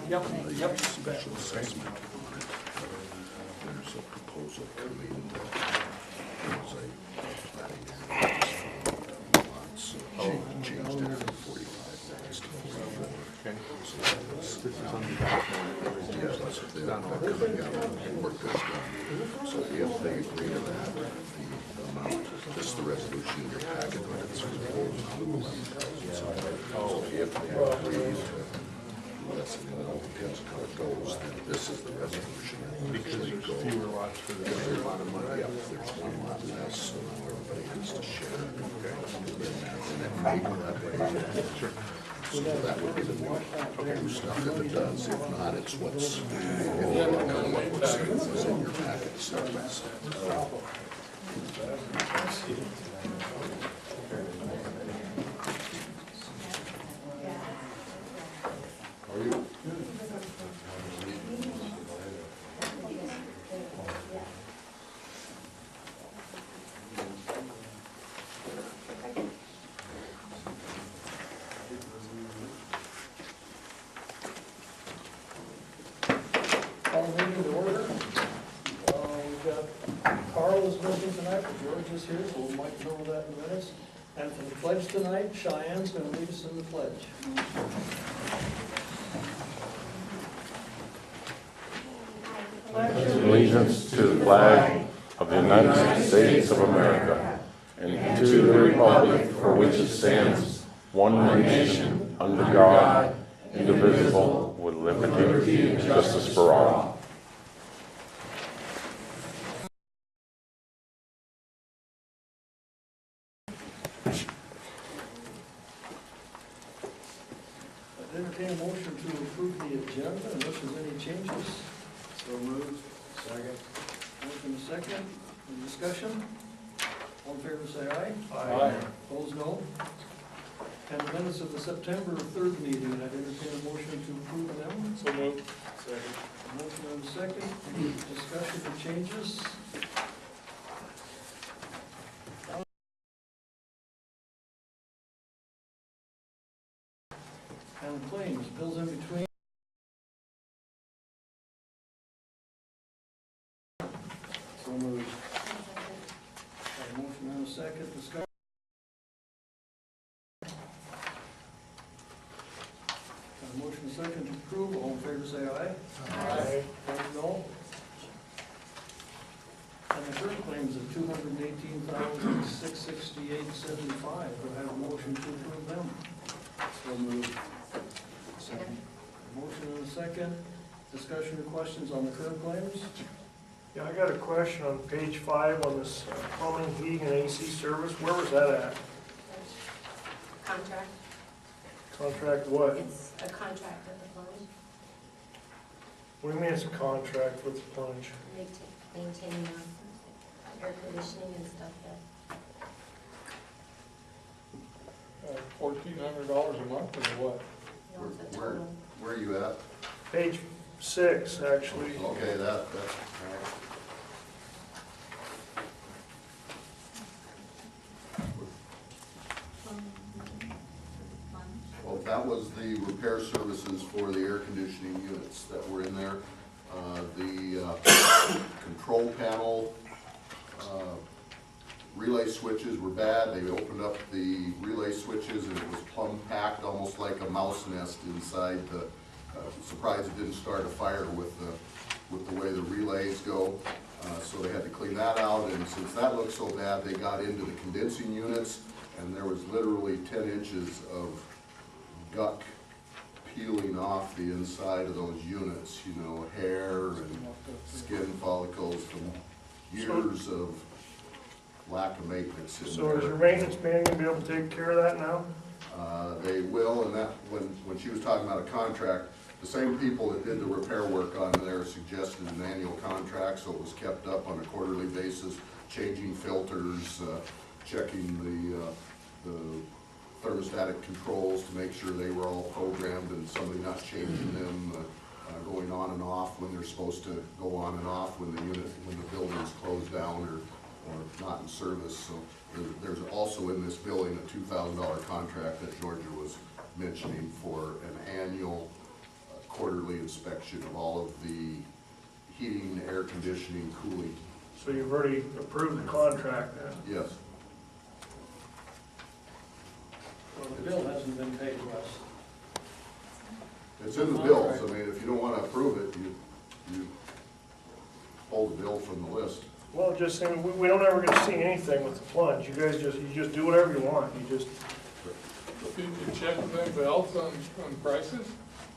Yep, yep. Special assessment on it. There's a proposal coming that there's a planning lots changed it from 45 lots to 44. Okay. So that was, This is on the document. yeah, that's what they're coming out and work this done. So if they agree to that, the amount, this is the resolution in your packet, but it's for the whole amount of $11,000. So if they agree to lessen it, all depends on how it goes, then this is the resolution. Because there's fewer lots for the same amount of money. Yeah, there's one lot less, so now everybody has to share. Okay. And it may go that way. Sure. So that would be the new stuff if it does. If not, it's what's, if you look on what was in your packet, Southwest. How are you? Call the meeting to order. We've got Carl is missing tonight, but George is here, so we might know that in minutes. And for the pledge tonight, Cheyenne's going to lead us in the pledge. Allegiance to the flag of the United States of America and to the republic for which it stands, one nation, under God, indivisible, with liberty and justice for all. I'd entertain a motion to approve the agenda unless there's any changes. So moved. Second. Motion is second. Any discussion? All in favor say aye. Aye. Opposed, no. And the minutes of the September 3rd meeting, I'd entertain a motion to approve them. So moved. Second. Motion and a second. Any discussion or changes? And claims, bills in between. So moved. Got a motion and a second. Discussion. Got a motion and a second to approve. All in favor say aye. Aye. Opposed, no. And the current claims of $218,668.75. Do I have a motion to approve them? So moved. Second. Motion and a second. Discussion or questions on the current claims? Yeah, I got a question on page 5 on this plumbing, heating, and AC service. Where was that at? Contract, Contract what? it's a contract with the plunge, What do you mean it's a contract with the plunge? maintaining air conditioning and stuff that, $1,400 a month or what? you know, it's a Where- total. Where are you at? Page 6, actually. Okay, that's, well, that was the repair services for the air conditioning units that were in there. The control panel, relay switches were bad. They opened up the relay switches and it was plumb packed, almost like a mouse nest inside the, surprised it didn't start a fire with the way the relays go. So they had to clean that out, and since that looked so bad, they got into the condensing units, and there was literally 10 inches of guck peeling off the inside of those units, you know, hair and skin follicles from years of lack of maintenance in So is your there. maintenance man gonna be able to take care of that now? They will, and that, when she was talking about a contract, the same people that did the repair work on there suggested an annual contract, so it was kept up on a quarterly basis, changing filters, checking the thermostatic controls to make sure they were all programmed and somebody not changing them, going on and off when they're supposed to go on and off when the building's closed down or not in service. So there's also in this building a $2,000 contract that Georgia was mentioning for an annual quarterly inspection of all of the heating, air conditioning, cooling. So you've already approved the contract then? Yes, Well, the bill hasn't been paid to us. it's in the bills. I mean, if you don't wanna approve it, you pull the bill from the list. Well, just saying, we don't ever get to see anything with the plunge. You guys you just do whatever you want. You just, Did you check with anybody else on prices?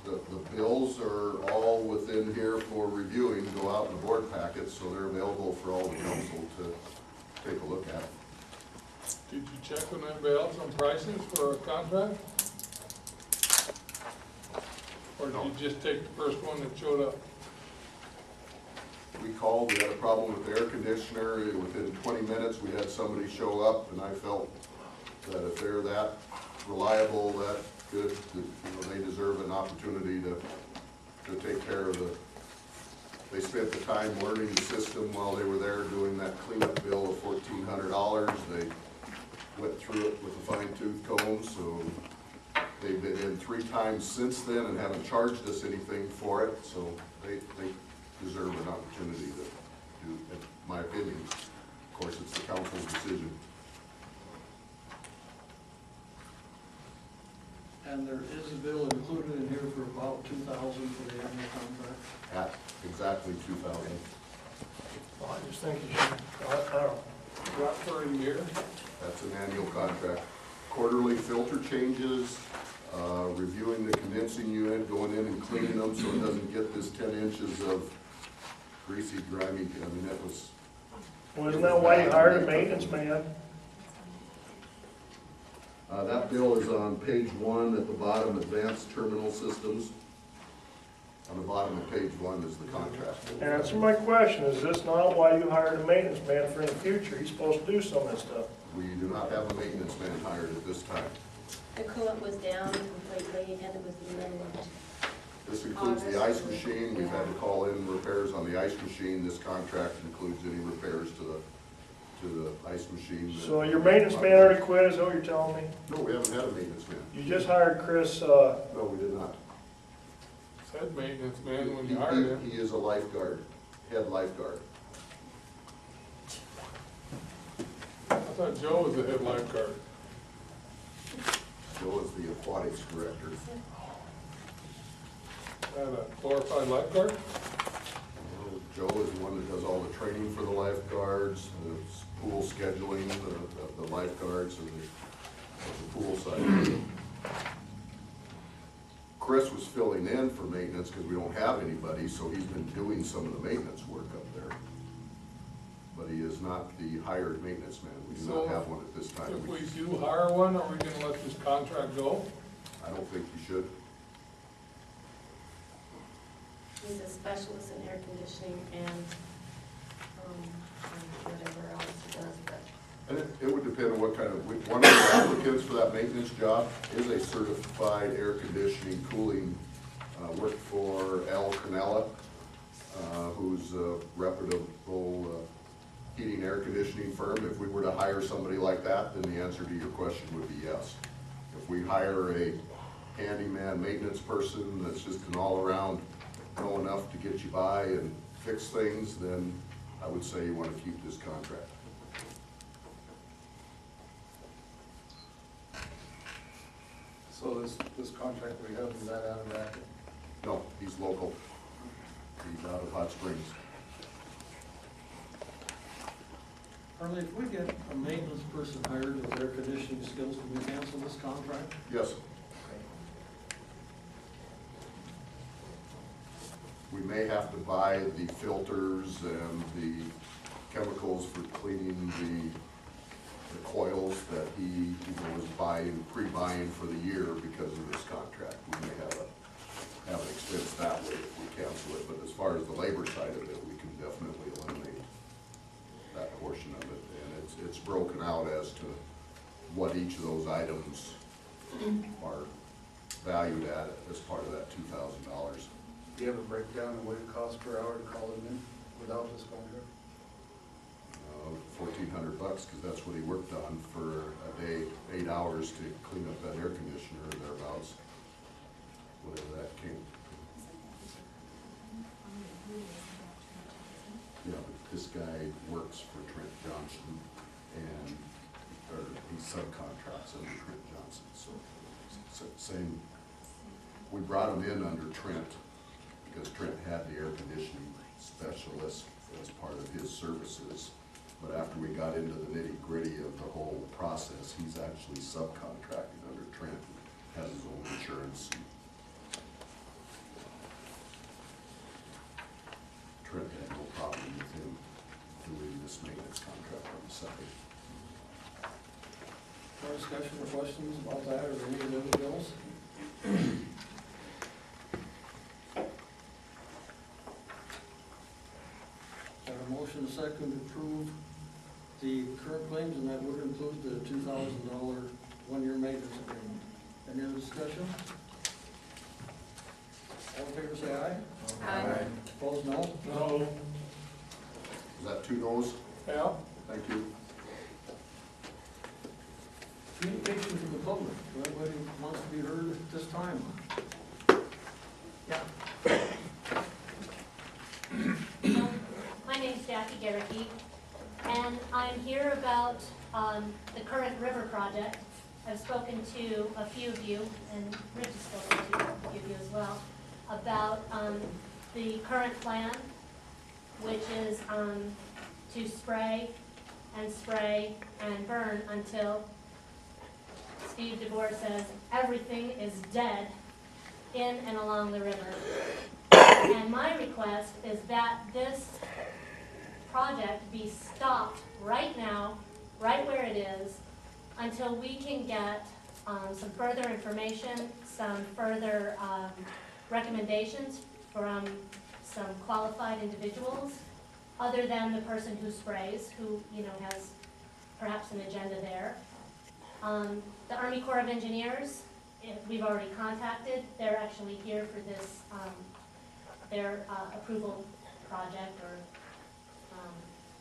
The bills are all within here for reviewing, go out in the board packets, so they're available for all the council to take a look at. Did you check with anybody else on prices for a contract? Or did No. you just take the first one that showed up? We called, we had a problem with the air conditioner, within 20 minutes, we had somebody show up, and I felt that if they're that reliable, that good, that, you know, they deserve an opportunity to take care of they spent the time learning the system while they were there, doing that cleanup bill of $1,400. They went through it with a fine tooth comb, so they've been in 3 times since then and haven't charged us anything for it, so they deserve an opportunity to do, in my opinion. Of course, it's the council's decision. And there is a bill included in here for about 2,000 for the annual contract. At exactly 2,000. well, I just think you should, I don't know. Not for a year? That's an annual contract. Quarterly filter changes, reviewing the condensing unit, going in and cleaning them so it doesn't get this 10 inches of greasy, grimy, I mean, that was. Well, isn't that why you hired a maintenance man? That bill is on page 1 at the bottom, Advanced Terminal Systems. On the bottom of page 1 is the contract. Answer my question, is this not why you hired a maintenance man for in the future? He's supposed to do some of this stuff. We do not have a maintenance man hired at this time. The coolant was down completely and it was moved. This includes the ice machine. We've had to call in repairs on the ice machine. This contract includes any repairs to the ice machine. So your maintenance man already quit, is that what you're telling me? No, we haven't had a maintenance man. You just hired Chris, No, we did not. Said maintenance man when you hired him. He is a lifeguard, head lifeguard. I thought Joe was the head lifeguard. Joe is the aquatics director. That a glorified lifeguard? Joe is the one that does all the training for the lifeguards, the pool scheduling of the lifeguards and the pool side. Chris was filling in for maintenance because we don't have anybody, so he's been doing some of the maintenance work up there. But he is not the hired maintenance man. We do not have one at this time. If we do hire one, are we gonna let this contract go? I don't think you should. He's a specialist in air conditioning and, whatever else he does, but And it would depend on what kind of, one of the applicants for that maintenance job is a certified air conditioning, cooling, worked for Al Canella, who's a reputable heating air conditioning firm. If we were to hire somebody like that, then the answer to your question would be yes. If we hire a handyman maintenance person that's just an all-around, know enough to get you by and fix things, then I would say you want to keep this contract. So this contract we have, is that out of that? No, he's local. He's out of Hot Springs. Harley, if we get a maintenance person hired with air conditioning skills, can we cancel this contract? Yes. We may have to buy the filters and the chemicals for cleaning the coils that he was buying, pre-buying for the year because of this contract. We may have an expense that way if we cancel it, but as far as the labor side of it, we can definitely eliminate that portion of it. And it's broken out as to what each of those items are valued at as part of that $2,000. Do you have a breakdown of what it costs per hour to call them in without this contract? $1,400, because that's what he worked on for a day, 8 hours to clean up that air conditioner or thereabouts, whatever that came. subcontracts under Trent Johnson, so same. We brought him in under Trent because Trent had the air conditioning specialist as part of his services. But after we got into the nitty-gritty of the whole process, he's actually subcontracting under Trent, has his own insurance. Trent had no problem with him doing this maintenance contract on the side. More discussion or questions about that or any of the other bills? Got a motion second to approve the current claims, and that would include the $2,000 one-year maintenance agreement. Any other discussion? All in favor say aye. Aye. Opposed, no? No. Is that 2 no's? Yeah, Thank you. Communication from the public. If anybody wants to be heard at this time? My name's Jackie Garricky, and I'm here about the current river project. I've spoken to a few of you, and Rich has spoken to a few of you as well, about the current plan, which is to spray and burn until Steve DeBoer says everything is dead in and along the river. And my request is that this project be stopped right now, right where it is, until we can get some further information, some further recommendations from some qualified individuals, other than the person who sprays, who, you know, has perhaps an agenda there. The Army Corps of Engineers, we've already contacted. They're actually here for this, their approval project or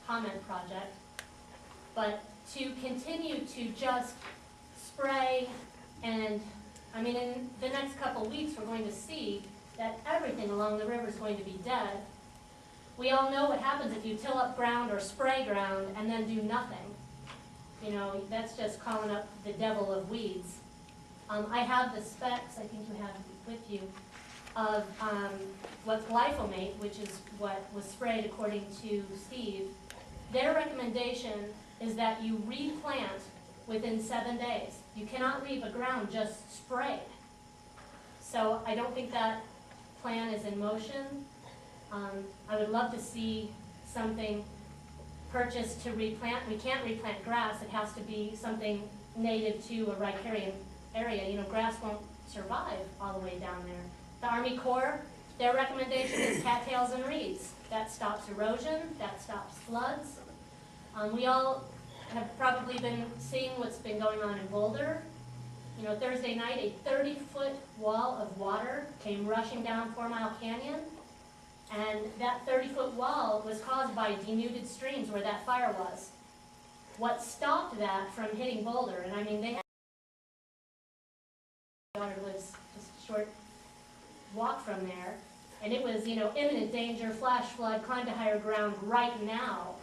comment project. But to continue to just spray and, I mean, in the next couple of weeks, we're going to see that everything along the river is going to be dead. We all know what happens if you till up ground or spray ground and then do nothing. You know, that's just calling up the devil of weeds. I have the specs, I think you have with you, of what's glyphosate, which is what was sprayed according to Steve. Their recommendation is that you replant within 7 days. You cannot leave a ground just sprayed. So I don't think that plan is in motion. I would love to see something purchased to replant. We can't replant grass. It has to be something native to a riparian area. You know, grass won't survive all the way down there. The Army Corps, their recommendation is cattails and reeds. That stops erosion, that stops floods. We all have probably been seeing what's been going on in Boulder. You know, Thursday night, a 30-foot wall of water came rushing down 4 Mile Canyon. And that 30-foot wall was caused by denuded streams where that fire was. What stopped that from hitting Boulder, and I mean, they had my daughter lives just a short walk from there, and it was, you know, imminent danger, flash flood, climb to higher ground right now.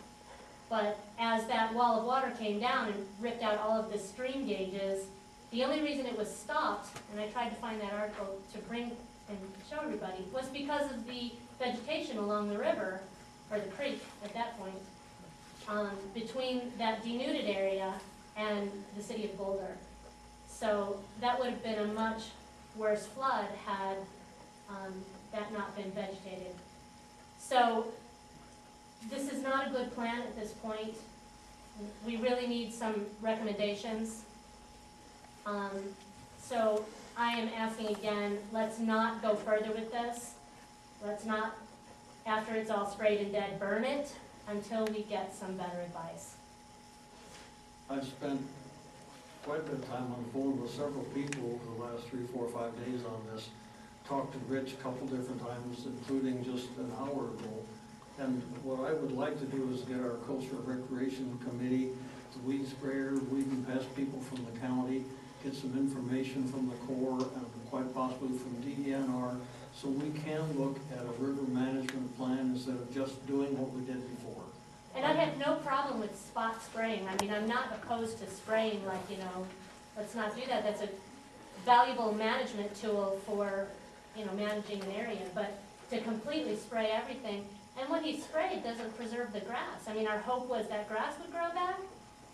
But as that wall of water came down and ripped out all of the stream gauges, the only reason it was stopped, and I tried to find that article to bring and show everybody, was because of the vegetation along the river, or the creek at that point, between that denuded area and the city of Boulder. So that would have been a much worse flood had that not been vegetated. So this is not a good plan at this point. We really need some recommendations. So I am asking again, let's not go further with this. Let's not, after it's all sprayed and dead, burn it until we get some better advice. I've spent quite a bit of time on the phone with several people over the last 3, 4, 5 days on this. Talked to Rich a couple different times, including just an hour ago. And what I would like to do is get our Coastal Recreation Committee, the weed sprayer, weed and pest people from the county, get some information from the Corps and quite possibly from DENR, so we can look at a river management plan instead of just doing what we did before. And I have no problem with spot spraying. I mean, I'm not opposed to spraying like, you know, let's not do that. That's a valuable management tool for, you know, managing an area. But to completely spray everything, and what he sprayed doesn't preserve the grass. I mean, our hope was that grass would grow back.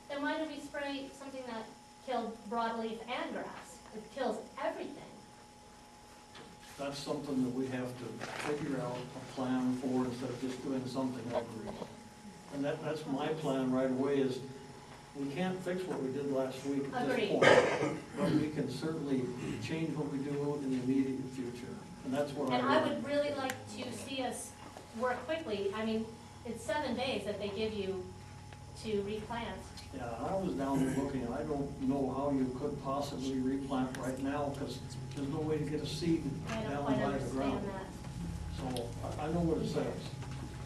Then why did we spray something that killed broadleaf and grass? It kills everything. That's something that we have to figure out a plan for instead of just doing something ugly. And that's my plan right away is, we can't fix what we did last week at this Agreed. point. But we can certainly change what we do in the immediate future. And that's what And I would really like to see us work quickly. I mean, it's 7 days that they give you to replant. Yeah, I was down there looking, I don't know how you could possibly replant right now, because there's no way to get a seed I don't down quite by the understand ground. that. So, I know what it says,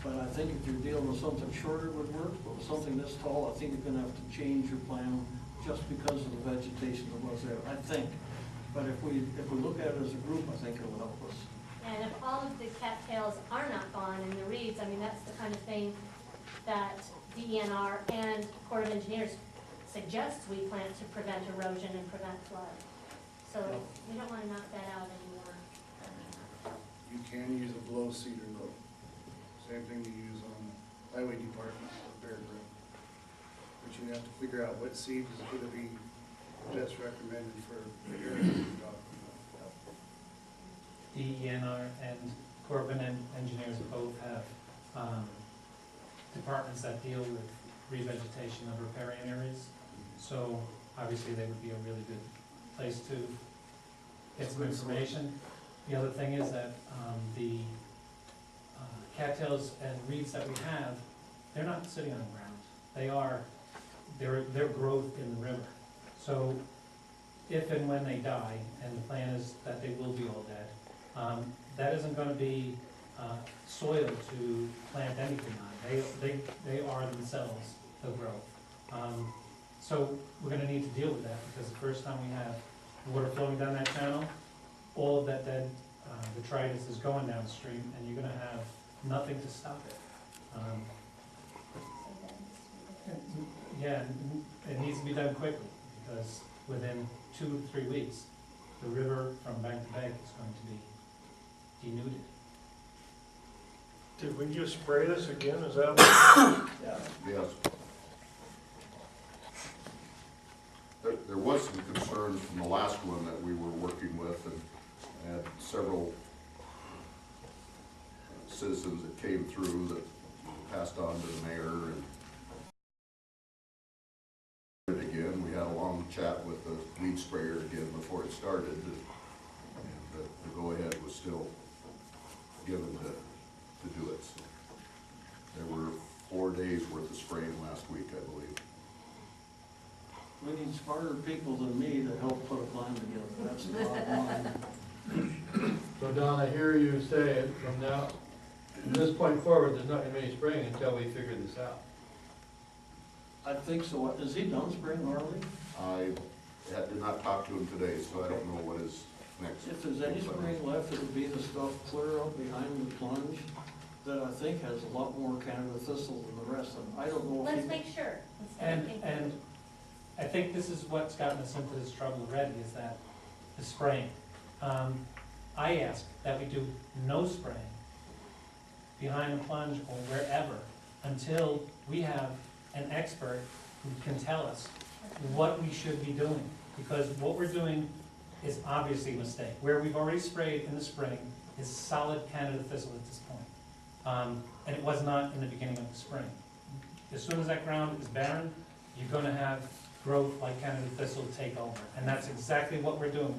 but I think if you're dealing with something shorter would work, but with something this tall, I think you're gonna have to change your plan just because of the vegetation that was there, I think. But if we look at it as a group, I think it will help us. And if all of the cattails are not gone in the reeds, I mean, that's the kind of thing that DENR and Corps of Engineers suggests we plant to prevent erosion and prevent flood. So we don't want to knock that out anymore. You can use a blow cedar though. Same thing you use on highway department or Bear Brook. But you have to figure out what seed is going to be best recommended for the area you're talking about. DENR and Corps of Engineers both have departments that deal with revegetation of riparian areas. So obviously they would be a really good place to get some information. The other thing is that the cattails and reeds that we have, they're not sitting on the ground. They're growth in the river. So if and when they die, and the plan is that they will be all dead, that isn't going to be soil to plant anything on. They are themselves the growth. So we're going to need to deal with that, because the first time we have water flowing down that channel, all of that dead detritus is going downstream, and you're going to have nothing to stop it. Yeah, it needs to be done quickly, because within 2 to 3 weeks, the river from bank to bank is going to be denuded. Did we just spray this again, is that what? Yeah. Yes. There was some concern from the last one that we were working with, and had several citizens that came through that passed on to the mayor. And again, we had a long chat with the weed sprayer again before it started, and the go-ahead was still given to do it. So there were 4 days worth of spraying last week, I believe. We need smarter people than me to help put a plan together, that's the bottom line. So Don, I hear you say from this point forward, there's not gonna be any spraying until we figure this out. I think so. Is he done spraying, Harley? I did not talk to him today, so I don't know what is next. If there's any spraying left, it would be the stuff clear up behind the plunge that I think has a lot more Canada thistle than the rest of them. I don't know if Let's he... make sure. instead of thinking- And I think this is what's gotten us into this trouble already, is that the spraying. I ask that we do no spraying behind the plunge or wherever until we have an expert who can tell us what we should be doing. Because what we're doing is obviously a mistake. Where we've already sprayed in the spring is solid Canada thistle at this point. And it was not in the beginning of the spring. As soon as that ground is barren, you're gonna have growth like Canada thistle take over. And that's exactly what we're doing.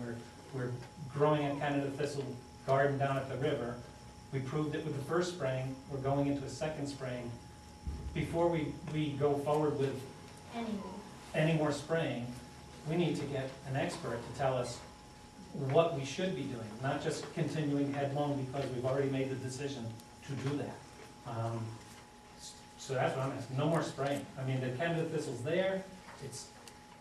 We're growing a Canada thistle garden down at the river. We proved it with the first spraying. We're going into a second spraying. Before we go forward with Anyway. any more spraying, we need to get an expert to tell us what we should be doing, not just continuing headlong because we've already made the decision to do that. So that's what I'm asking, no more spraying. I mean, the Canada thistle's there,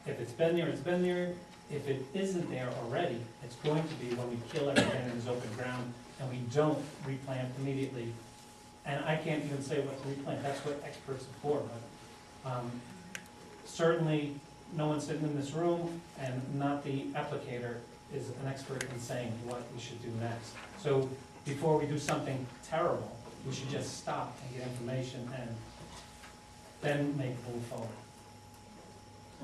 if it's been there, it's been there. If it isn't there already, it's going to be when we kill everything in this open ground and we don't replant immediately And I can't even say what to replant, that's what experts are for, but, certainly, no one sitting in this room and not the applicator is an expert in saying what we should do next. So before we do something terrible, we should just stop and get information and then make a move forward.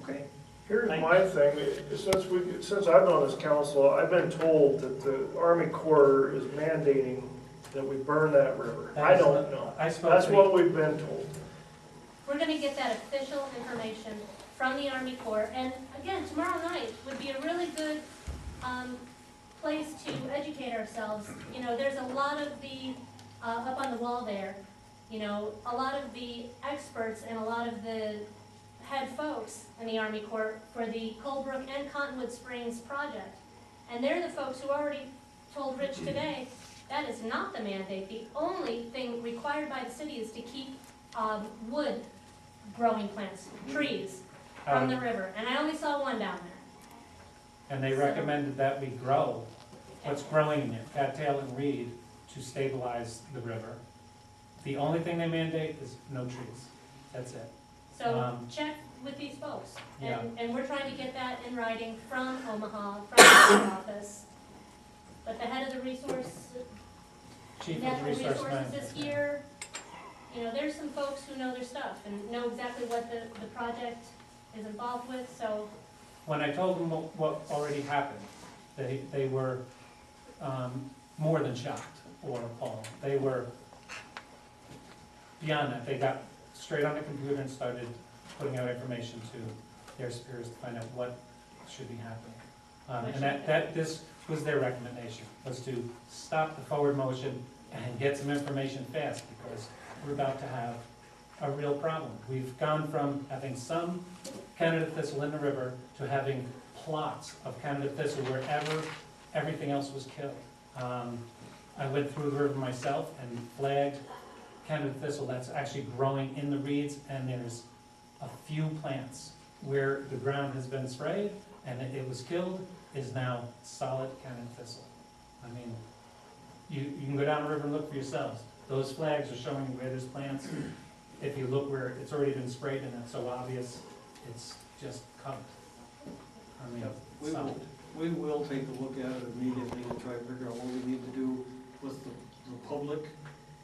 Okay. Here's my thing, since I've been on this council, I've been told that the Army Corps is mandating that we burn that river. I don't know. That's what we've been told. We're gonna get that official information from the Army Corps, and again, tomorrow night would be a really good, place to educate ourselves. You know, there's a lot of the, up on the wall there, you know, a lot of the experts and a lot of the head folks in the Army Corps for the Colebrook and Cottonwood Springs project. And they're the folks who already told Rich today, that is not the mandate. The only thing required by the city is to keep, wood growing plants, trees, from the river. And I only saw one down there. And they recommended that we grow what's growing in there, cattail and reed, to stabilize the river. The only thing they mandate is no trees, that's it. So check with these folks. Yeah. And we're trying to get that in writing from Omaha, from the office. But the head of the Chief of natural Resource resources Management. this year, you know, there's some folks who know their stuff and know exactly what the project is involved with, so. When I told them what already happened, they were more than shocked or appalled. They were beyond that. They got straight on the computer and started putting out information to their superiors to find out what should be happening. And this was their recommendation, was to stop the forward motion and get some information fast, because we're about to have a real problem. We've gone from having some Canada thistle in the river to having plots of Canada thistle wherever everything else was killed. I went through the river myself and flagged Canada thistle that's actually growing in the reeds, and there's a few plants where the ground has been sprayed and it was killed, is now solid Canada thistle. I mean, you can go down the river and look for yourselves. Those flags are showing you where there's plants. If you look where it's already been sprayed and it's so obvious, it's just covered. I mean, solid. We will take a look at it immediately and try to figure out what we need to do with the public,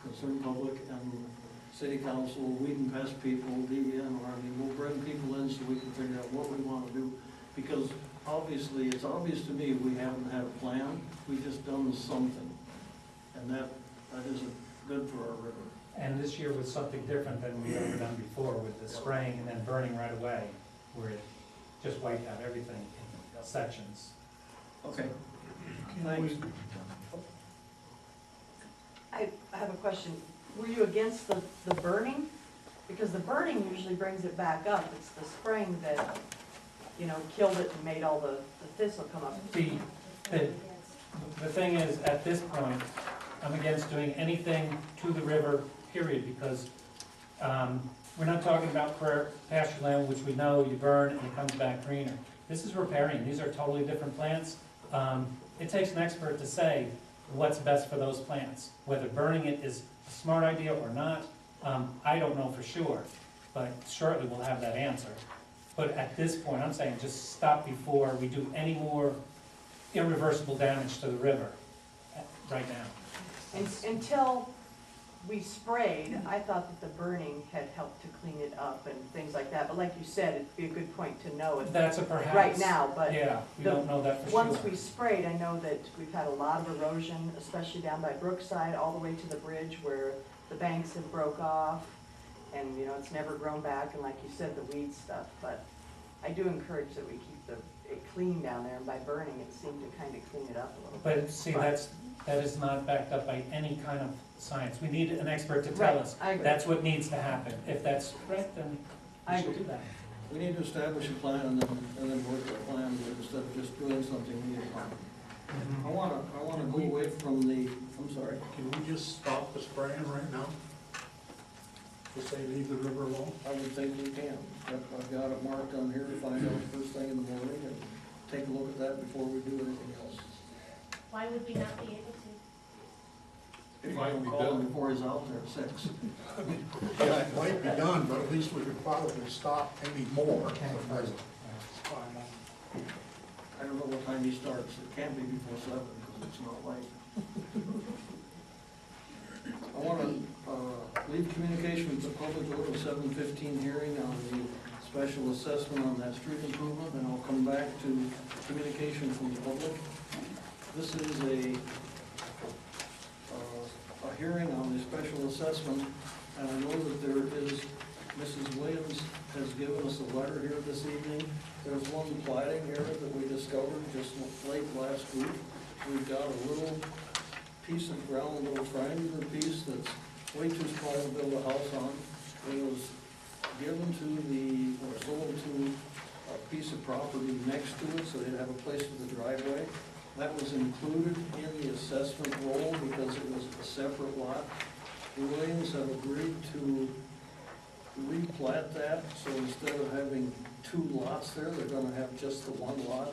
concerned public, and city council, weed and pest people, DEN, Army. We'll bring people in so we can figure out what we want to do. Because obviously, it's obvious to me we haven't had a plan. We've just done something. And that isn't good for our river. And this year was something different than we've ever done before, with the spraying and then burning right away, where it just wiped out everything in sections. Okay. Thanks. I have a question. Were you against the burning? Because the burning usually brings it back up. It's the spraying that, you know, killed it and made all the thistle come up. The thing is, at this point, I'm against doing anything to the river, period, because we're not talking about pasture land, which we know you burn and it comes back greener. This is riparian. These are totally different plants. It takes an expert to say what's best for those plants. Whether burning it is a smart idea or not, I don't know for sure, but shortly we'll have that answer. But at this point, I'm saying just stop before we do any more irreversible damage to the river right now. Until we sprayed, I thought that the burning had helped to clean it up and things like that. But like you said, it'd be a good point to know it That's a perhaps. right now. But Yeah, we don't know that for sure. once we sprayed, I know that we've had a lot of erosion, especially down by Brookside, all the way to the bridge where the banks have broke off. And, you know, it's never grown back, and like you said, the weed stuff. But I do encourage that we keep it clean down there, and by burning, it seemed to kind of clean it up a little bit. But see, that is not backed up by any kind of science. We need an expert to tell Right, us. I agree. That's what needs to happen. If that's correct, then I we should agree. do that. We need to establish a plan and then work our plan instead of just doing something we need to plan. Mhm. I wanna go away from I'm sorry. Can we just stop the spraying right now? Just say leave the river alone? I would think we can. I've got it marked on here to find out first thing in the morning and take a look at that before we do anything else. Why would we not be able to? If Might I don't be call him done. before he's out there at 6. Yeah, it might be done, but at least we could probably stop any more. I don't know what time he starts. It can't be before 7 because it's not light. I want to leave communication with the public, go to 7:15 hearing on the special assessment on that street improvement, and I'll come back to communication from the public. This is a hearing on the special assessment, and I know that there is, Mrs. Williams has given us a letter here this evening. There's one plating here that we discovered just late last week. We've got a little piece of ground, a little triangular piece that's way too small to build a house on. It was given to or sold to a piece of property next to it, so they'd have a place for the driveway. That was included in the assessment roll because it was a separate lot. The Williams have agreed to replat that, so instead of having 2 lots there, they're gonna have just the 1 lot.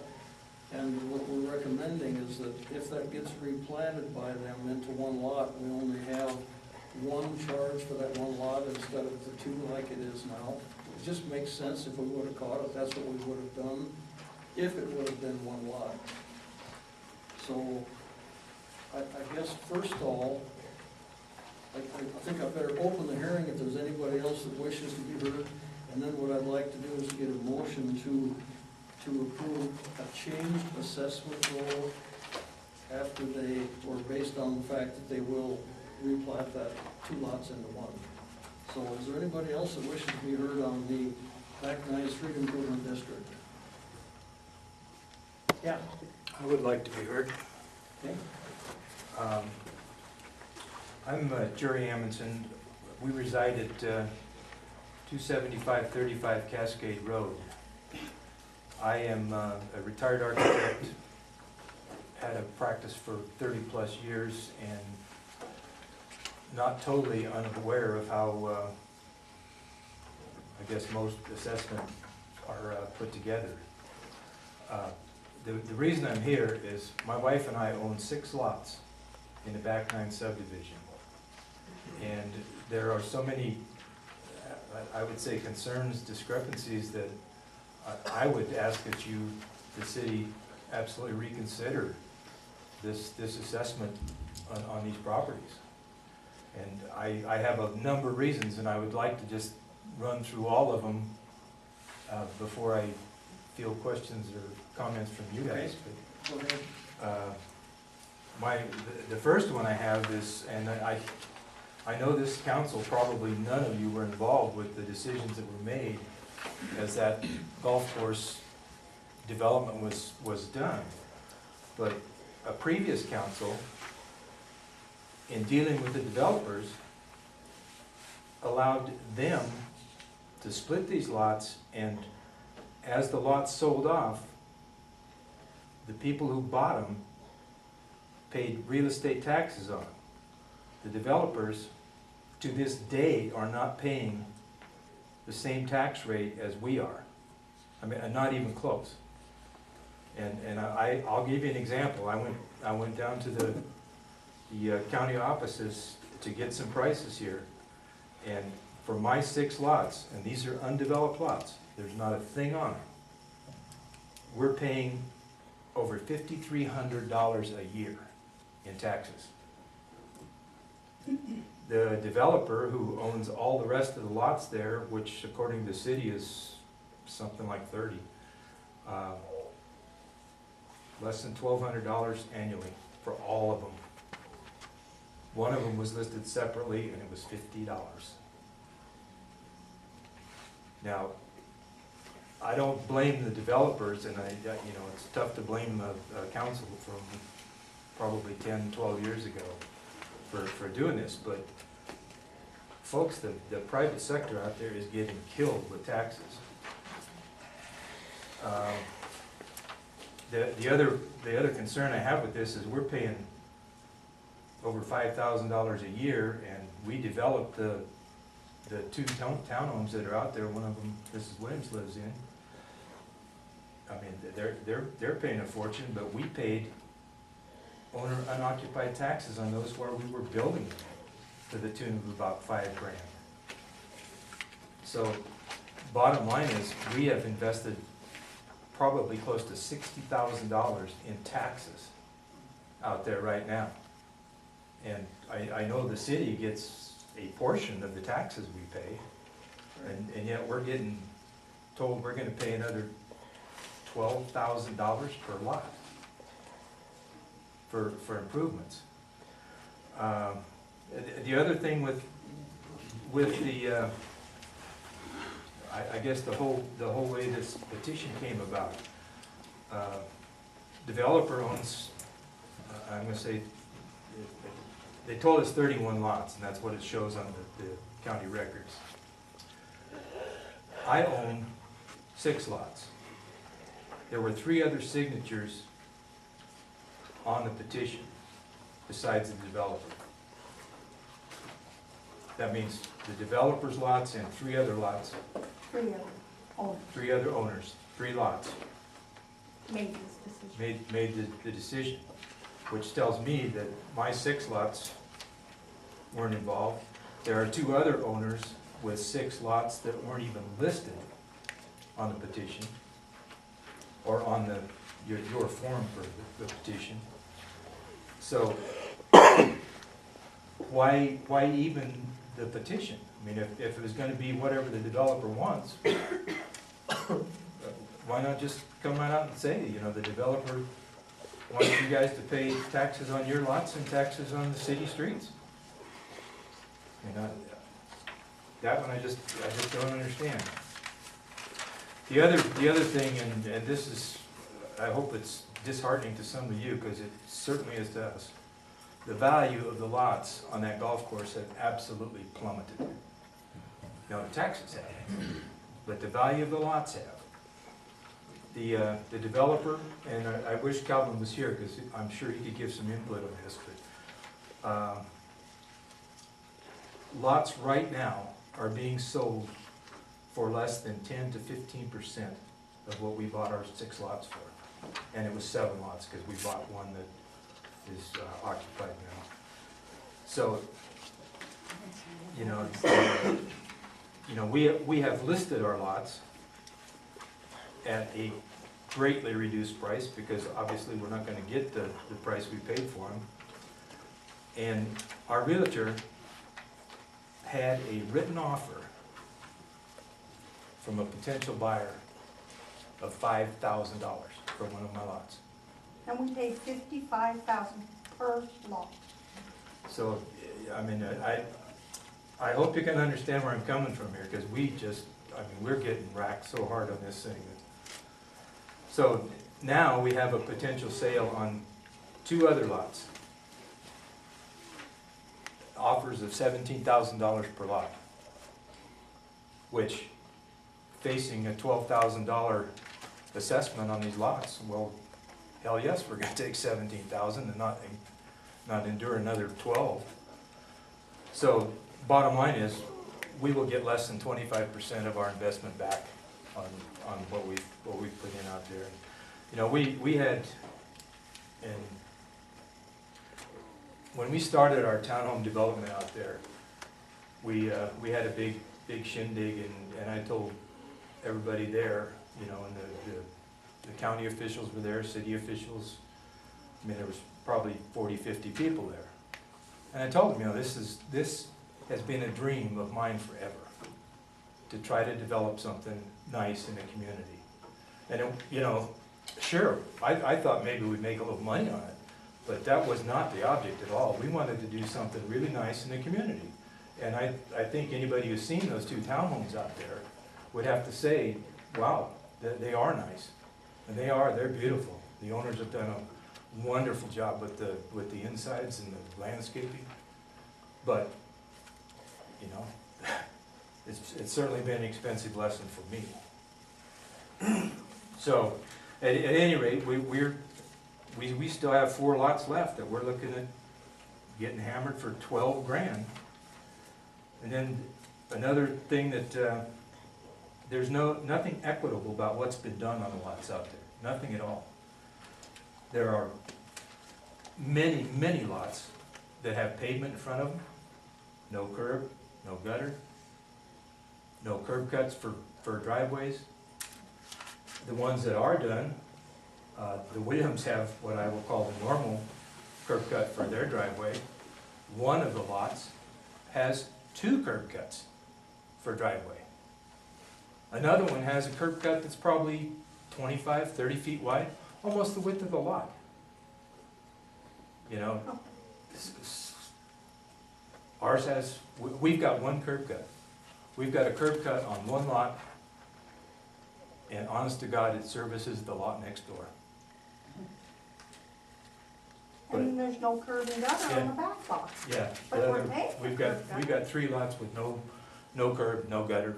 And what we're recommending is that if that gets replanted by them into 1 lot, we only have 1 charge for that 1 lot instead of the 2 like it is now. It just makes sense. If we would've caught it, that's what we would've done, if it would've been 1 lot. So, I guess first of all, I think I better open the hearing if there's anybody else that wishes to be heard. And then what I'd like to do is get a motion to approve a changed assessment roll after they, or based on the fact that they will replat that 2 lots into 1. So is there anybody else that wishes to be heard on the Back Nine Street Improvement District? Yeah. I would like to be heard. Okay. I'm Jerry Amundson. We reside at 27535 Cascade Road. I am a retired architect, had a practice for 30-plus years, and not totally unaware of how, I guess, most assessments are put together. The reason I'm here is my wife and I own 6 lots in the Back Nine subdivision. And there are so many, I would say, concerns, discrepancies that I would ask that the city, absolutely reconsider this assessment on these properties. And I have a number of reasons, and I would like to just run through all of them before I field questions or comments from you guys. Go ahead. The first one I have is, and I know this council, probably none of you were involved with the decisions that were made as that golf course development was done. But a previous council, in dealing with the developers, allowed them to split these lots, and as the lots sold off, the people who bought them paid real estate taxes on them. The developers, to this day, are not paying the same tax rate as we are. I mean, not even close. And I'll give you an example. I went down to the county offices to get some prices here, and for my 6 lots, and these are undeveloped lots, there's not a thing on them, we're paying over $5,300 a year in taxes. The developer who owns all the rest of the lots there, which according to the city is something like 30, less than $1,200 annually for all of them. One of them was listed separately, and it was $50. Now, I don't blame the developers, and it's tough to blame the council from probably 10, 12 years ago for doing this, but folks, the private sector out there is getting killed with taxes. The other concern I have with this is we're paying over $5,000 a year, and we developed the 2 townhomes that are out there. One of them Mrs. Williams lives in. I mean, they're paying a fortune, but we paid owner unoccupied taxes on those where we were building them to the tune of about $5 grand. So bottom line is, we have invested probably close to $60,000 in taxes out there right now. And I know the city gets a portion of the taxes we pay, and yet we're getting told we're gonna pay another $12,000 per lot for improvements. The other thing with the, I guess the whole way this petition came about, developer owns, I'm gonna say, they told us 31 lots, and that's what it shows on the county records. I own 6 lots. There were 3 other signatures on the petition besides the developer. That means the developer's lots and 3 other lots. 3 other owners 3 other owners, 3 lots, made this decision. made the decision, which tells me that my 6 lots weren't involved. There are 2 other owners with 6 lots that weren't even listed on the petition, or on your form for the petition. So, why even the petition? I mean, if it was gonna be whatever the developer wants, why not just come right out and say, you know, the developer wants you guys to pay taxes on your lots and taxes on the city streets? You know, that one I just don't understand. The other thing, and this is, I hope it's disheartening to some of you, because it certainly is to us, the value of the lots on that golf course have absolutely plummeted. Now, the taxes have, but the value of the lots have. The developer, and I wish Calvin was here, because I'm sure he could give some input on this, but lots right now are being sold for less than 10 to 15% of what we bought our 6 lots for. And it was 7 lots, because we bought one that is occupied now. So, we have listed our lots at a greatly reduced price, because obviously we're not gonna get the price we paid for them. And our realtor had a written offer from a potential buyer of $5,000 for one of my lots. And we paid $55,000 per lot. So, I mean, I hope you can understand where I'm coming from here, because we're getting racked so hard on this thing. So now we have a potential sale on 2 other lots. Offers of $17,000 per lot, which, facing a $12,000 assessment on these lots, well, hell yes, we're gonna take $17,000 and not endure another 12. So bottom line is, we will get less than 25% of our investment back on what we put in out there. You know, we had, and when we started our townhome development out there, we had a big shindig, and I told everybody there, you know, and the county officials were there, city officials. I mean, there was probably 40, 50 people there. And I told them, you know, this has been a dream of mine forever, to try to develop something nice in the community. And, you know, sure, I thought maybe we'd make a little money on it, but that was not the object at all. We wanted to do something really nice in the community. And I think anybody who's seen those 2 townhomes out there would have to say, wow, they are nice. And they're beautiful. The owners have done a wonderful job with the insides and the landscaping. But, you know, it's certainly been an expensive lesson for me. So, at any rate, we still have 4 lots left that we're looking at getting hammered for 12 grand. And then another thing that there's nothing equitable about what's been done on the lots out there. Nothing at all. There are many lots that have pavement in front of them, no curb, no gutter, no curb cuts for driveways. The ones that are done, the Williams have what I will call the normal curb cut for their driveway. One of the lots has 2 curb cuts for driveway. Another one has a curb cut that's probably 25, 30 feet wide, almost the width of the lot. You know, ours has, we've got 1 curb cut. We've got a curb cut on 1 lot, and honest to God, it services the lot next door. And then there's no curb and gutter on the back lot. Yeah, But we're paying for we've curb got gutter. 3 lots with no curb, no gutter.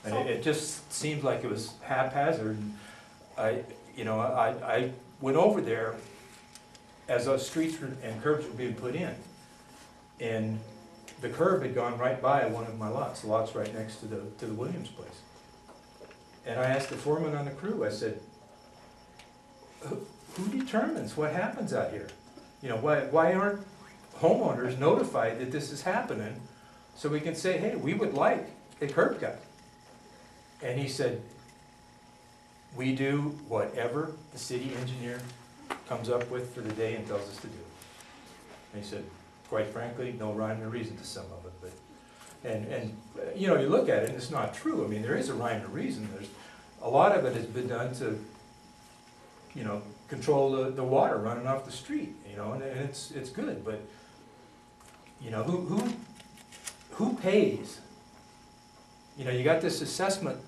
And it just seemed like it was haphazard. And I went over there as those streets and curbs were being put in. And the curb had gone right by one of my lots, the lot's right next to the Williams place. And I asked the foreman on the crew, I said, who determines what happens out here? You know, why aren't homeowners notified that this is happening so we can say, hey, we would like a curb cut? And he said, we do whatever the city engineer comes up with for the day and tells us to do. And he said, quite frankly, no rhyme or reason to some of it. But, and you know, you look at it and it's not true. I mean, there is a rhyme or reason. There's a lot of it has been done to, you know, control the water running off the street, you know, and it's good. But, you know, who pays? You know, you got this assessment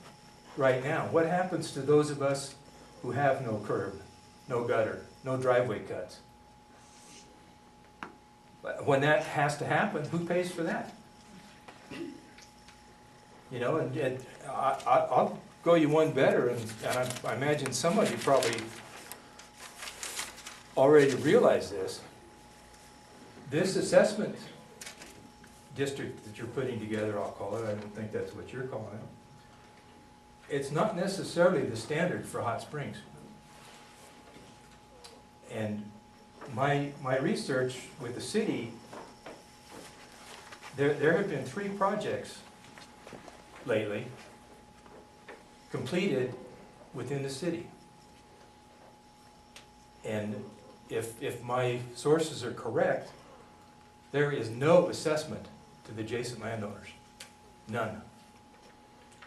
right now. What happens to those of us who have no curb, no gutter, no driveway cuts? But when that has to happen, who pays for that? You know, and I'll go you one better, and I imagine some of you probably already realize this. This assessment district that you're putting together, I'll call it, I don't think that's what you're calling it. It's not necessarily the standard for Hot Springs. And my research with the city, there have been 3 projects lately completed within the city. And if my sources are correct, there is no assessment to the adjacent landowners. None.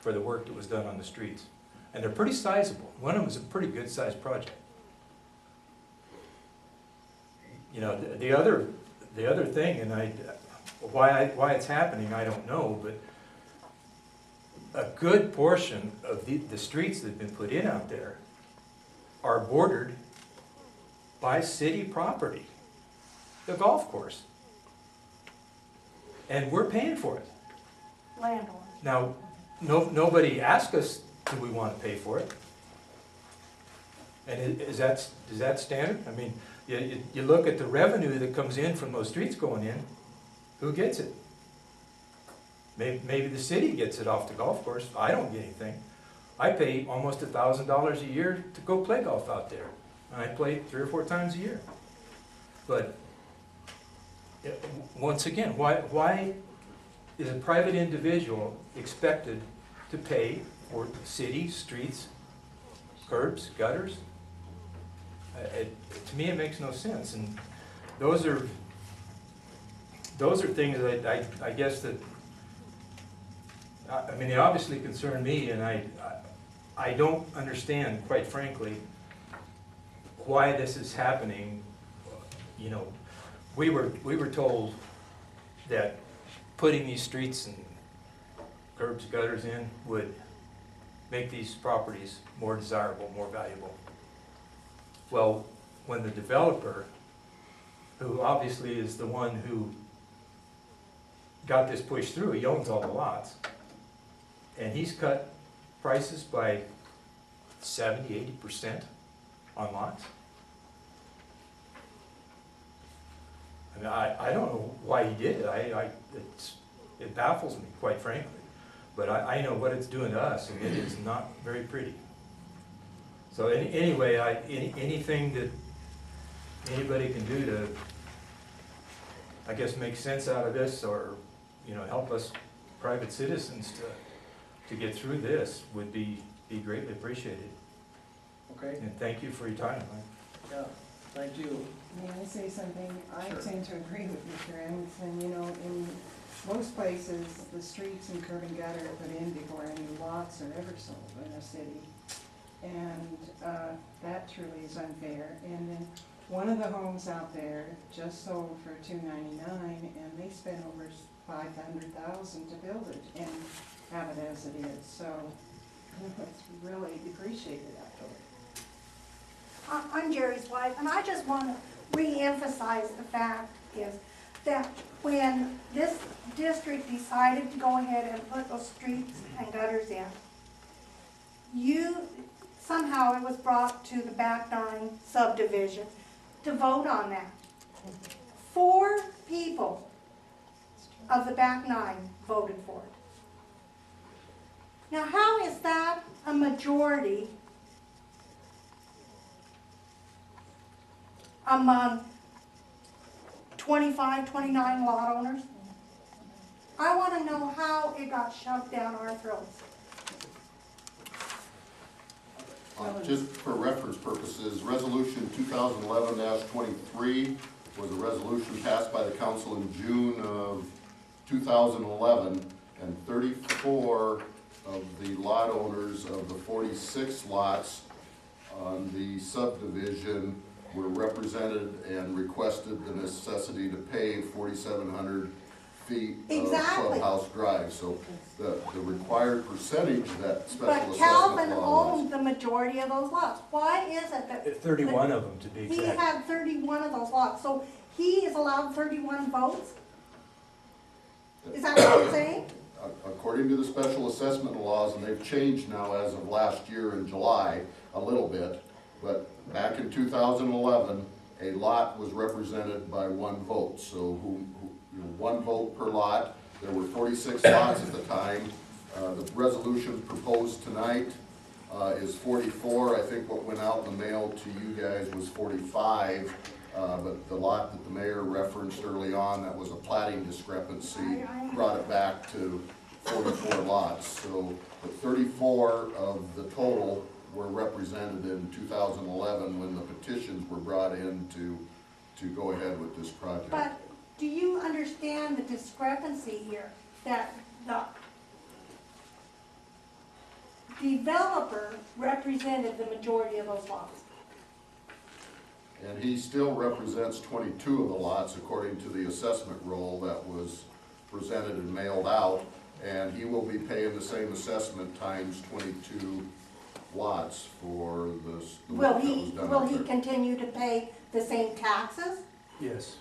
For the work that was done on the streets. And they're pretty sizable. One of them is a pretty good sized project. You know, the other thing, and why it's happening, I don't know, but a good portion of the streets that have been put in out there are bordered by city property, the golf course. And we're paying for it. Landowners. Now, nobody asked us, do we want to pay for it? And is that standard? I mean, you look at the revenue that comes in from those streets going in, who gets it? Maybe the city gets it off the golf course. I don't get anything. I pay almost $1,000 a year to go play golf out there. And I play 3 or 4 times a year. But once again, why is a private individual expected to pay for city streets, curbs, gutters? To me, it makes no sense. And those are things that I guess that, I mean, they obviously concern me, and I don't understand, quite frankly, why this is happening. You know, we were told that putting these streets and curbs, gutters in would make these properties more desirable, more valuable. Well, when the developer, who obviously is the one who got this pushed through, he owns all the lots, and he's cut prices by 70–80% on lots. I mean, I don't know why he did it. It baffles me, quite frankly. But I know what it's doing to us, and it is not very pretty. So anyway, anything anybody can do to, I guess, make sense out of this, or, you know, help us private citizens to get through this would be greatly appreciated. Okay, And thank you for your time. yeah, thank you. May I say something? I Sure. tend to agree with Mr. Amundson. You know, in most places, the streets and curb and gutter are put in before any lots are ever sold in a city. And that truly is unfair. And then one of the homes out there just sold for $299, and they spent over $500,000 to build it and have it as it is. So it's really depreciated actually. I'm Jerry's wife, and I just want to re-emphasize the fact is that when this district decided to go ahead and put those streets and gutters in, somehow it was brought to the back nine subdivision to vote on that. 4 people of the back nine voted for it. Now, how is that a majority among 25, 29 lot owners? I want to know how it got shoved down our throats. Just for reference purposes, Resolution 2011-23 was a resolution passed by the council in June of 2011, and 34 of the lot owners of the 46 lots on the subdivision were represented and requested the necessity to pave 4,700 feet of Clubhouse Drive. So the required percentage of that special But assessment Calvin law was. owned the majority of those lots. Why is it that? 31 of them, to be He exact. had 31 of those lots, so he is allowed 31 votes? Is that what you're saying? According to the special assessment laws, and they've changed now as of last year in July, a little bit, but back in 2011, a lot was represented by 1 vote. So you know, 1 vote per lot. There were 46 lots at the time. The resolution proposed tonight is 44. I think what went out in the mail to you guys was 45. But the lot that the mayor referenced early on, that was a plating discrepancy, brought it back to 44 lots. So the 34 of the total were represented in 2011 when the petitions were brought in to go ahead with this project. But do you understand the discrepancy here, that the developer represented the majority of those lots? And he still represents 22 of the lots according to the assessment roll that was presented and mailed out. And he will be paying the same assessment times 22 lots for the work that was done. Will he continue to pay the same taxes, Yes.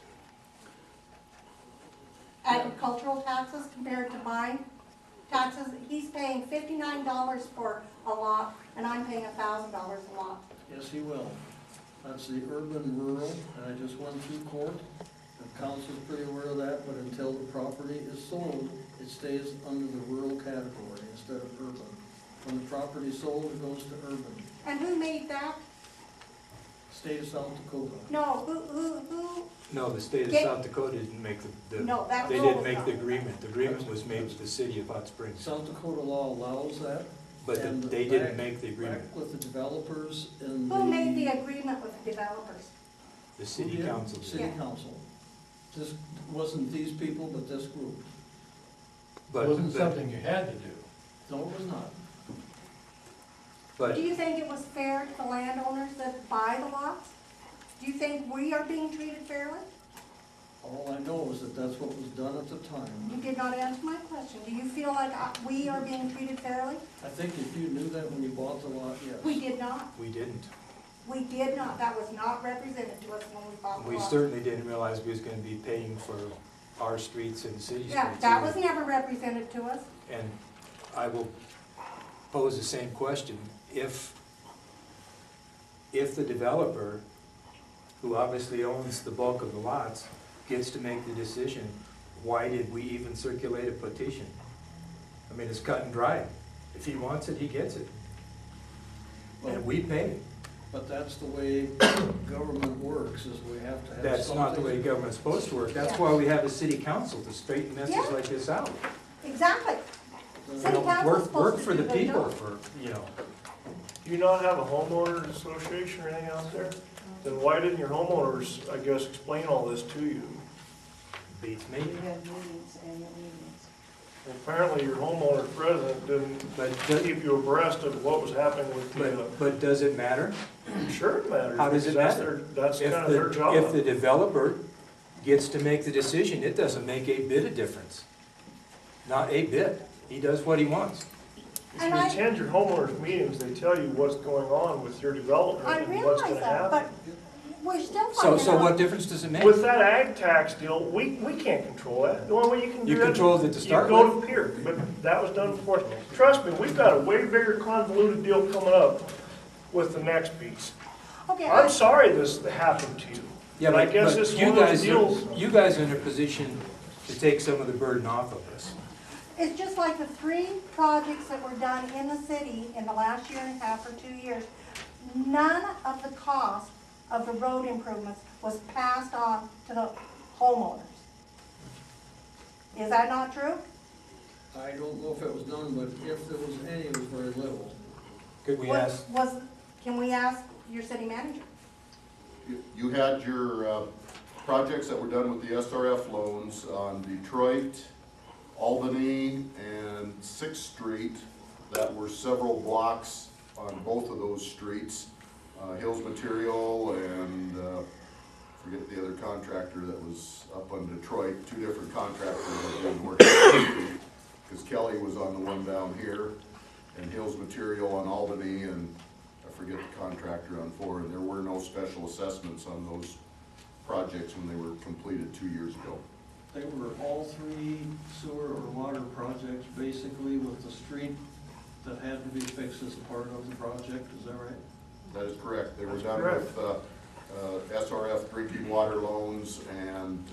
agricultural taxes compared to mine taxes? He's paying $59 for a lot, and I'm paying $1,000 a lot. Yes, he will. That's the urban rural, and I just went through court. The council's pretty aware of that, but until the property is sold, it stays under the rural category instead of urban. When the property is sold, it goes to urban. And who made that? State of South Dakota. No, who? No, the state of Get- South Dakota didn't make No, that they rule didn't was make not- the agreement. The agreement was made with the city of Hot Springs. South Dakota law allows that. But and they back- didn't make the agreement. Back with the developers in the. Who made the agreement with the developers? The city Who did? council did. City council. This wasn't these people, but this group. It wasn't something you had to do. No, it was not. But Do you think it was fair to the landowners that buy the lots? Do you think we are being treated fairly? All I know is that that's what was done at the time. You did not answer my question. Do you feel like we are being treated fairly? I think if you knew that when you bought the lot, yes. We did not. we didn't. We did not. That was not represented to us when we bought the We lot. certainly didn't realize we was gonna be paying for our streets and city streets. Yeah, that either. was never represented to us. And I will pose the same question. If the developer, who obviously owns the bulk of the lots, gets to make the decision, why did we even circulate a petition? I mean, it's cut and dry. If he wants it, he gets it. And we pay. But that's the way government works, is we have to have something. That's not the way government's supposed to work. That's why we have a city council to straighten messes Yeah. like this out. Exactly. You City know, council's work, work supposed for to the do their people job. for, you know. Do you not have a homeowners association or anything out there? Then why didn't your homeowners, I guess, explain all this to you? Beats We me. had meetings, annual meetings. Well, apparently your homeowner president But, didn't keep you abreast of what was happening with the, but does it matter? sure it matters. How does it because matter? That's If kind of their the, job. if the developer gets to make the decision, it doesn't make a bit of difference. Not a bit. He does what he wants. If you attend your homeowners meetings, they tell you what's going on with your development I and what's realize gonna that, happen. but we're still So, finding so out. what difference does it make? With that ag tax deal, we can't control that. The only way you can do You that. controlled it to start You go to Pier, but that was done before. Trust me, we've got a way bigger convoluted deal coming up with the next piece. Okay, I'm sorry this happened to you. Yeah, but I but, guess but it's one you of those guys, deals. you guys are in a position to take some of the burden off of us. It's just like the 3 projects that were done in the city in the last year and a half or 2 years. None of the cost of the road improvements was passed on to the homeowners. Is that not true? I don't know if it was done, but if there was any, it was very little. Could we Was- ask, Can we ask your city manager? You had your projects that were done with the SRF loans on Detroit, Albany, and Sixth Street, that were several blocks on both of those streets. Hills Material and, forget the other contractor that was up on Detroit, 2 different contractors that didn't work. Because Kelly was on the one down here, and Hills Material on Albany, and I forget the contractor on 4, and there were no special assessments on those projects when they were completed 2 years ago. They were all 3 sewer or water projects, basically with the street that had to be fixed as a part of the project, is that right? That is correct. They were That's done correct. with SRF drinking water loans and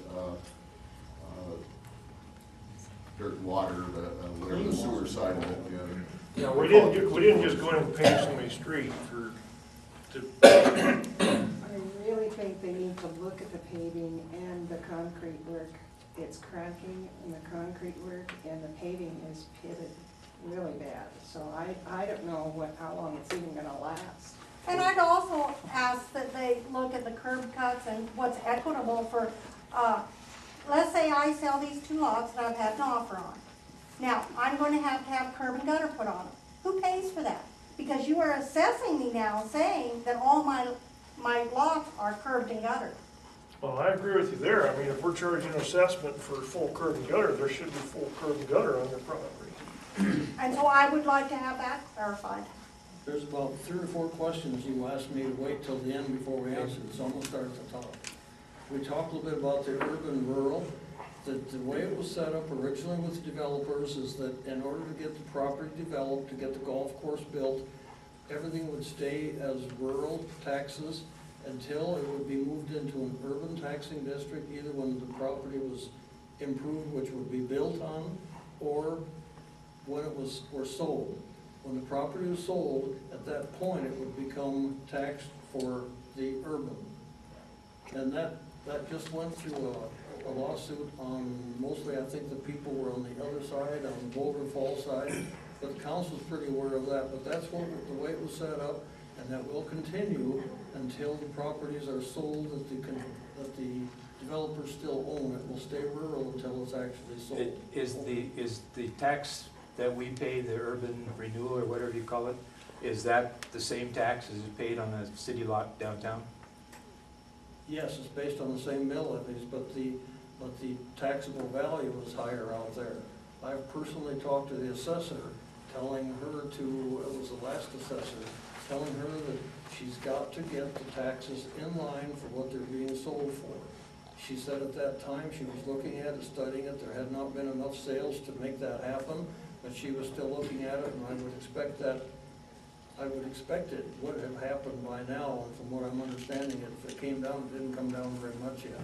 dirt and water, whatever the sewer side of it. Yeah, we didn't just go in and pave somebody's street I really think they need to look at the paving and the concrete work. It's cracking in the concrete work and the paving is pitted really bad. So I don't know how long it's even gonna last. And I'd also ask that they look at the curb cuts and what's equitable for, let's say I sell these 2 lots that I've had an offer on. Now, I'm going to have curb and gutter put on them. Who pays for that? Because you are assessing me now saying that all my lots are curbed and guttered. Well, I agree with you there. I mean, if we're charging an assessment for full curb and gutter, there should be full curb and gutter on your property. And so I would like to have that clarified. There's about 3 or 4 questions you asked me to wait till the end before we answered, so I'm gonna start at the top. We talked a little bit about the urban rural, that the way it was set up originally with developers is that in order to get the property developed, to get the golf course built, everything would stay as rural taxes until it would be moved into an urban taxing district, either when the property was improved, which would be built on, or when it was, or sold. When the property was sold, at that point, it would become taxed for the urban. And that just went through a lawsuit on, mostly I think the people were on the other side, on the Boulder Falls side, but the council's pretty aware of that, but that's what, the way it was set up, and that will continue until the properties are sold that the developers still own. It will stay rural until it's actually sold. is the tax that we pay, the urban renewal or whatever you call it, is that the same tax as is paid on a city lot downtown? Yes, it's based on the same mill levies, but the taxable value is higher out there. I've personally talked to the assessor, telling her to, it was the last assessor, telling her that she's got to get the taxes in line for what they're being sold for. She said at that time, she was looking at it, studying it, there had not been enough sales to make that happen, but she was still looking at it, and I would expect it would have happened by now, and from what I'm understanding, if it came down, it didn't come down very much yet.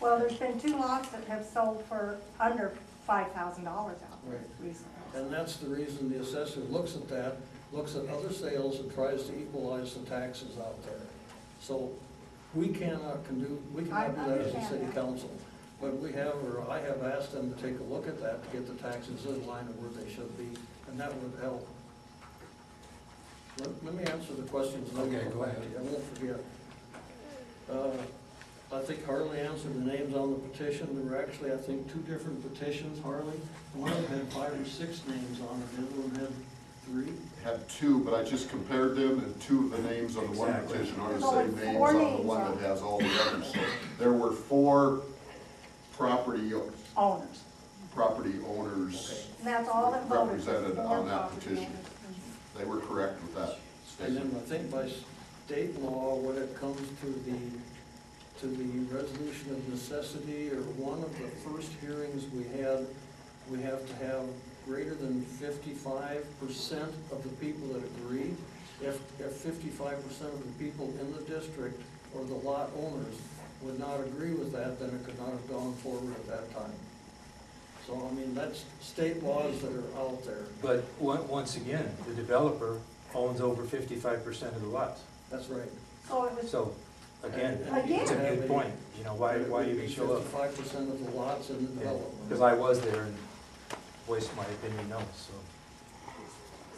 Well, there's been 2 lots that have sold for under $5,000 out Right. recently. And that's the reason the assessor looks at that, looks at other sales and tries to equalize the taxes out there. So we cannot do that as a city council. But we have, or I have asked them to take a look at that to get the taxes in line of where they should be, and that would help. Let me answer the questions. Okay, go ahead. I won't forget. I think Harley answered the names on the petition. There were actually, I think, 2 different petitions, Harley. One of them had 5 or 6 names on it, the other one had 3. Had 2, but I just compared them, and 2 of the names on the one Exactly. petition are the There's same only names 4 on the names one on that has all the others. So there were 4 property Owners. owners And that's all that voted. represented 4 on that property petition. owners. They were correct with that And then statement. I think by state law, when it comes to the resolution of necessity, or one of the first hearings we have to have greater than 55% of the people that agree. If 55% of the people in the district or the lot owners would not agree with that, then it could not have gone forward at that time. So, I mean, that's state laws that are out there. But once again, the developer owns over 55% of the lots. That's right. So it was, So, again, And it's a good point, you know, why even show up? 55% of the lots in the development. Because I was there and voiced my opinion, no, so.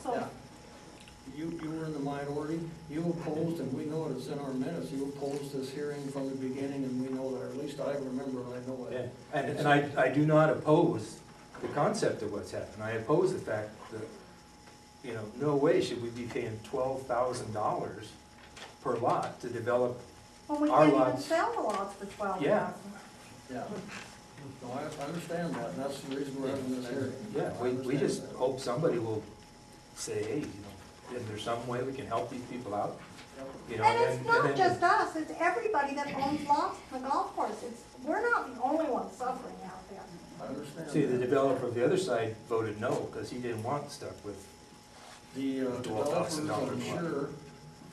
so, Yeah. You were in the minority, you opposed, and we know it's in our minutes, you opposed this hearing from the beginning, and we know that, or at least I remember and I know Yeah, it. and I do not oppose the concept of what's happened. I oppose the fact that, you know, no way should we be paying $12,000 per lot to develop when we our can't even lots. sell the lots for 12,000. Yeah. Yeah. No, I understand that, and that's the reason we're having this hearing. Yeah, I we understand just that. hope somebody will say, hey, you know, is there some way we can help these people out? You know, And it's not then- just us, it's everybody that owns lots in the golf course. We're not the only ones suffering out there. I understand. See, the that. developer of the other side voted no, because he didn't want stuck with, The developers, $12,000 I'm lot. sure,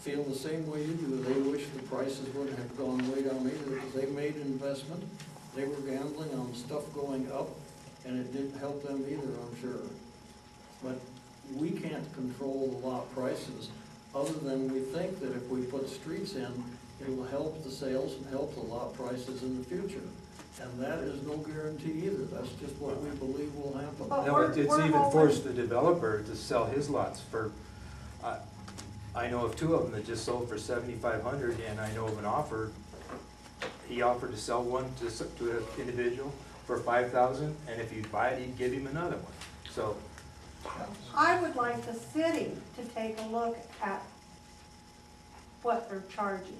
feel the same way you do. They wish the prices wouldn't have gone way down either, because they made an investment. They were gambling on stuff going up, and it didn't help them either, I'm sure. But we can't control the lot prices, other than we think that if we put streets in, it will help the sales and help the lot prices in the future. And that is no guarantee either. That's just what we believe will happen. But no, it's we're even hoping- forced the developer to sell his lots for, I know of 2 of them that just sold for $7,500, and I know of an offer, he offered to sell one to an individual for $5,000, and if he'd buy it, he'd give him another one. So, I would like the city to take a look at what they're charging.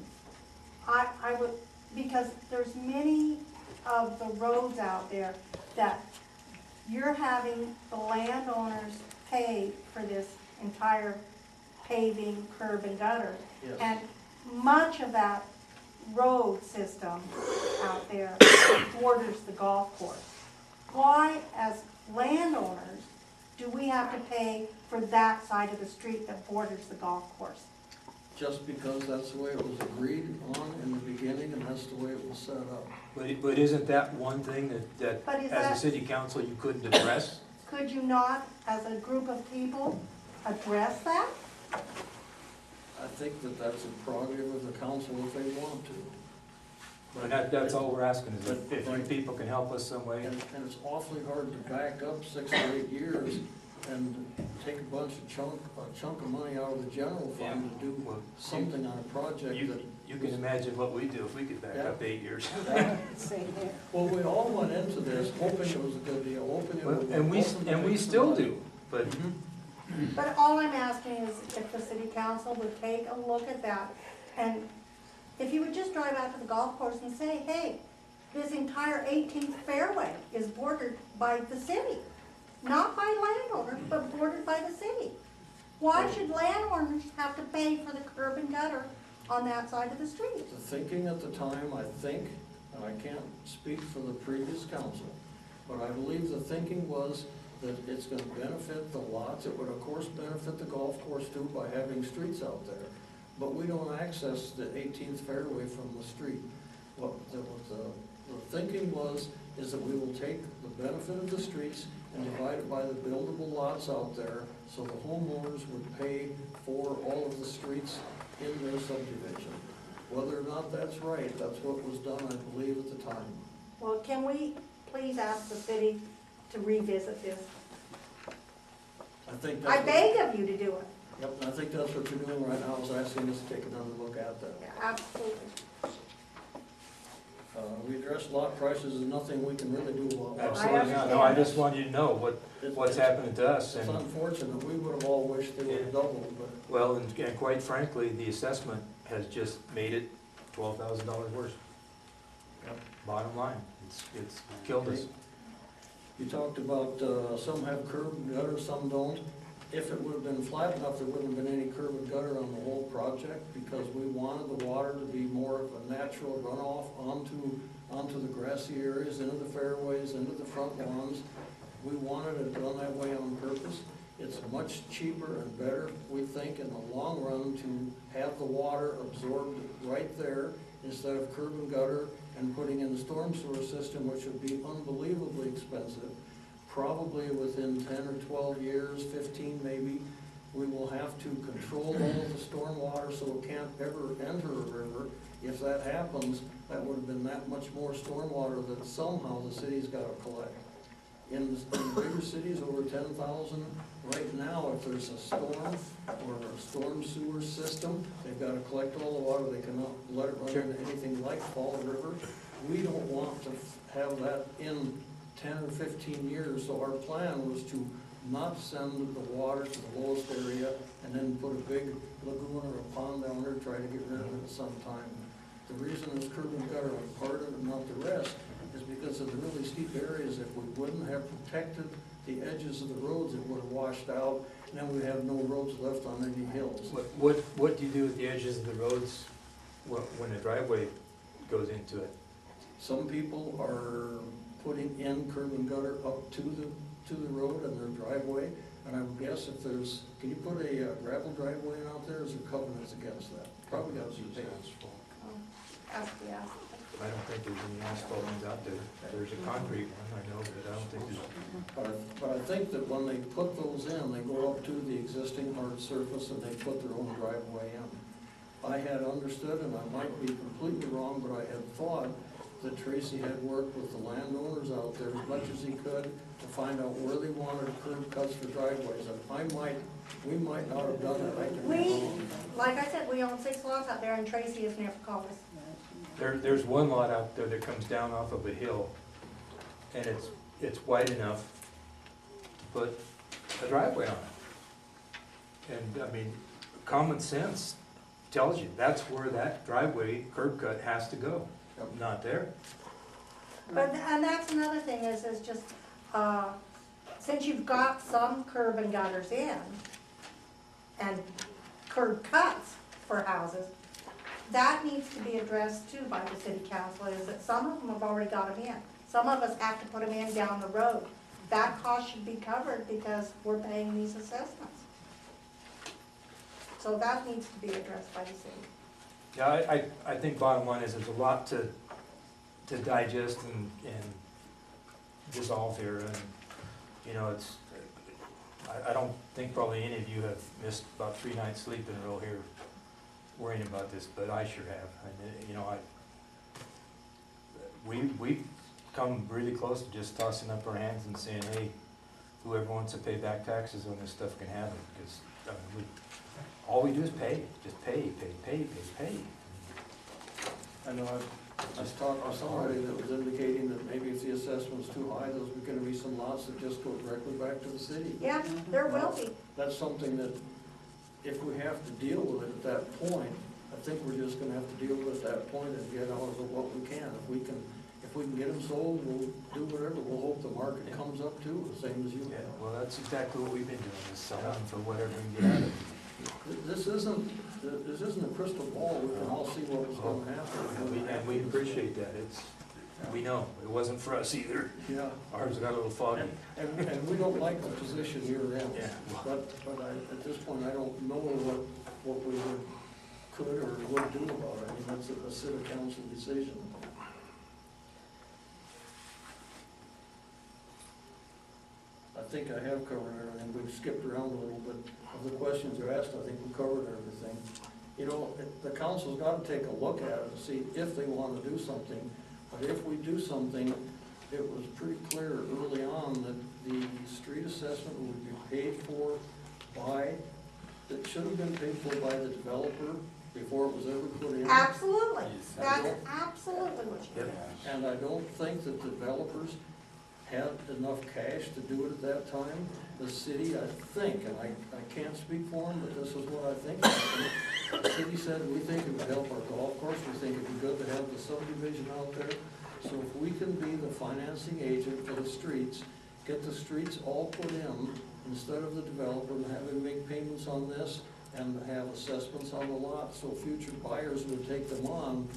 I would, because there's many of the roads out there that you're having the landowners pay for this entire paving, curb and gutter. Yes. And much of that road system out there borders the golf course. Why, as landowners, do we have to pay for that side of the street that borders the golf course? Just because that's the way it was agreed on in the beginning, and that's the way it was set up. but isn't that one thing that But is as a that- city council, you couldn't address? Could you not, as a group of people, address that? I think that that's a prerogative of the council if they want to. And that's all we're asking, is if you Right. people can help us some way. And it's awfully hard to back up 6 or 8 years and take a chunk of money out of the general fund to do Well, something on a project that. You can imagine what we do if we could back up 8 years. Same here. Well, we all went into this hoping it was a good deal, hoping it would. And we still do, but But all I'm asking is if the city council would take a look at that, and if you would just drive out to the golf course and say, hey, this entire 18th fairway is bordered by the city. Not by landowners, but bordered by the city. Why should landowners have to pay for the curb and gutter on that side of the street? The thinking at the time, I think, and I can't speak for the previous council, but I believe the thinking was that it's gonna benefit the lots. It would of course benefit the golf course too by having streets out there. But we don't access the 18th fairway from the street. What the thinking was is that we will take the benefit of the streets and divide it by the buildable lots out there, so the homeowners would pay for all of the streets in their subdivision. Whether or not that's right, that's what was done, I believe, at the time. Well, can we please ask the city to revisit this? I think I that's. beg of you to do it. Yep, and I think that's what you're doing right now, is asking us to take another look at that. Yeah, absolutely. We addressed lot prices, there's nothing we can really do about that. Absolutely not. No, I just want you to know what's happening to us. It's And unfortunate, we would have all wished they would have doubled, but. well, and quite frankly, the assessment has just made it $12,000 worse. Yep. Bottom line, it's killed us. You talked about, some have curb and gutter, some don't. If it would have been flat enough, there wouldn't have been any curb and gutter on the whole project, because we wanted the water to be more of a natural runoff onto the grassy areas, into the fairways, into the front lawns. We wanted it done that way on purpose. It's much cheaper and better, we think, in the long run, to have the water absorbed right there instead of curb and gutter and putting in the storm sewer system, which would be unbelievably expensive. Probably within 10 or 12 years, 15 maybe, we will have to control all of the storm water so it can't ever enter a river. If that happens, that would have been that much more storm water that somehow the city's got to collect. In bigger cities, over 10,000, right now, if there's a storm or a storm sewer system, they've got to collect all the water. They cannot let it run into anything like Fall River. We don't want to have that in 10 or 15 years, so our plan was to not send the water to the lowest area and then put a big lagoon or a pond down there, try to get rid of it at some time. The reason is curb and gutter on part of it, not the rest, is because of the really steep areas. If we wouldn't have protected the edges of the roads, it would have washed out, and then we'd have no roads left on any hills. What do you do with the edges of the roads when the driveway goes into it? Some people are putting in curb and gutter up to the road and their driveway, and I would guess if there's, can you put a gravel driveway in out there, is there covenants against that? Probably got some things. Yeah. I don't think there's any asphalt ones out there. There's a concrete one, I know, but I don't think there's. But I think that when they put those in, they go up to the existing hard surface and they put their own driveway in. I had understood, and I might be completely wrong, but I had thought that Tracy had worked with the landowners out there as much as he could to find out where they wanted curb cuts for driveways. And we might not have done that. I can be wrong. Like I said, we own 6 lots out there, and Tracy has never called us. There's one lot out there that comes down off of a hill, and it's wide enough to put a driveway on it. And, I mean, common sense tells you that's where that driveway curb cut has to go, not there. But, and that's another thing is just, since you've got some curb and gutters in, and curb cuts for houses, that needs to be addressed too by the city council, is that some of them have already got them in. Some of us have to put them in down the road. That cost should be covered because we're paying these assessments. So that needs to be addressed by the city. Yeah, I think bottom line is there's a lot to digest and dissolve here, and, you know, it's, I don't think probably any of you have missed about 3 nights sleep in a row here worrying about this, but I sure have. And, you know, we've come really close to just tossing up our hands and saying, hey, whoever wants to pay back taxes on this stuff can have it, because all we do is pay, just pay. I know I was talking to somebody that was indicating that maybe if the assessment's too high, those are gonna be some lots that just go directly back to the city. Yeah, there will be. That's something that, if we have to deal with it at that point, I think we're just gonna have to deal with it at that point and get out of it what we can. If we can get them sold, we'll do whatever. We'll hope the market comes up too, the same as you have. Well, that's exactly what we've been doing, is selling for whatever we can get out of it. This isn't a crystal ball. We can all see what was gonna happen. And we appreciate that. We know, it wasn't for us either. Yeah. Ours got a little foggy. And we don't like the position you're in. Yeah. But at this point, I don't know what we could or would do about it. I mean, that's a city council decision. think I have covered everything. We've skipped around a little bit. Of the questions you asked, I think we covered everything. You know, the council's gotta take a look at it and see if they wanna do something. But if we do something, it was pretty clear early on that the street assessment would be paid for by, it should have been paid for by the developer before it was ever put in. Absolutely, that's absolutely what you do. And I don't think that developers had enough cash to do it at that time. The city, I think, and I can't speak for them, but this is what I think happened. The city said, we think it would help our golf course, we think it'd be good to have the subdivision out there. So if we can be the financing agent for the streets, get the streets all put in, instead of the developer having to make payments on this and have assessments on the lot, so future buyers would take them on.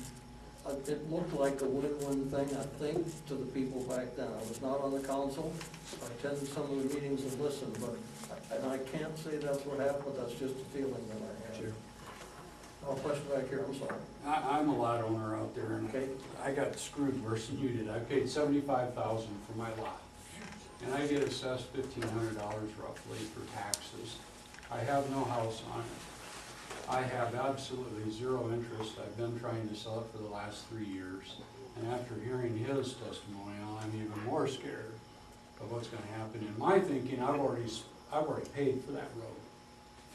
It looked like a win-win thing, I think, to the people back then. I was not on the council, I attended some of the meetings and listened, and I can't say that's what happened, that's just a feeling that I have. Sure. Oh, question back here, I'm sorry. I'm a lot owner out there, and I got screwed worse than you did. I paid $75,000 for my lot, and I get assessed $1,500 roughly for taxes. I have no house on it. I have absolutely zero interest. I've been trying to sell it for the last 3 years, and after hearing his testimonial, I'm even more scared of what's going to happen. In my thinking, I've already paid for that road.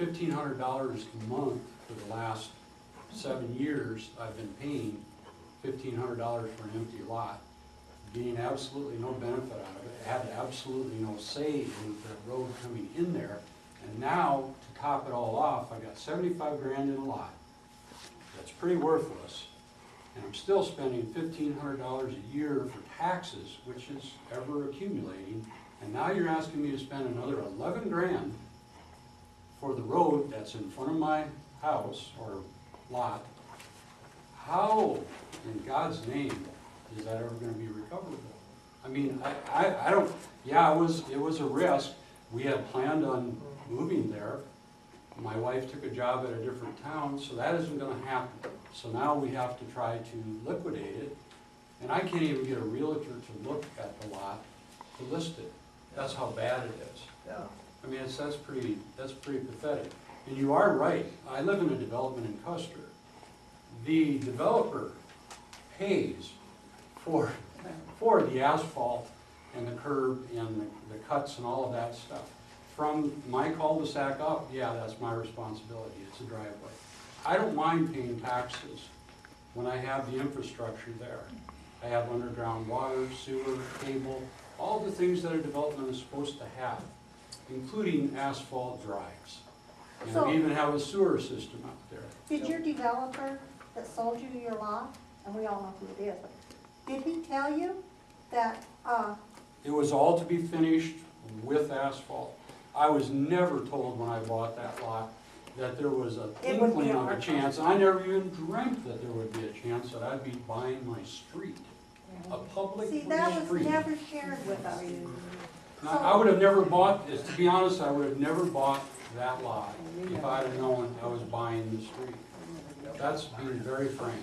$1,500 a month for the last 7 years. I've been paying $1,500 for an empty lot, getting absolutely no benefit out of it. Had absolutely no say in the road coming in there. And now, to top it all off, I got 75 grand in a lot. That's pretty worthless. And I'm still spending $1,500 a year for taxes, which is ever accumulating. And now you're asking me to spend another 11 grand for the road that's in front of my house or lot. How, in God's name, is that ever gonna be recoverable? I mean, I don't, yeah, it was a risk. We had planned on moving there. My wife took a job at a different town, so that isn't gonna happen. So now we have to try to liquidate it, and I can't even get a realtor to look at the lot to list it. That's how bad it is. Yeah. I mean, that's pretty pathetic. And you are right, I live in a development in Custer. The developer pays for the asphalt and the curb and the cuts and all of that stuff. From my cul-de-sac up, yeah, that's my responsibility, it's a driveway. I don't mind paying taxes when I have the infrastructure there. I have underground water, sewer, cable, all the things that a development is supposed to have, including asphalt drives. And So- we even have a sewer system up there. Did your developer that sold you your lot, and we all know who it is, but did he tell you that, It was all to be finished with asphalt. I was never told when I bought that lot that there was a It would be inkling of our a chance. I never even dreamt that there would be a chance that I'd be buying my street, a public see, street. that was never shared with us. Now, I would have never bought, to be honest, I would have never bought that lot if I'd have known I was buying the street. That's being very frank.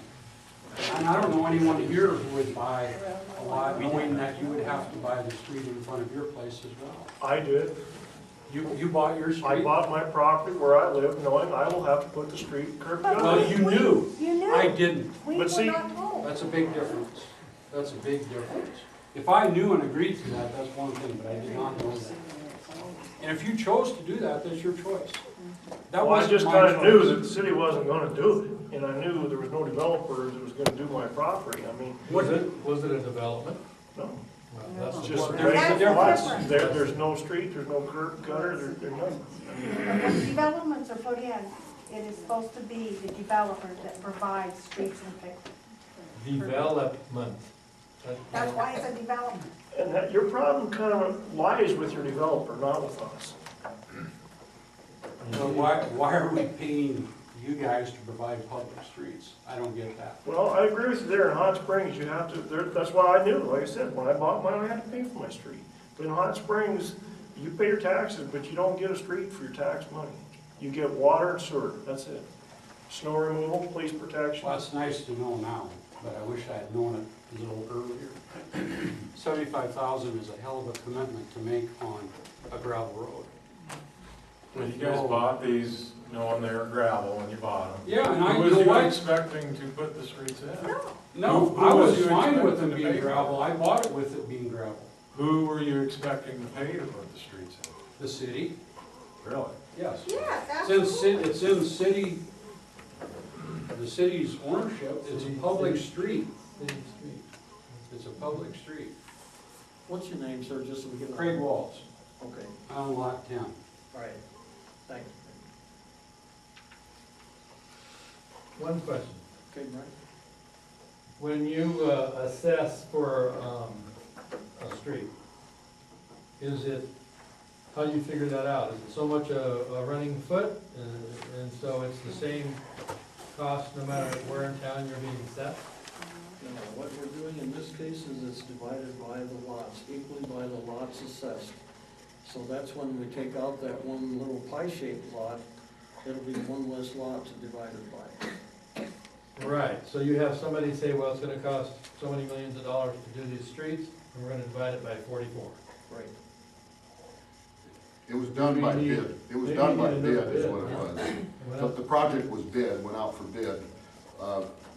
And I don't know anyone here who would buy a lot knowing that you would have to buy the street in front of your place as well. I did. You bought your street? I bought my property where I live knowing I will have to put the street curb cut. Well, you knew. You knew. I didn't. We But were see- not told. That's a big difference. That's a big difference. If I knew and agreed to that, that's one thing, but I did not know that. And if you chose to do that, that's your choice. That Well, I wasn't just my kinda knew choice. that the city wasn't gonna do it, and I knew there was no developers that was gonna do my property, I mean, Was it a development? no. That's It's the just part. There's a regular difference. lots. There's no street, there's no curb gutter, there's nothing. But when developments are put in, it is supposed to be the developer that provides streets and fixes. Development. That's why it's a development. And that, your problem kind of lies with your developer, not with us. So why are we paying you guys to provide public streets? I don't get that. Well, I agree with you there, in Hot Springs, you have to, that's why I knew, like I said, when I bought mine, I had to pay for my street. But in Hot Springs, you pay your taxes, but you don't get a street for your tax money. You get water and sewer, that's it. Snow removal, police protection. Well, it's nice to know now, but I wish I had known it a little earlier. 75,000 is a hell of a commitment to make on a gravel road. When you guys bought these, knowing they were gravel when you bought them. Yeah, and I Who was know you what? expecting to put the streets in? No, Who I was was you fine with them expecting to being pay for gravel, I bought it with it being gravel. Who were you expecting to pay to put the streets in? The city, Really? yes. Yes, It's in city, the city's ownership, it's a public street. It's a public street. What's your name, sir, just so we get. Craig Walls, Okay, on lot 10. all right, thanks. One question. Okay, Brian? When you assess for a street, is it, how do you figure that out? Is it so much a running foot, and so it's the same cost no matter where in town you're being set? No, what we're doing in this case is it's divided by the lots, equally by the lots assessed. So that's when we take out that one little pie-shaped lot, it'll be one less lot to divide it by. Right, so you have somebody say, well, it's gonna cost so many millions of dollars to do these streets, and we're gonna divide it by 44. Right. It was done by bid. It was done by bid is what it was. But the project was bid, went out for bid,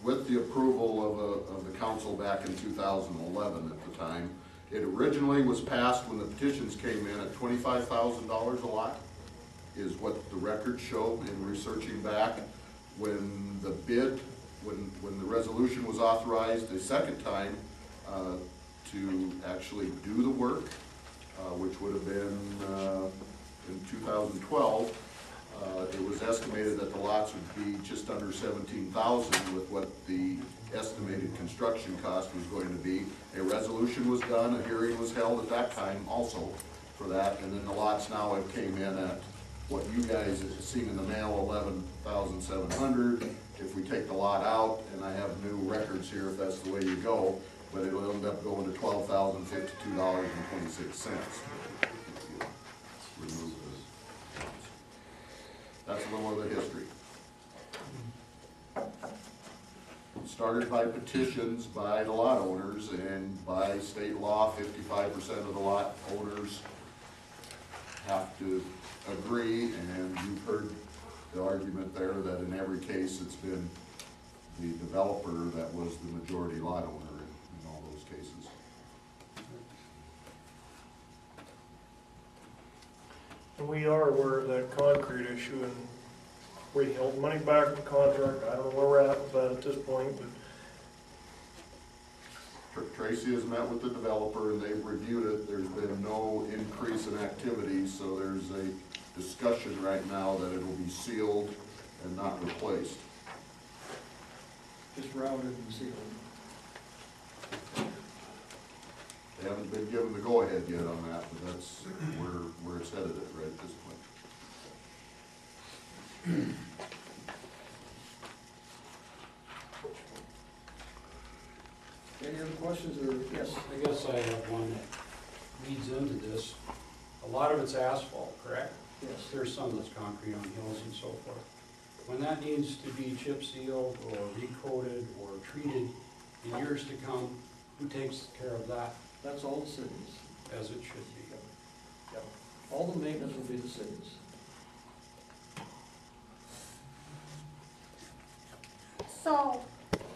with the approval of the council back in 2011 at the time. It originally was passed when the petitions came in at $25,000 a lot, is what the records show in researching back. When the bid, when the resolution was authorized a second time to actually do the work, which would have been in 2012, it was estimated that the lots would be just under 17,000 with what the estimated construction cost was going to be. A resolution was done, a hearing was held at that time also for that, and then the lots now have came in at what you guys have seen in the mail, 11,700. If we take the lot out, and I have new records here if that's the way you go, but it'll end up going to $12,052.26. Remove this. That's a little of the history. It started by petitions by the lot owners, and by state law, 55% of the lot owners have to agree, and you've heard the argument there that in every case it's been the developer that was the majority lot owner in all those cases. And we are aware of that concrete issue, and we held money back from the contract. I don't know where we're at with that at this point, but Tracy has met with the developer and they've reviewed it. There's been no increase in activity, so there's a discussion right now that it will be sealed and not replaced. Just routed and sealed. They haven't been given the go-ahead yet on that, but that's where it's headed at right at this point. Any other questions, or, yes? I guess I have one that leads into this. A lot of it's asphalt, correct? Yes. There's some that's concrete on hills and so forth. When that needs to be chip sealed or recoated or treated in years to come, who takes care of that? That's all the cities. As it should be. Yep. All the maintenance will be the cities. So,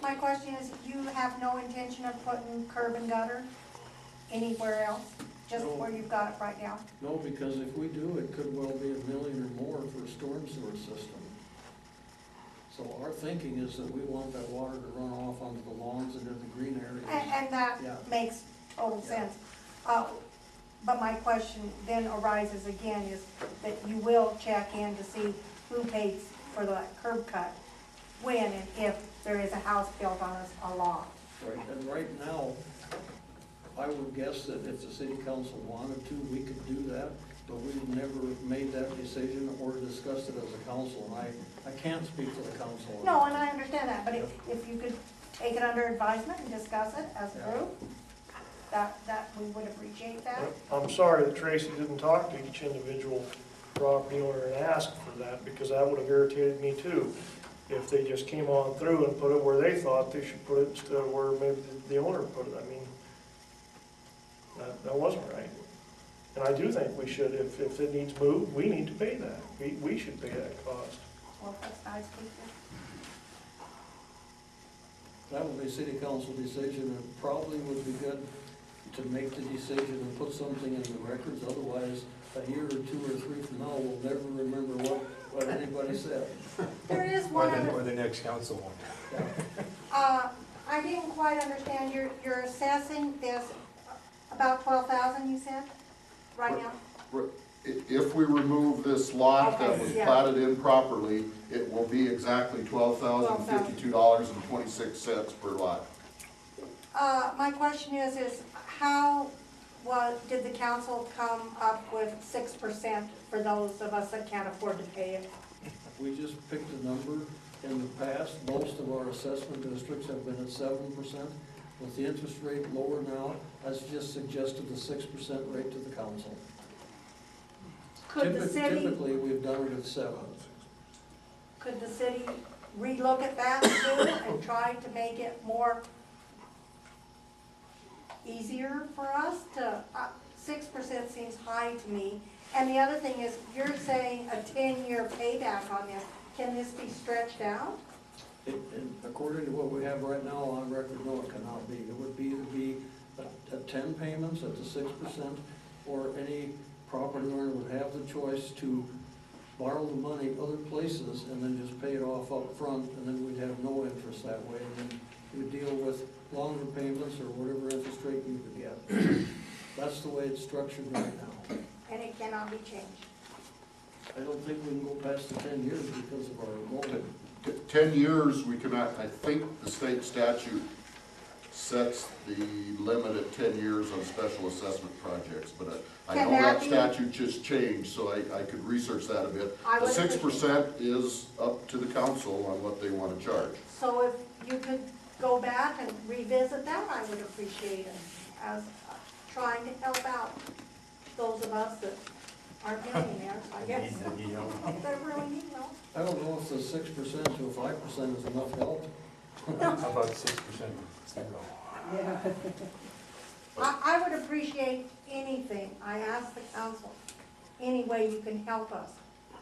my question is, you have no intention of putting curb and gutter anywhere else, just No. where you've got it right now? No, because if we do, it could well be $1 million or more for a storm sewer system. So our thinking is that we want that water to run off onto the lawns and into the green areas. And that Yeah. makes total sense. But my question then arises again is that you will check in to see who pays for the curb cut, when and if there is a house built on a lot. Right, and right now, I would guess that if the city council wanted to, we could do that, but we've never made that decision or discussed it as a council, and I can't speak for the council. No, and I understand that, but if you could take it under advisement and discuss it as a group, that we would appreciate that. I'm sorry that Tracy didn't talk to each individual property owner and ask for that, because that would have irritated me too. if they just came on through and put it where they thought they should put it instead of where maybe the owner put it. I mean, that wasn't right. And I do think we should, if it needs moved, we need to pay that. We should pay that cost. Well, that's nice, Peter. That would be a city council decision, and probably would be good to make the decision and put something in the records, otherwise, a year or 2 or 3 from now, we'll never remember what anybody said. There is one other, Or the next council one. I didn't quite understand, you're assessing this about 12,000, you said, right now? If we remove this lot that Okay, was yeah. platted improperly, it will be exactly $12,052.26 per lot. My question is how did the council come up with 6% for those of us that can't afford to pay it? We just picked a number. In the past, most of our assessment districts have been at 7%. With the interest rate lower now, that's just suggested the 6% rate to the council. Could the city, Typically, we've done it at 7%. could the city relook at that too and try to make it more easier for us to, 6% seems high to me. And the other thing is, you're saying a 10-year payback on this. Can this be stretched out? And according to what we have right now on record, no, it cannot be. It would be either be at 10 payments at the 6%, or any property owner would have the choice to borrow the money other places and then just pay it off up front, and then we'd have no interest that way. And then we'd deal with longer payments or whatever interest rate you could get. That's the way it's structured right now. And it cannot be changed? I don't think we can go past the 10 years because of our loan. 10 years, we cannot, I think the state statute sets the limit at 10 years on special assessment projects, but I Can know that that be- statute just changed, so I could research that a bit. I The would 6% is up to the council on what they want to charge. So if you could go back and revisit that, I would appreciate it, as trying to help out those of us that aren't millionaires, I guess. That really need help. I don't know if the 6% to a 5% is enough help. How about 6%? Yeah. I would appreciate anything, I ask the council, any way you can help us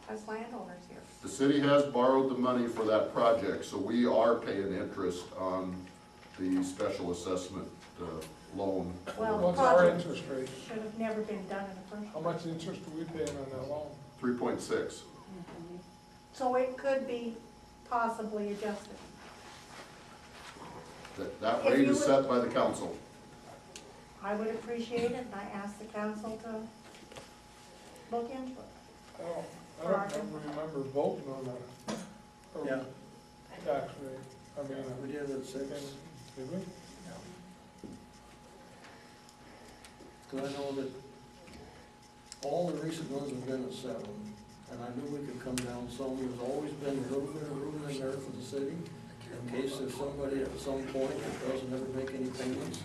as landowners here. The city has borrowed the money for that project, so we are paying interest on the special assessment loan. Well, What's the our project interest rate? should have never been done in the first How place. much interest are we paying on that loan? 3.6. So it could be possibly adjusted. That If rate you is would- set by the council. I would appreciate it, and I ask the council to look into it. I don't remember voting on that. Yeah. Tax rate, I mean. We did it at 6. Did we? Because I know that all the recent ones have been at 7, and I knew we could come down some. There's always been a little bit of room in there for the city, in case there's somebody at some point that doesn't ever make any payments.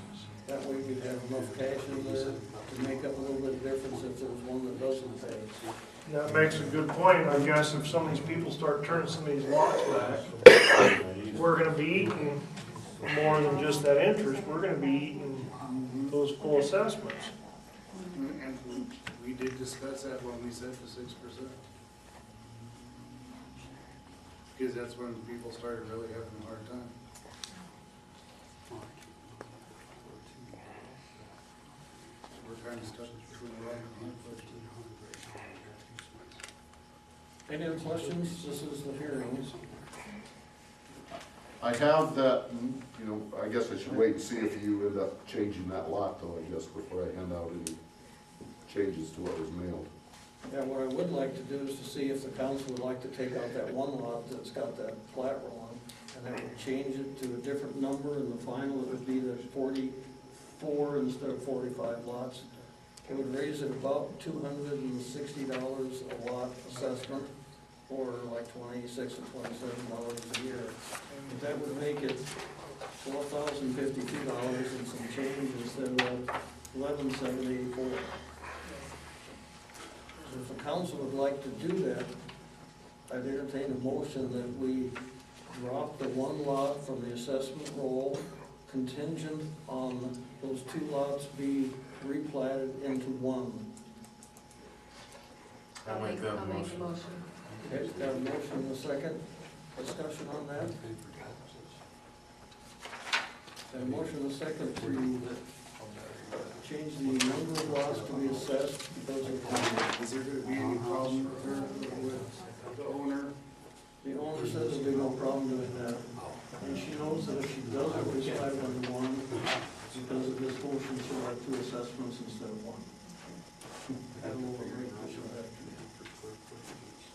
That way we'd have enough cash in there to make up a little bit of difference if there's one that doesn't pay. That makes a good point. I guess if some of these people start turning some of these lots back, we're gonna be eating more than just that interest. We're gonna be eating those full assessments. And we did discuss that when we set the 6%. Because that's when people started really having a hard time. So we're kind of stuck between a rock and a hard place. Any other questions? This is the hearings. I have that, I guess I should wait and see if you end up changing that lot though, I guess, before I hand out any changes to what was mailed. Yeah, what I would like to do is to see if the council would like to take out that one lot that's got that flat roll on, and that would change it to a different number, and the final, it would be the 44 instead of 45 lots. It would raise it about $260 a lot assessment, or like $26 or $27 a year. And that would make it $4,052 and some change instead of $11,784. If the council would like to do that, I'd entertain a motion that we drop the one lot from the assessment roll contingent on those two lots be replatted into one. I'll make a motion. Okay, got a motion and a second. Discussion on that? Got a motion and a second to change the number of lots to be assessed because of Is there gonna be any problem with the owner? the owner says there'll be no problem doing that. And she knows that if she doesn't replat it under one, because of this motion, she'll have two assessments instead of one. I don't know what your impression of that is.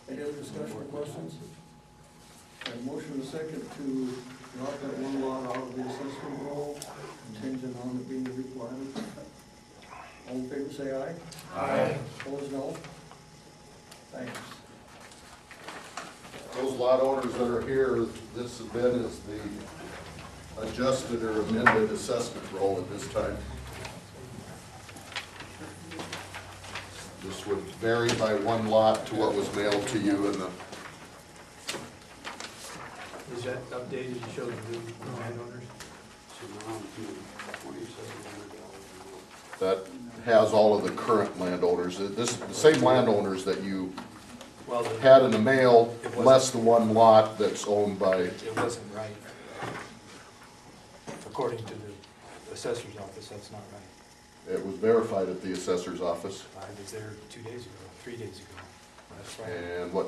Any other discussion or questions? Got a motion and a second to drop that one lot out of the assessment roll, contingent on it being replatted. All in favor, say aye. Aye. Opposed, no. Thanks. Those lot owners that are here, this has been as the adjusted or amended assessment roll at this time. This would vary by one lot to what was mailed to you in the, Is that updated to show the new landowners? So now I'm doing $2,700. that has all of the current landowners. This, the same landowners that you Well, had in the mail, It wasn't- less the one lot that's owned by, it wasn't right. According to the assessor's office, that's not right. it was verified at the assessor's office. I was there 2 days ago, 3 days ago. That's right. And what,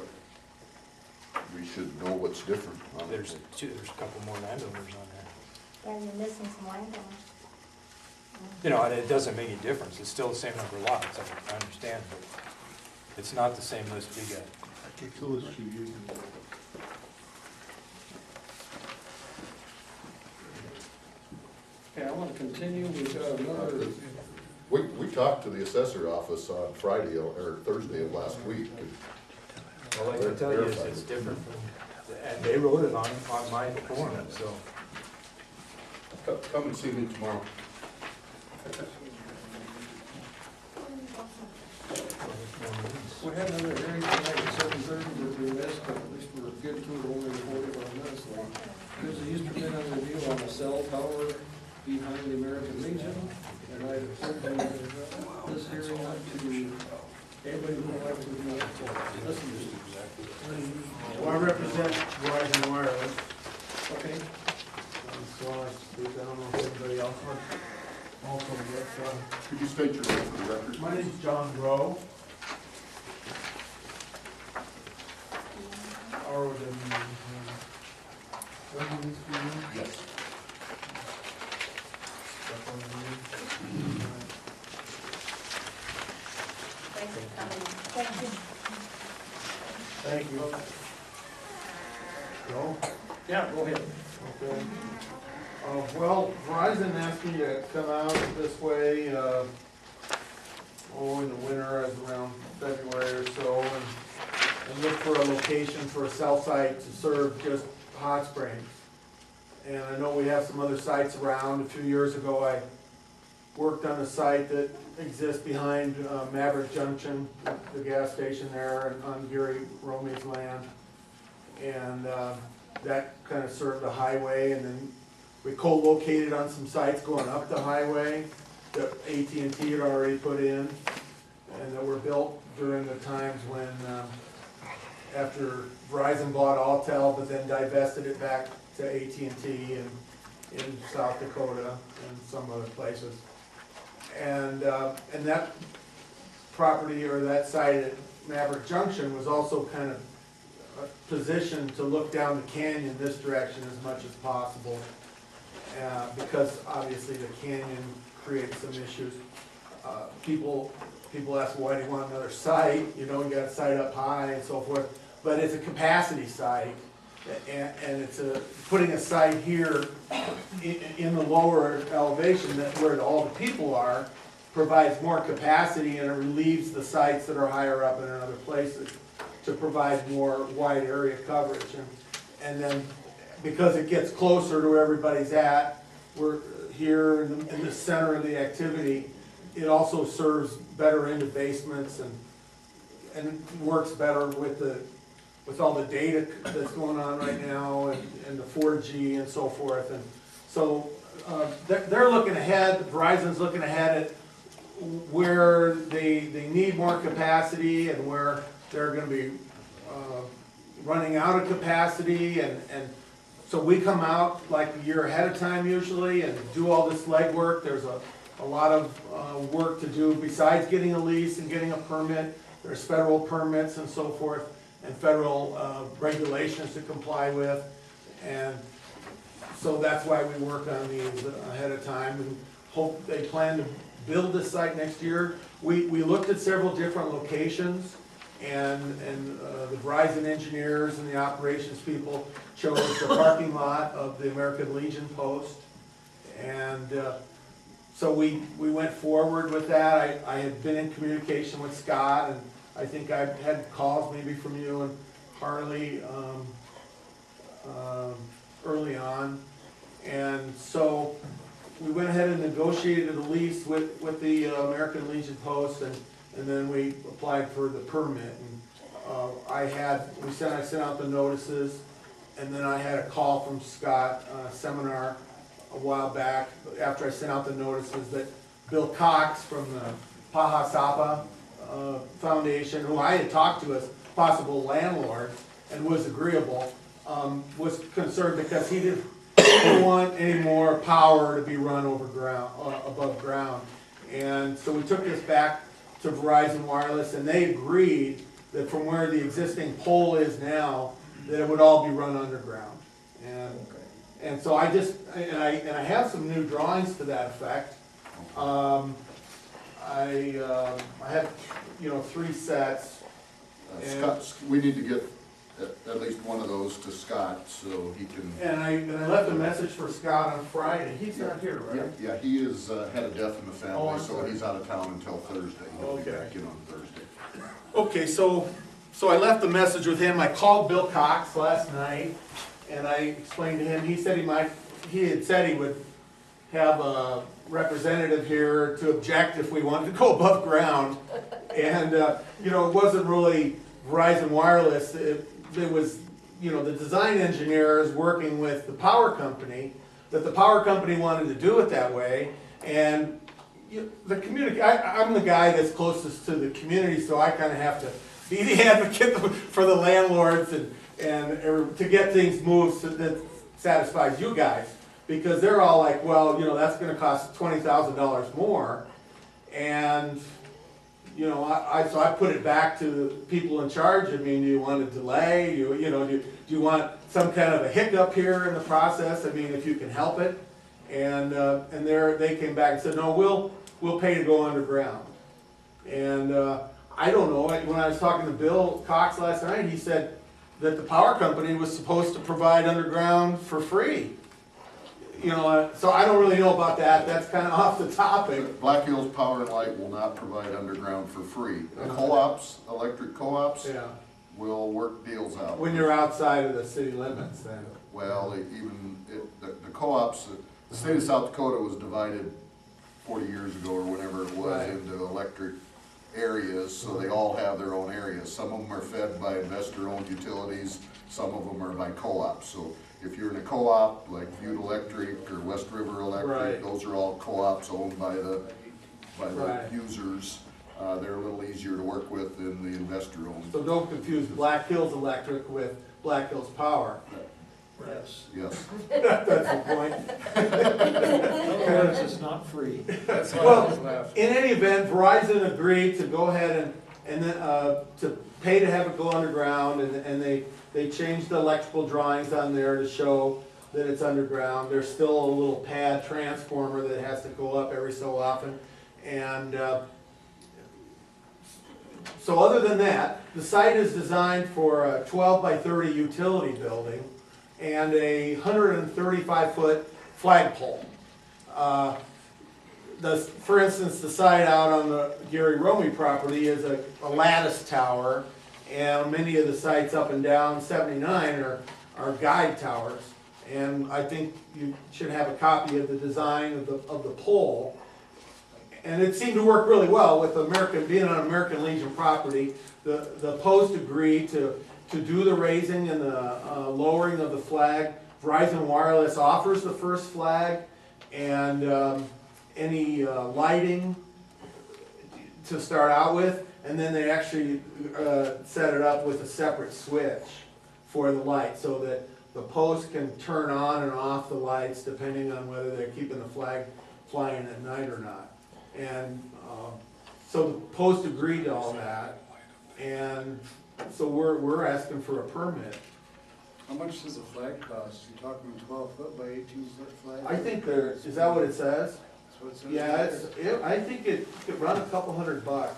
we should know what's different. There's a couple more landowners on there. And you're missing some landowners. You know, and it doesn't make any difference, it's still the same number of lots, I understand, but it's not the same list we got. Okay, I want to continue. We've got another. We talked to the assessor office on Friday or Thursday of last week. All I can tell you is it's different from, and they wrote it on my form, so. Come and see me tomorrow. We had another hearing tonight at 7:30, but we missed, but at least we're good to it, only 41 minutes late. There's a Eastern Mid review on the cell tower behind the American Legion, and I open this hearing up to anybody who would like to listen to it. Well, I represent Verizon Wireless, Okay, so I speak, I don't know if anybody else wants also gets, Could you state your name for the record? my name's John Grow. Or would Yes. Thanks for coming. Thank you. Thank you. Joe? yeah, go ahead. Okay. Well, Verizon asked me to come out this way, in the winter, as around February or so, and look for a location for a cell site to serve just Hot Springs. And I know we have some other sites around. A few years ago, I worked on a site that exists behind Maverick Junction, the gas station there on Gary Romey's land. And that kind of served the highway, and then we co-located on some sites going up the highway that AT&T had already put in, and that were built during the times when, after Verizon bought Altel, but then divested it back to AT&T in South Dakota and some other places. And that property, or that site at Maverick Junction, was also kind of positioned to look down the canyon this direction as much as possible, because obviously the canyon creates some issues. People ask, why do you want another site? You know, you got a site up high and so forth, but it's a capacity site, and it's putting a site here in the lower elevation, that where all the people are, provides more capacity, and it relieves the sites that are higher up in other places to provide more wide area coverage. And then, because it gets closer to where everybody's at, we're here in the center of the activity, it also serves better into basements and works better with the with all the data that's going on right now and the 4G and so forth. And so they're looking ahead, Verizon's looking ahead at where they need more capacity and where they're gonna be running out of capacity. And so we come out like a year ahead of time usually and do all this legwork. There's a lot of work to do besides getting a lease and getting a permit. There's federal permits and so forth, and federal regulations to comply with. And so that's why we work on these ahead of time and hope they plan to build this site next year. We looked at several different locations, and the Verizon engineers and the operations people chose the parking lot of the American Legion post. And so we went forward with that. I had been in communication with Scott, and I think I had calls maybe from you and Harley early on. And so we went ahead and negotiated a lease with the American Legion Post, and then we applied for the permit. And I sent out the notices, and then I had a call from Scott Seminar a while back after I sent out the notices that Bill Cox from the Paha Sapa Foundation, who I had talked to as possible landlord and was agreeable, was concerned because he didn't want any more power to be run above ground. And so we took this back to Verizon Wireless, and they agreed that from where the existing pole is now, that it would all be run underground. And so I have some new drawings to that effect. I have, 3 sets. Scott, we need to get at least one of those to Scott so he can. And I left a message for Scott on Friday. He's not here, right? Yeah, he is, had a death in the family, I'm so sorry. he's out of town until Thursday. He'll be Okay. back in on Thursday. Okay, so I left a message with him. I called Bill Cox last night, and I explained to him, he had said he would have a representative here to object if we wanted to go above ground. And, it wasn't really Verizon Wireless. It was, the design engineers working with the power company, that the power company wanted to do it that way. And I'm the guy that's closest to the community, so I kind of have to be the advocate for the landlords and to get things moved so that satisfies you guys. Because they're all like, well, that's gonna cost $20,000 more. And, so I put it back to the people in charge. I mean, do you want a delay? Do you want some kind of a hiccup here in the process? I mean, if you can help it. And they came back and said, no, we'll pay to go underground. And I don't know, when I was talking to Bill Cox last night, he said that the power company was supposed to provide underground for free. So I don't really know about that. That's kind of off the topic. Black Hills Power and Light will not provide underground for free. The co-ops, electric co-ops, will work deals out. When you're outside of the city limits, then. Well, the co-ops, the state of South Dakota was divided 40 years ago or whenever it was into electric areas, so they all have their own areas. Some of them are fed by investor-owned utilities, some of them are by co-ops. So if you're in a co-op, like Butte Electric or West River Electric, those are all co-ops owned by the users. They're a little easier to work with than the investor-owned. So don't confuse Black Hills Electric with Black Hills Power. Yes. That's the point. Otherwise, it's not free. Well, in any event, Verizon agreed to go ahead and then, to pay to have it go underground, and they changed the electrical drawings on there to show that it's underground. There's still a little pad transformer that has to go up every so often. And so other than that, the site is designed for a 12 by 30 utility building and a 135-foot flagpole. For instance, the site out on the Gary Romey property is a lattice tower, and many of the sites up and down 79 are guide towers. And I think you should have a copy of the design of the pole. And it seemed to work really well with being on American Legion property. The post agreed to to do the raising and the lowering of the flag. Verizon Wireless offers the first flag and any lighting to start out with, and then they actually set it up with a separate switch for the light so that the post can turn on and off the lights depending on whether they're keeping the flag flying at night or not. And so the post agreed to all that, and so we're asking for a permit. How much does a flag cost? You're talking 12-foot by 18-foot flag? I think is that what it says? That's what it says. Yeah, I think it could run a couple $100. I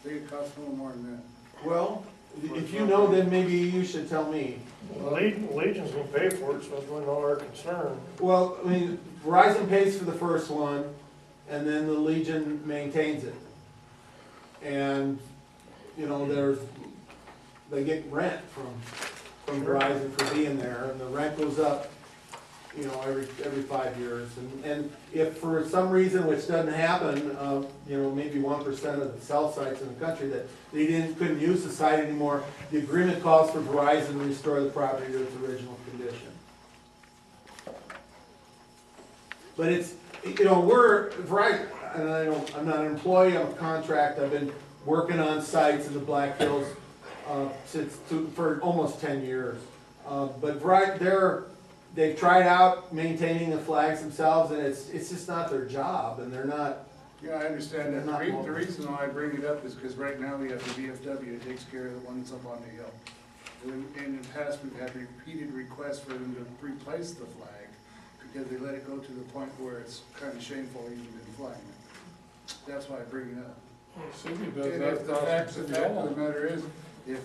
think it costs a little more than that. Well, if you know, then maybe you should tell me. Well, Legion's gonna pay for it, so that's really not our concern. Well, I mean, Verizon pays for the first one, and then the Legion maintains it. And, you know, they get rent from Verizon for being there, and the rent goes up, you know, every 5 years. And if for some reason, which doesn't happen, you know, maybe 1% of the cell sites in the country that they couldn't use the site anymore, the agreement calls for Verizon to restore the property to its original condition. But it's, you know, Verizon, and I'm not an employee, I'm a contract, I've been working on sites in the Black Hills for almost 10 years. But they've tried out maintaining the flags themselves, and it's just not their job, and they're not. Yeah, I understand that. The reason why I bring it up is because right now we have the VFW that takes care of the ones up on the hill. In the past, we've had repeated requests for them to replace the flag because they let it go to the point where it's kind of shameful even in flying it. That's why I bring it up. City does And that if the across fact the of wall. the matter is, if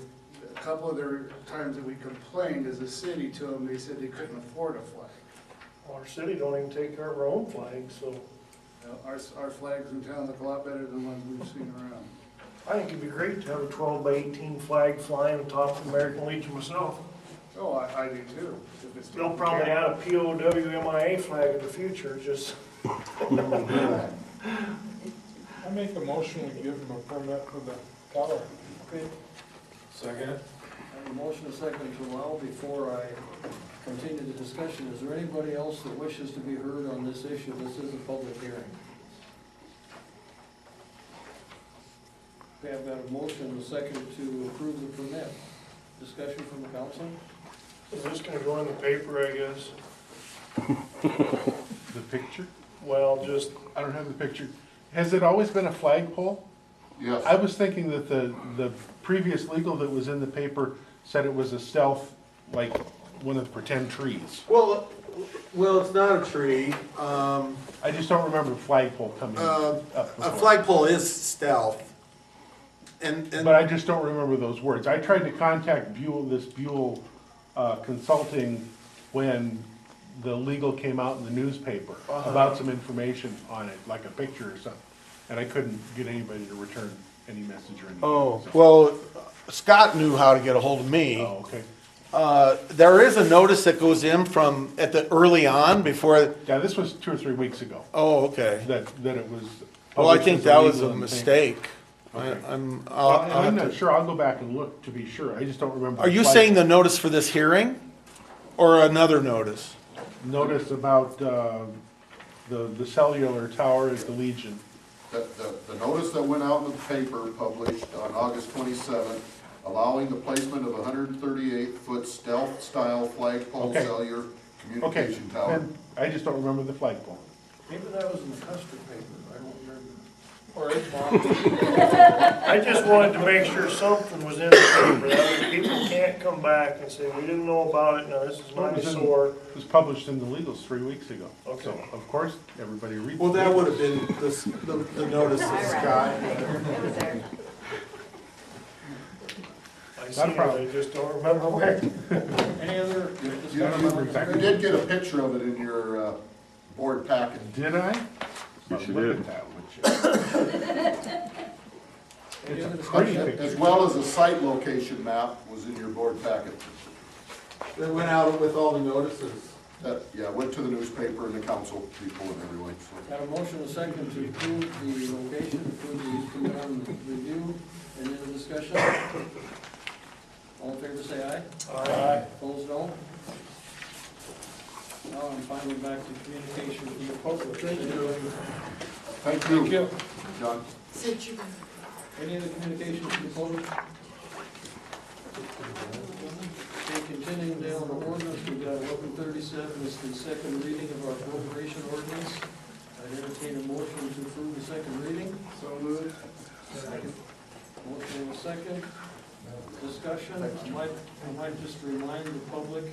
a couple of their times that we complained as a city to them, they said they couldn't afford a flag. Our city don't even take care of our own flags, so Our flags in town look a lot better than ones we've seen around. I think it'd be great to have a 12 by 18 flag flying on top of the American Legion myself. Oh, I do too. If it's They'll probably add a POW-MIA flag in the future, just. I make a motion to give them a permit for the tower. Okay. Second. I have a motion and a second to allow. Before I continue the discussion, is there anybody else that wishes to be heard on this issue? This is a public hearing. Okay, I've got a motion and a second to approve the permit. Discussion from the council? Is this gonna go in the paper, I guess? The picture? Well, just, I don't have the picture. Has it always been a flagpole? Yes. I was thinking that the previous legal that was in the paper said it was a stealth, like one of the pretend trees. Well, it's not a tree. I just don't remember a flagpole coming up A before. flagpole is stealth. But I just don't remember those words. I tried to contact Buell Consulting when the legal came out in the newspaper about some information on it, like a picture or something. And I couldn't get anybody to return any message or anything. Oh, so. well, Scott knew how to get a hold of me. Oh, okay. There is a notice that goes in from early on before. Yeah, this was 2 or 3 weeks ago. Oh, okay. That it was. Well, I published think as that was illegal a in the paper. mistake. Okay. I'm I'm not sure. I'll go back and look to be sure. I just don't remember. Are you saying the notice for this hearing, or another notice? Notice about the cellular tower at the Legion. The notice that went out in the paper, published on August 27th, allowing the placement of a 138-foot stealth-style flagpole Okay. cellular Okay, communication tower. then I just don't remember the flagpole. Maybe that was in the custard paper, I don't remember. Or it's mom. I just wanted to make sure something was in the paper. That way people can't come back and say, we didn't know about it, now this is my sore. It was published in the Legals 3 weeks ago. Okay. So, of course, everybody reads. Well, the that paper. would have been the notice of Scott. I see it, I just don't remember where. Any other You discussion? you did get a picture of it in your board packet. Did I? Yes, you Look did. at that, would Any you? other It's a pretty discussion? picture. As well as a site location map was in your board packet. They went out with all the notices. That, went to the newspaper and the council people and everyone, so. Got a motion and a second to approve the location, approve the east and west review. Any other discussion? Now we're back to communication from the public. Thank you. Thank you. John? Any other communication from the public? Okay, continuing down the ordinance, we've got 1137, is the second reading of our appropriation ordinance. I'd entertain a motion to approve the second reading. So moved. Second. Motion and a second. Discussion. I might just remind the public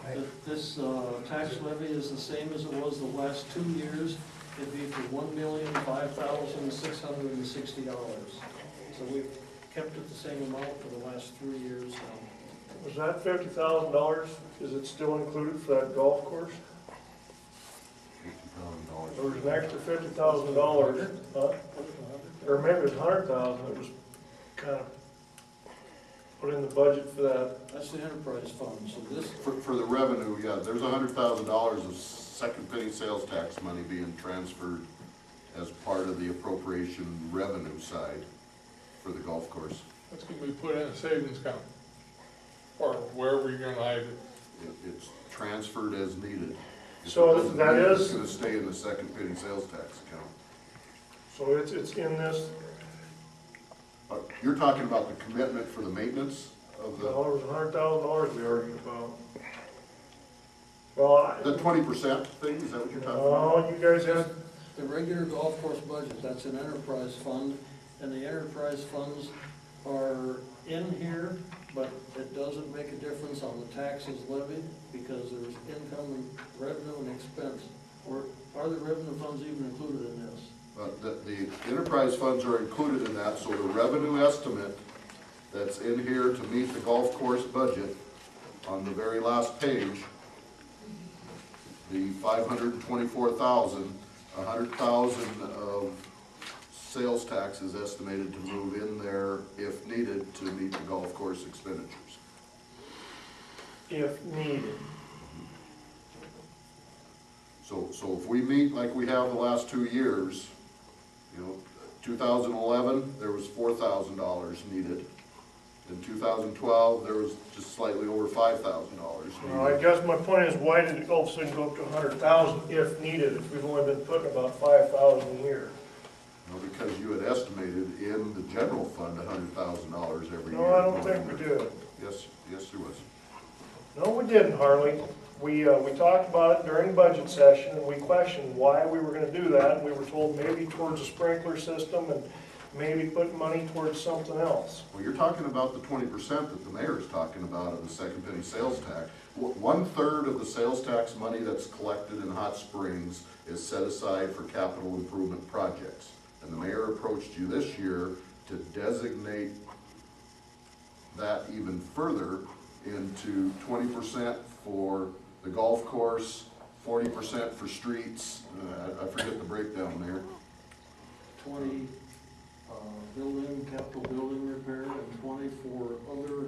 that this tax levy is the same as it was the last 2 years. It'd be for $1,005,660. So we've kept it the same amount for the last 3 years now. Was that $50,000, is it still included for that golf course? There was an extra $50,000, huh? Or maybe it was $100,000 that was kind of put in the budget for that. That's the enterprise fund, so this, For the revenue, yeah, there's $100,000 of second penny sales tax money being transferred as part of the appropriation revenue side for the golf course. That's gonna be put in a savings account, or wherever you're gonna hide it. It's transferred as needed. If So it doesn't that need it, is- It's gonna stay in the second penny sales tax account. So it's in this, You're talking about the commitment for the maintenance of the, well, there was $100,000 we argued about. Well, the 20% thing, is that what you're talking about? oh, you guys had, the regular golf course budget, that's an enterprise fund, and the enterprise funds are in here, but it doesn't make a difference on the taxes levied, because there's income and revenue and expense. Or are the revenue funds even included in this? The enterprise funds are included in that, so the revenue estimate that's in here to meet the golf course budget on the very last page, the 524,000, 100,000 of sales tax is estimated to move in there if needed to meet the golf course expenditures. if needed. So if we meet like we have the last 2 years, 2011, there was $4,000 needed. In 2012, there was just slightly over $5,000 needed. Well, I guess my point is, why did it all of a sudden go up to 100,000 if needed, if we've only been putting about 5,000 a year? Well, because you had estimated in the general fund $100,000 every year. No, I don't think we did. Yes, there was. No, we didn't, Harley. We talked about it during budget session, and we questioned why we were gonna do that, and we were told maybe towards a sprinkler system and maybe put money towards something else. Well, you're talking about the 20% that the mayor's talking about of the second penny sales tax. 1/3 of the sales tax money that's collected in Hot Springs is set aside for capital improvement projects. And the mayor approached you this year to designate that even further into 20% for the golf course, 40% for streets, I forget the breakdown there. 20 building, capital building repair, and 20 for other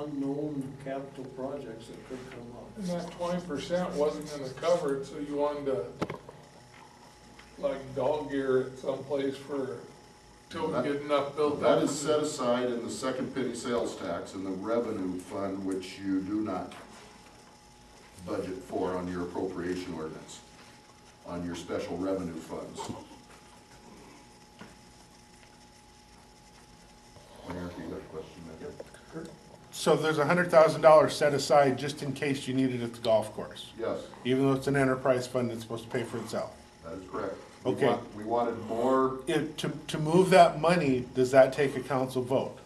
unknown capital projects that could come up. And that 20% wasn't gonna cover it, so you wanted to, like, dog ear it someplace for, till we get enough built up. That is set aside in the second penny sales tax in the revenue fund, which you do not budget for on your appropriation ordinance, on your special revenue funds. Mayor, you got a question there? So there's $100,000 set aside just in case you need it at the golf course, Yes, even though it's an enterprise fund that's supposed to pay for itself. that is correct. Okay. We wanted more, To move that money, does that take a council vote?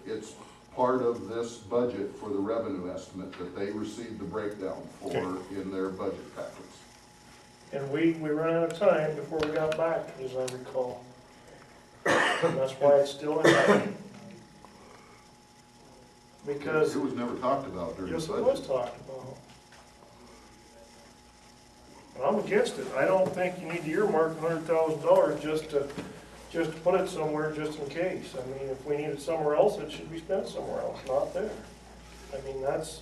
it's part of this budget for the revenue estimate that they received the breakdown for in their budget packets. And we ran out of time before we got back, as I recall. And that's why it's still in there. Because, It was never talked about during the yes, budget. it was talked about. And I'm against it. I don't think you need to earmark $100,000 just to put it somewhere just in case. I mean, if we need it somewhere else, it should be spent somewhere else, not there. I mean, that's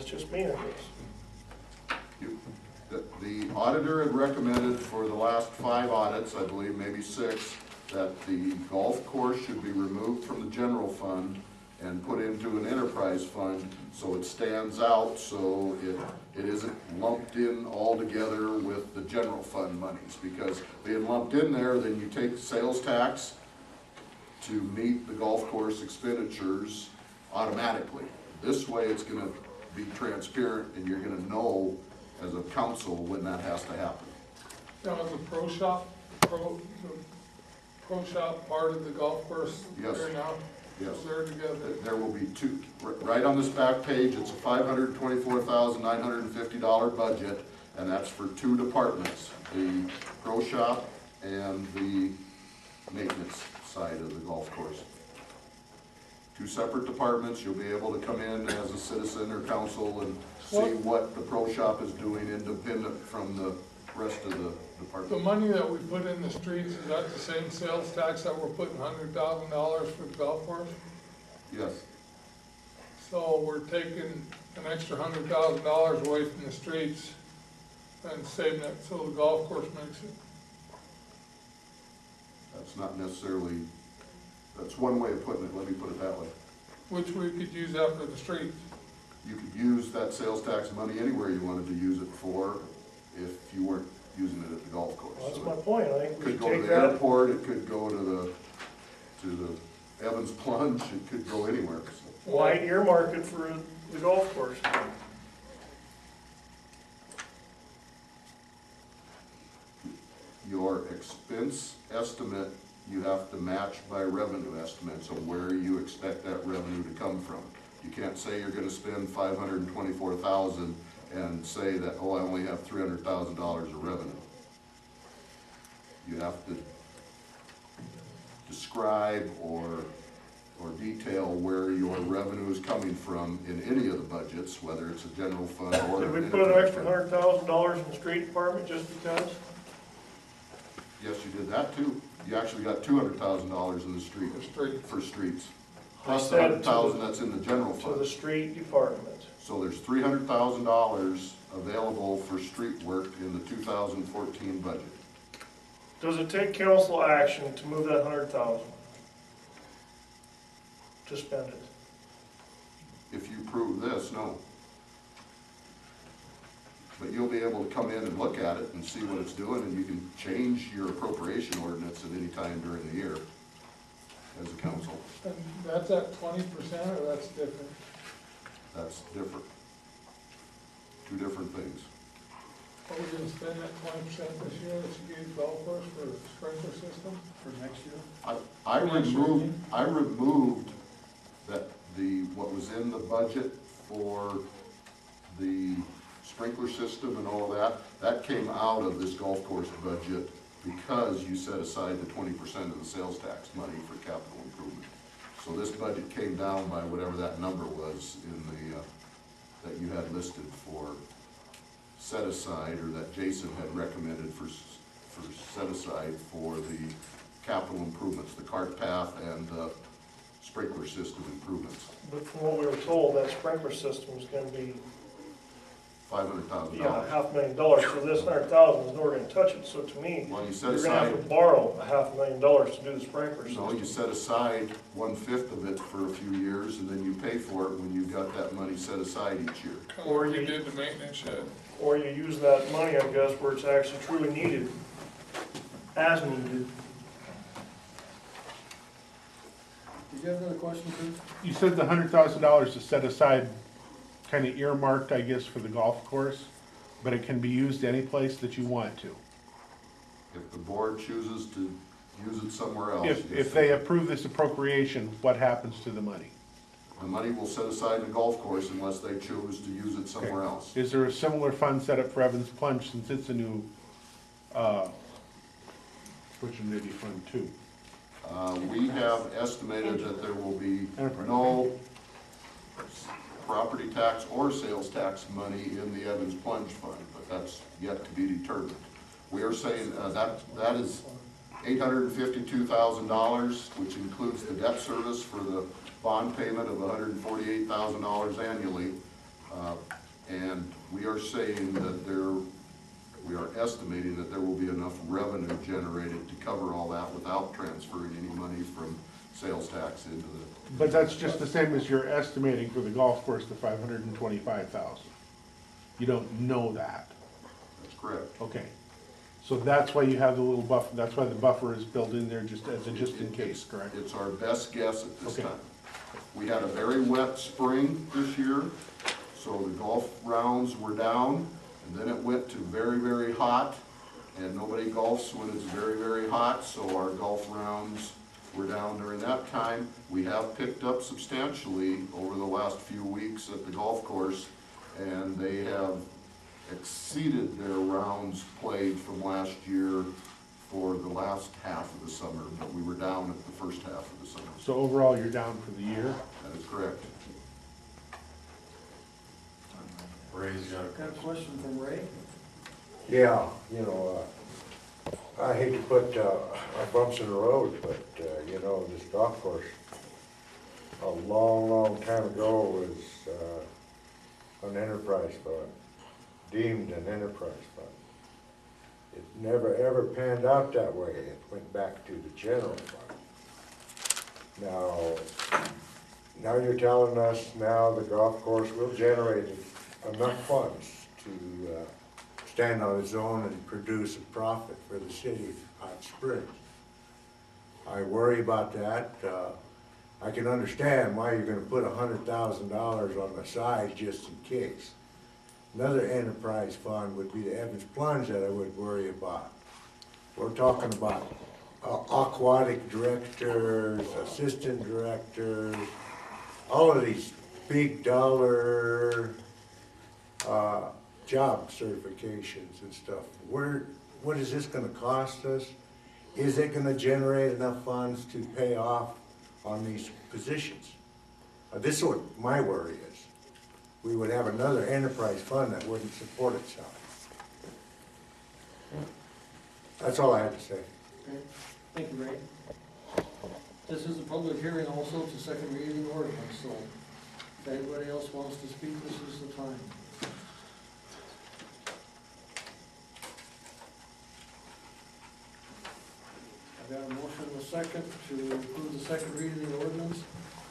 just me, I guess. The auditor had recommended for the last 5 audits, I believe, maybe 6, that the golf course should be removed from the general fund and put into an enterprise fund so it stands out, so it isn't lumped in all together with the general fund monies. Because being lumped in there, then you take sales tax to meet the golf course expenditures automatically. This way, it's gonna be transparent, and you're gonna know as a council when that has to happen. Now, is the pro shop part of the golf course Yes. there now? Yes. They're together. There will be two, right on this back page, it's a $524,950 budget, and that's for two departments, the pro shop and the maintenance side of the golf course. Two separate departments, you'll be able to come in as a citizen or council and see what the pro shop is doing independent from the rest of the department. The money that we put in the streets, is that the same sales tax that we're putting $100,000 for the golf course? Yes. So we're taking an extra $100,000 away from the streets and saving it so the golf course makes it. That's not necessarily, that's one way of putting it, let me put it that way. Which we could use after the streets. You could use that sales tax money anywhere you wanted to use it for if you weren't using it at the golf course. Well, that's So my it point, I think we could should go to take the that. airport, it could go to the Evans Plunge, it could go anywhere. Why earmark it for the golf course? Your expense estimate, you have to match by revenue estimates of where you expect that revenue to come from. You can't say you're gonna spend $524,000 and say that, oh, I only have $300,000 of revenue. You have to describe or detail where your revenue is coming from in any of the budgets, whether it's a general fund or. Did we put an extra $100,000 in the street department just because? Yes, you did that too. You actually got $200,000 in the street. For streets. Plus the $100,000 that's in the general To fund. the street department. So there's $300,000 available for street work in the 2014 budget. Does it take council action to move that 100,000? To spend it? If you prove this, no. But you'll be able to come in and look at it and see what it's doing, and you can change your appropriation ordinance at any time during the year as a council. And that's at 20% or that's different? That's different. Two different things. Are we gonna spend that 20% this year that you gave golf course for sprinkler system for next year? I removed that what was in the budget for the sprinkler system and all of that came out of this golf course budget because you set aside the 20% of the sales tax money for capital improvement. So this budget came down by whatever that number was in that you had listed for set aside, or that Jason had recommended for set aside for the capital improvements, the cart path and sprinkler system improvements. But from what we were told, that sprinkler system is gonna be, $500,000. yeah, $500,000. So this 100,000 is nowhere gonna touch it. So to me, Well, you set you're gonna have to aside, borrow $500,000 to do the sprinkler system. no, you set aside 1/5 of it for a few years, and then you pay for it when you've got that money set aside each year. Or you did the maintenance shed. Or you use that money, I guess, where it's actually truly needed, as needed. Did you have another question, Chris? You said the $100,000 is set aside, kind of earmarked, I guess, for the golf course, but it can be used any place that you want to. If the board chooses to use it somewhere else. If they approve this appropriation, what happens to the money? The money will set aside in the golf course unless they choose to use it somewhere else. Is there a similar fund set up for Evans Plunge, since it's a new, which one did you fund too? We have estimated that there will be no property tax or sales tax money in the Evans Plunge Fund, but that's yet to be determined. We are saying that is $852,000, which includes the debt service for the bond payment of $148,000 annually. And we are saying that we are estimating that there will be enough revenue generated to cover all that without transferring any money money from sales tax into the. But that's just the same as you're estimating for the golf course, the 525,000. You don't know that. That's correct. Okay. So that's why you have the little buffer, that's why the buffer is built in there just as a just in case, correct? It's our best guess at this Okay. time. We had a very wet spring this year, so the golf rounds were down, and then it went to very, very hot, and nobody golfs when it's very, very hot, so our golf rounds were down during that time. We have picked up substantially over the last few weeks at the golf course, and they have exceeded their rounds played from last year for the last half of the summer, but we were down at the first half of the summer. So overall, you're down for the year? That is correct. Ray's got a Got a question from Ray? Yeah, you know, I hate to put bumps in the road, but, you know, this golf course, a long, long time ago was an enterprise fund, deemed an enterprise fund. It never, ever panned out that way. It went back to the general fund. Now you're telling us now the golf course will generate enough funds to stand on its own and produce a profit for the city of Hot Springs. I worry about that. I can understand why you're gonna put $100,000 on the side just in case. Another enterprise fund would be the Evans Plunge that I would worry about. We're talking about aquatic directors, assistant directors, all of these big dollar job certifications and stuff. What is this gonna cost us? Is it gonna generate enough funds to pay off on these positions? This is what my worry is. We would have another enterprise fund that wouldn't support itself. That's all I have to say. Okay. Thank you, Ray. This is a public hearing also, it's a second reading ordinance, so if anybody else wants to speak, this is the time. I've got a motion and a second to approve the second reading of the ordinance.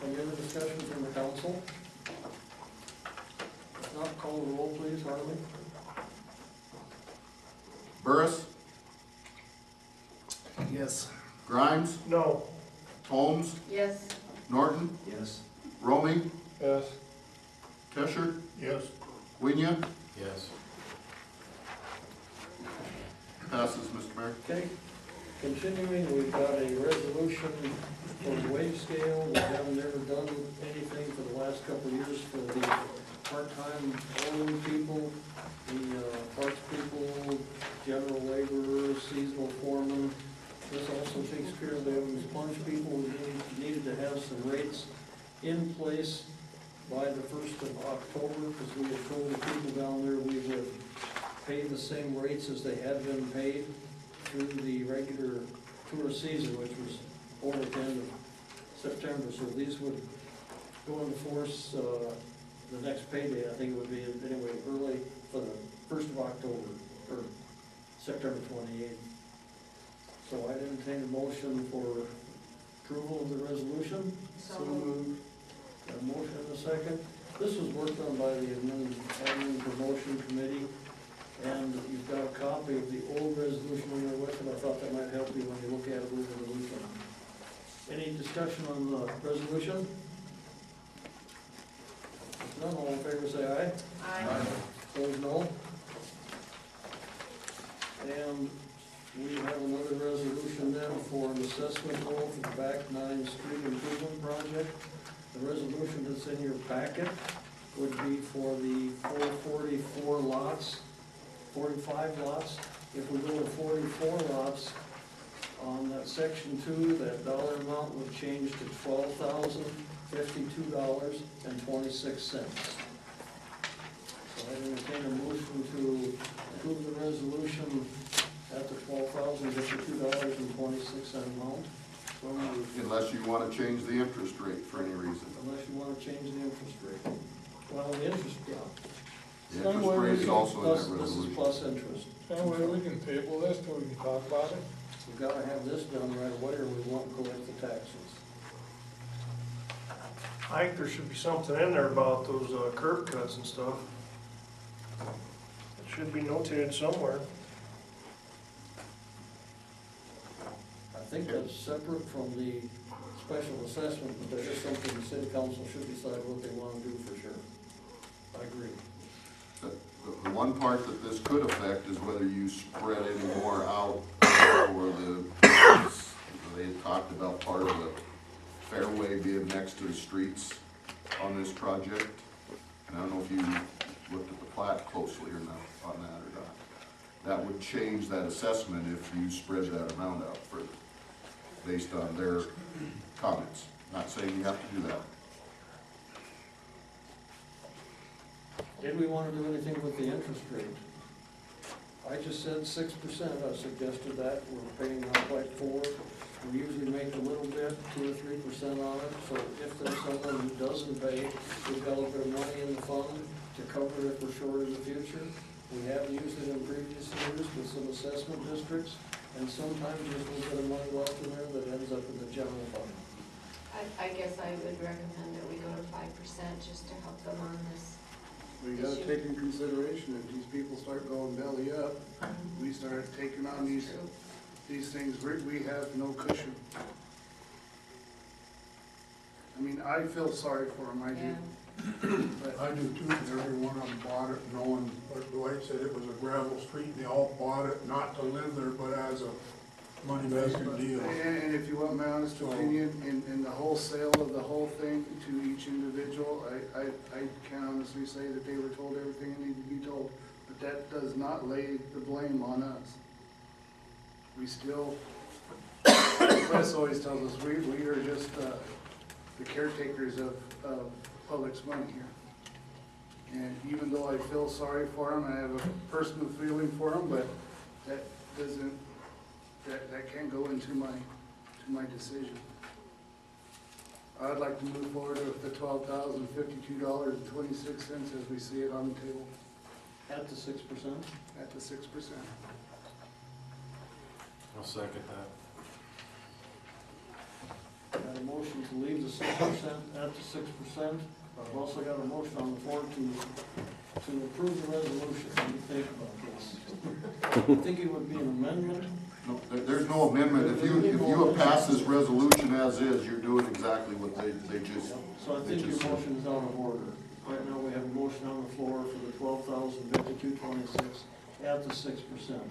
Any other discussion from the council? If not, call the roll, please, Harley. Burris, Yes. Grimes, No. Holmes, Yes. Norton, Yes. Romy, Yes. Kesher, Yes. Winya, Yes. passes, Mr. Mayor. Okay, continuing, we've got a resolution for the wage scale. We haven't ever done anything for the last couple of years for the part-time road people, the parts people, general laborers, seasonal foremen. This also takes care of the Evans Plunge people. We needed to have some rates in place by the 1st of October, because we had told the people down there we would pay the same rates as they had been paid through the regular tourist season, which was over at the end of September. So these would go into force the next payday. I think it would be anyway early for the 1st of October, or September 28th. So I entertain a motion for approval of the resolution. So moved. Got a motion and a second. This was worked on by the admin promotion committee, and you've got a copy of the old resolution on your with it. I thought that might help you when you look at it over the weekend. Any discussion on the resolution? If none, all in favor say aye. Aye. Opposed, no. And we have another resolution then for an assessment roll for the Back 9 Street Improvement Project. The resolution that's in your packet would be for the 444 lots, 45 lots. If we go to 44 lots, on that section 2, that dollar amount would change to $12,052.26. So I entertain a motion to approve the resolution at the $12,052.26 amount. Unless you want to change the interest rate for any reason. Unless you want to change the interest rate. Well, the interest, yeah. The interest rate is also in that This is resolution. plus interest. Anyway, we can table this till we can talk about it. we've gotta have this done right away or we won't collect the taxes. I think there should be something in there about those curb cuts and stuff. It should be notated somewhere. I think that's separate from the special assessment, but that is something the city council should decide what they wanna do for sure. I agree. The one part that this could affect is whether you spread any more out for they had talked about part of the fairway being next to the streets on this project. And I don't know if you looked at the plat closely or not on that or not. That would change that assessment if you spread that amount out further, based on their comments. Not saying you have to do that. Did we wanna do anything with the interest rate? I just said 6%, I suggested that, we're paying out like 4%. We usually make a little bit, 2 or 3% on it, so if there's someone who doesn't pay, we've got a little bit of money in the fund to cover if we're short in the future. We have used it in previous years with some assessment districts, and sometimes there's a little bit of money left in there that ends up in the general fund. I guess I would recommend that we go to 5% just to help them on this. We gotta take in consideration, if these people start going belly up, we start taking on these things, we have no cushion. I mean, I feel sorry for them, I do. But I do too, because every one of them bought it knowing, like Dwight said, it was a gravel street, and they all bought it not to live there, but as a money-making deal. And if you want my honest opinion, in the wholesale of the whole thing to each individual, I can honestly say that they were told everything that needed to be told, but that does not lay the blame on us. We still, the press always tells us, we are just the caretakers of public's money here. And even though I feel sorry for them, I have a personal feeling for them, but that doesn't, that can't go into my decision. I'd like to move forward with the $12,052.26 as we see it on the table. At the 6%? At the 6%. I'll second that. Got a motion to leave the 6% at the 6%. I've also got a motion on the floor to approve the resolution. What do you think about this? I think it would be an amendment. No, there's no amendment. If you pass this resolution as is, you're doing exactly what they just. So I think your motion is out of order. Right now, we have a motion on the floor for the $12,052.26 at the 6%.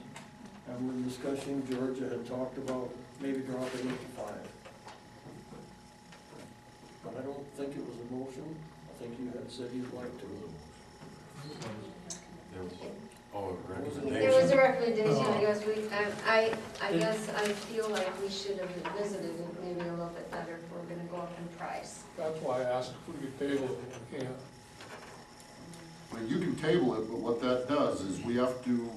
And we're discussing, Georgia had talked about maybe dropping it to 5%. But I don't think it was a motion. I think you had said you'd like to. There was a recommendation, I guess I guess I feel like we should have visited it maybe a little bit better if we're gonna go up in price. That's why I asked if we could table it, if we can't. Well, you can table it, but what that does is we have to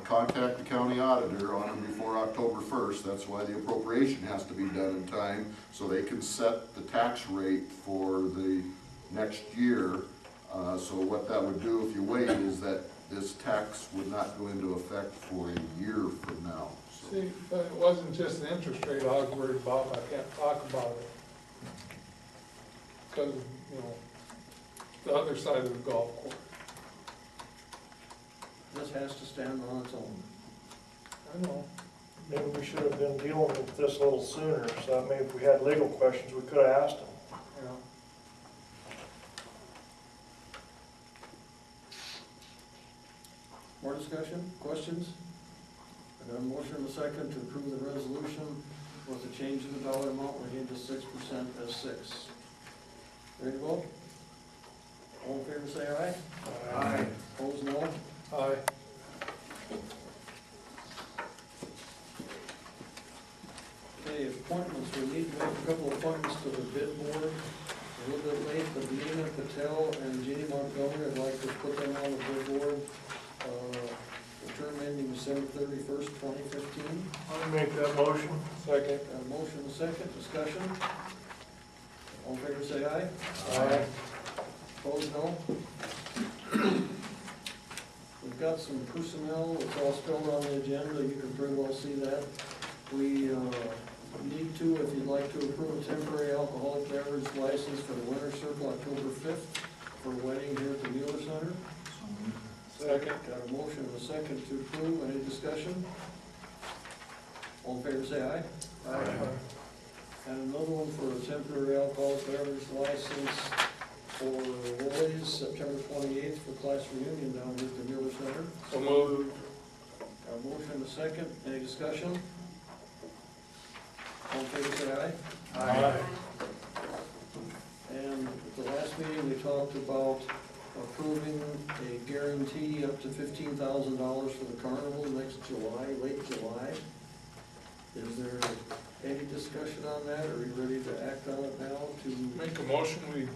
contact the county auditor on it before October 1st. That's why the appropriation has to be done in time, so they can set the tax rate for the next year. So what that would do if you wait is that this tax would not go into effect for a year from now. So. See, but it wasn't just the interest rate I was worried about, I can't talk about it. Because, you know, the other side of the golf course. This has to stand on its own. I know. Maybe we should have been dealing with this a little sooner, so that maybe if we had legal questions, we could have asked them. Yeah. More discussion, questions? I got a motion and a second to approve the resolution with the change in the dollar amount, we need to 6% as 6. Ready to vote? All in favor say aye. Aye. Opposed, no? Aye. Okay, appointments, we need to make a couple of appointments to the bid board. A little bit late, but Nina Patel and Jeannie Montgomery, I'd like to put them on the bid board. The term ending December 31st, 2015. I'll make that motion. Second. Got a motion and a second, discussion. All in favor say aye. Aye. Opposed, no? The we've got some personnel, it's all spelled on the agenda, you can pretty well see that. We need to, if you'd like to approve a temporary alcoholic beverage license for the Winter Circle, October 5th, for a wedding here at the Mueller Center. Second. Got a motion and a second to approve, any discussion? All in favor say aye. Aye. And another one for a temporary alcoholic beverage license for Roy's, September 28th for class reunion down here at the Mueller Center. So moved. Got a motion and a second, any discussion? All in favor say aye. Aye. And at the last meeting, we talked about approving a guarantee up to $15,000 for the carnival next July, late July. Is there any discussion on that, or are you ready to act on it now to? Make a motion, we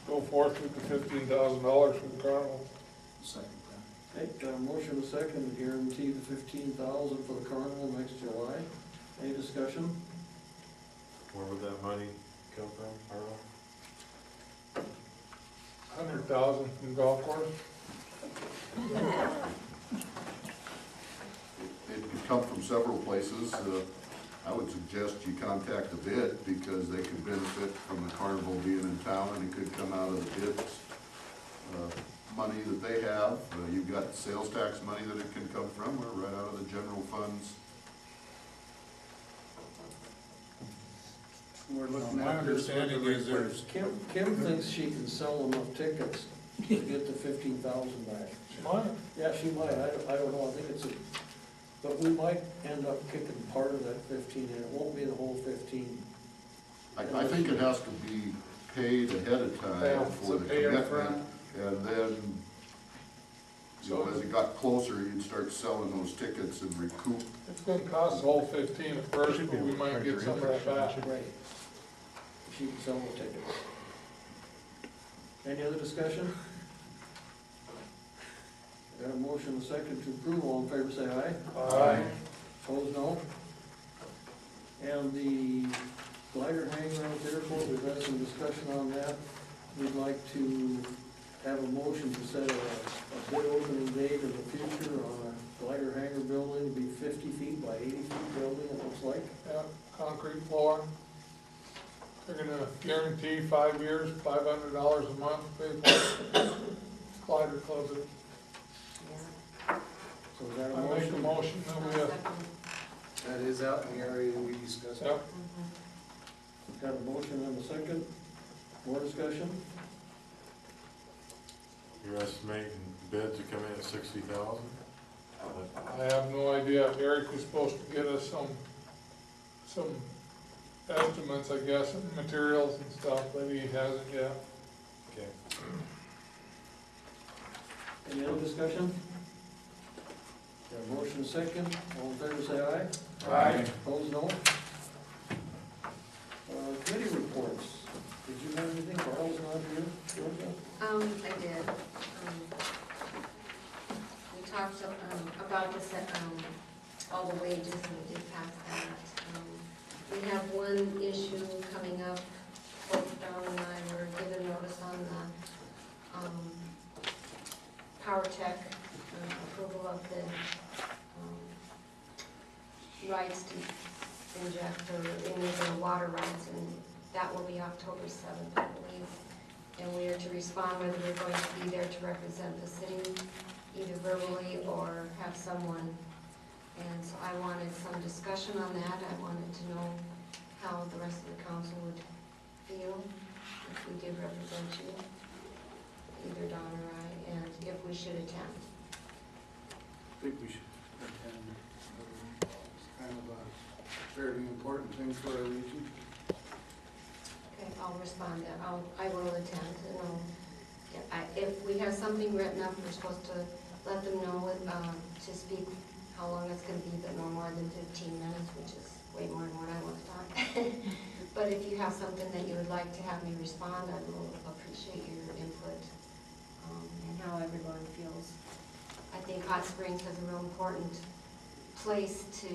go forth with the $15,000 for the carnival. Second Okay, got a motion and a second to guarantee the $15,000 for the carnival next July. Any discussion? Where would that money come from, Harlow? $100,000 from golf course. It could come from several places. I would suggest you contact the BID because they could benefit from the carnival being in town, and it could come out of the BID's money that they have. You've got sales tax money that it can come from, or right out of the general funds. We're looking My at this. understanding is there's, Kim thinks she can sell enough tickets to get the $15,000 back. she might. Yeah, she might, I don't know, I think it's but we might end up kicking part of that 15 in, it won't be the whole 15. I think it has to be paid ahead of Yeah, time it's for a the pay up front. commitment. And then, you know, as it got closer, you'd start selling those tickets and recoup. It's gonna cost the whole 15 at first, but we might get some of that back. Right. She can sell the tickets. Any other discussion? Got a motion and a second to approve, all in favor say aye. Aye. Opposed, no. And the glider hangar at the airport, we've had some discussion on that. We'd like to have a motion to set a bid opening date in the future on a glider hangar building, be 50 feet by 80 feet building, it looks like. Yeah, concrete floor. They're gonna guarantee 5 years, $500 a month, pay for it. Glider Club. So is that a I make a motion? motion that we, That is out in the area we discussed. yep. Got a motion and a second. More discussion? You're estimating bids to come in at 60,000? I have no idea. Eric was supposed to get us some estimates, I guess, and materials and stuff, but he hasn't yet. Okay. Any other discussion? Got a motion second, all in favor say aye. Aye. Opposed, no. Committee reports, did you have anything, Carl's not here, Georgia? I did. We talked, about this, all the wages, and we did pass that. We have one issue coming up, both Don and I were given notice on the, Power Tech, approval of the, rights to inject or any of the water rights, and that will be October 7th, I believe. And we are to respond whether we're going to be there to represent the city, either verbally or have someone. And so I wanted some discussion on that. I wanted to know how the rest of the council would feel if we did represent you, either Don or I, and if we should attend. I think we should attend. It's kind of a fairly important thing for our region. Okay, I'll respond then. I will attend, and if we have something written up, we're supposed to let them know, to speak how long it's gonna be, but no more than 15 minutes, which is way more than what I want to talk. But if you have something that you would like to have me respond, I will appreciate your input, and how everyone feels. I think Hot Springs has a real important place to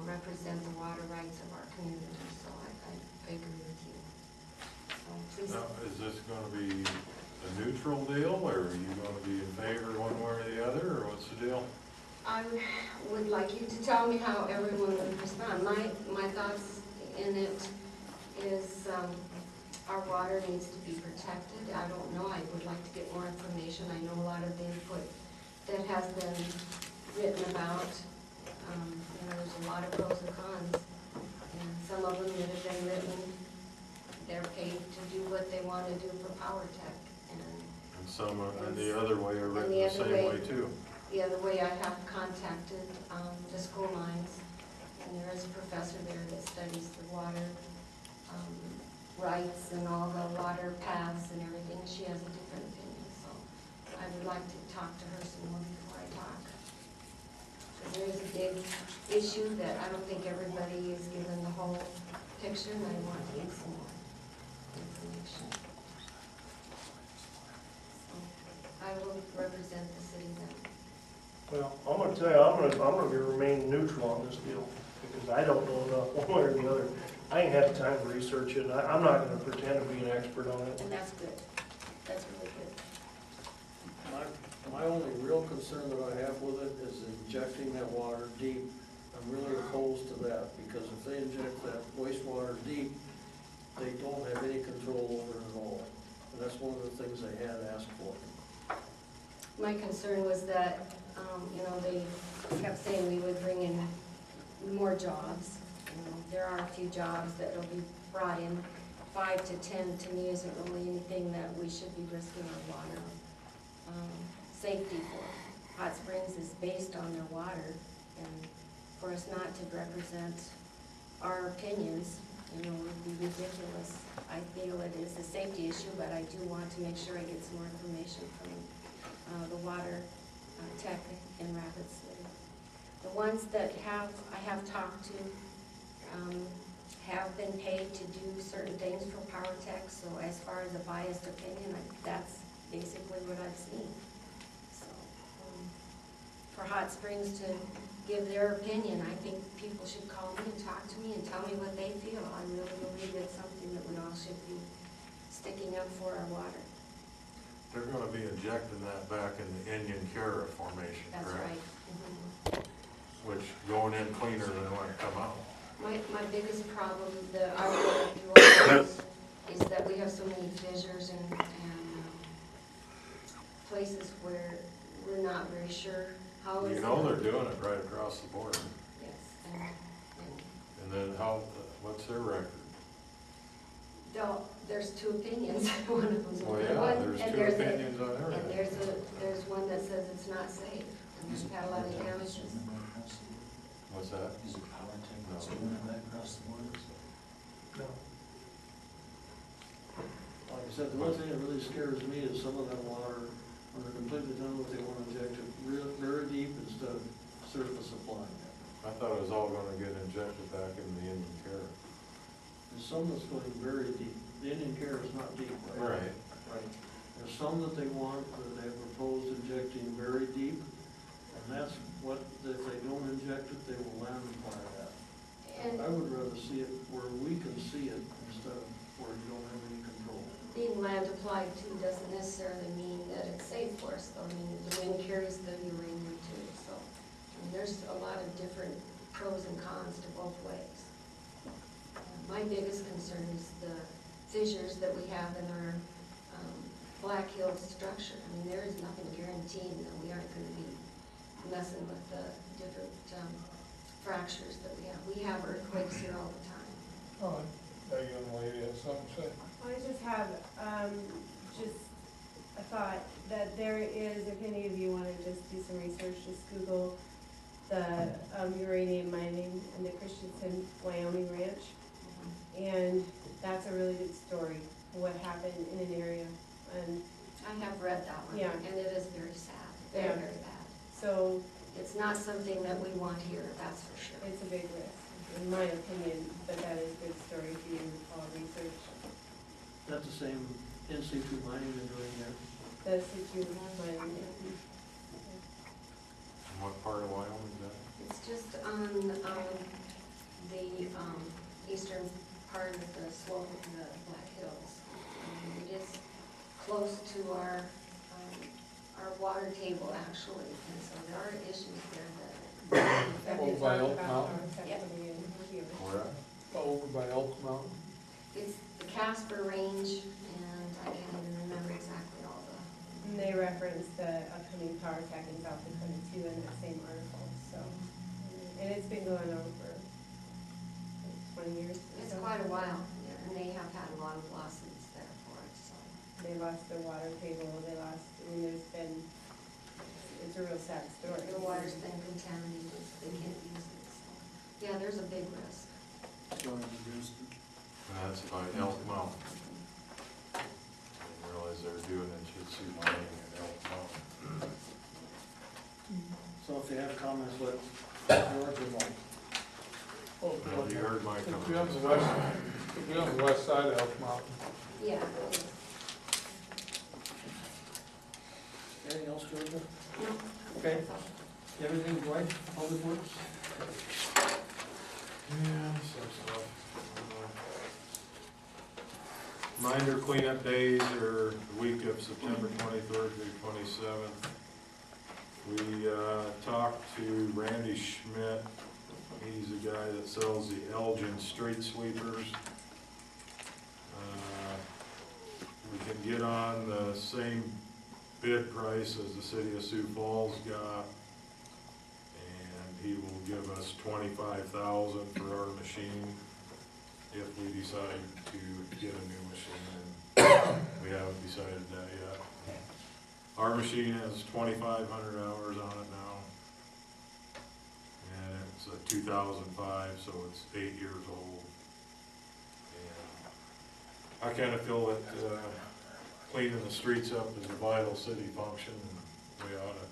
represent the water rights of our community, so I agree with you. So please. Now, is this gonna be a neutral deal, or are you gonna be in favor one way or the other, or what's the deal? I would like you to tell me how everyone would respond. My thoughts in it is, our water needs to be protected. I don't know, I would like to get more information. I know a lot of the input that has been written about. There's a lot of pros and cons. And some of them that have been written, they're paid to do what they want to do for Power Tech. And some, and the other way are written the same way too. The other way, I have contacted the school lines, and there is a professor there that studies the water rights and all the water paths and everything. She has a different opinion, so I would like to talk to her some more before I talk. Because there is a big issue that I don't think everybody is given the whole picture, and I want to get some more information. So I will represent the city then. Well, I'm gonna tell you, I'm gonna remain neutral on this deal, because I don't know enough one way or the other. I ain't had time to research it, and I'm not gonna pretend to be an expert on it. And that's good. That's really good. My only real concern that I have with it is injecting that water deep. I'm really opposed to that, because if they inject that wastewater deep, they don't have any control over it at all. And that's one of the things they had asked for. My concern was that, they kept saying we would bring in more jobs. There are a few jobs that will be brought in. 5 to 10 to me isn't really anything that we should be risking our water. Safety for Hot Springs is based on their water, and for us not to represent our opinions, would be ridiculous. I feel it is a safety issue, but I do want to make sure I get some more information from the water tech in Rapid City. The ones that I have talked to have been paid to do certain things for Power Tech, so as far as a biased opinion, that's basically what I've seen. So, for Hot Springs to give their opinion, I think people should call me and talk to me and tell me what they feel. I really believe it's something that we all should be sticking up for our water. They're gonna be injecting that back in the Indian Cara formation, That's correct? right. Mm-hmm. Which going in cleaner than when it come out. My biggest problem that I run through all this is that we have so many fissures and places where we're not very sure how it's. They're doing it right across the border. Yes. And then what's their record? There's two opinions. One of them's Well, one, yeah, and there's two opinions on and everything. there's one that says it's not safe. And we've had a lot of damages. What's that? Is it Power Tech that's doing that across the borders? No. Like I said, the one thing that really scares me is some of that water, when they're completely done with it, they want to inject it very deep instead of surface supply. I thought it was all gonna get injected back in the Indian Cara. There's some that's going very deep. The Indian Care is not deep, right? Right. Right. There's some that they want, that they have proposed injecting very deep, and that's what, if they don't inject it, they will land apply that. And I would rather see it where we can see it instead of where you don't have any control. being land applied to doesn't necessarily mean that it's safe for us, though. I mean, the wind carries the uranium too, so there's a lot of different pros and cons to both ways. My biggest concern is the fissures that we have in our Black Hills structure. I mean, there is nothing guaranteeing that we aren't going to be messing with the different fractures that we have. We have earthquakes here all the time. Oh, that young lady has something to say. I just have, just a thought that there is, if any of you want to just do some research, just Google the uranium mining in the Christensen, Wyoming ranch. And that's a really good story, what happened in an area. And I have read that one, yeah. and it is very sad, very, Yeah. very bad. So it's not something that we want here, that's for sure. it's a big risk, in my opinion, but that is a good story if you research. That's the same in situ mining they're doing there. The situ mining. And what part of Wyoming is that? It's just on the eastern part of the slope of the Black Hills. It is close to our water table actually, and so there are issues there that. Over by Elk Mountain? Yeah. Over by Elk Mountain? It's the Casper Range, and I can't even remember exactly all the. And they referenced the upcoming power attack in South Dakota too in that same article, so. And it's been going on for like 20 years. or It's so. quite a while, yeah, and they have had a lot of lawsuits there for it, so. They lost their water table, there's been, it's a real sad story. The water's been contaminated, they can't use it, so. Yeah, there's a big risk. That's by Elk Mountain. I didn't realize they were doing jujitsu mining at Elk Mountain. So if you have comments, let George or Mike. Well, you heard my It'd be on the west side of Elk Mountain. Yeah. Anything else, Georgia? No. Okay. Everything, Dwight, Public Works? Yeah, some stuff. Minder cleanup days are the week of September 23rd through 27th. We talked to Randy Schmidt. He's the guy that sells the Elgin street sweepers. We can get on the same bid price as the city of Sioux Falls got, and he will give us $25,000 for our machine if we decide to get a new machine, and we haven't decided that yet. Our machine has 2,500 hours on it now, and it's a 2005, so it's 8 years old. And I kind of feel that cleaning the streets up is a vital city function, and we ought to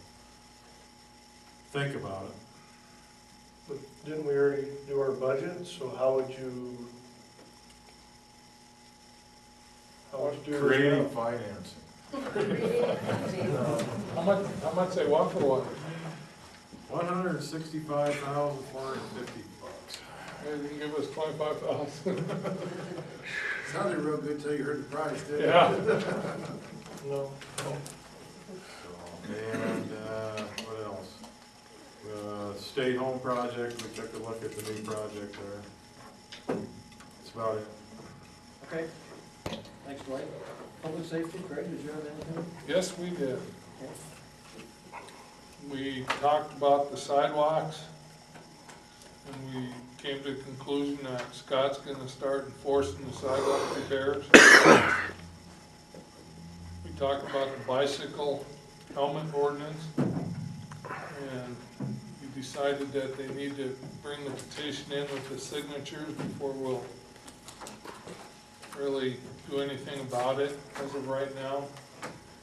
think about it. But didn't we already do our budget, so how would you do this Creating now? financing. How much they want for one? $165,450. Maybe you can give us 25,000. Sounded real good till you heard the price, didn't it? Yeah. No. And what else? Stay home project, we took a look at the new project there. That's about it. Okay. Thanks, Dwight. Public safety, Craig, did you have anything? Yes, we did. We talked about the sidewalks, and we came to the conclusion that Scott's gonna start enforcing the sidewalk repairs. We talked about the bicycle helmet ordinance, and we decided that they need to bring the petition in with the signatures before we'll really do anything about it as of right now.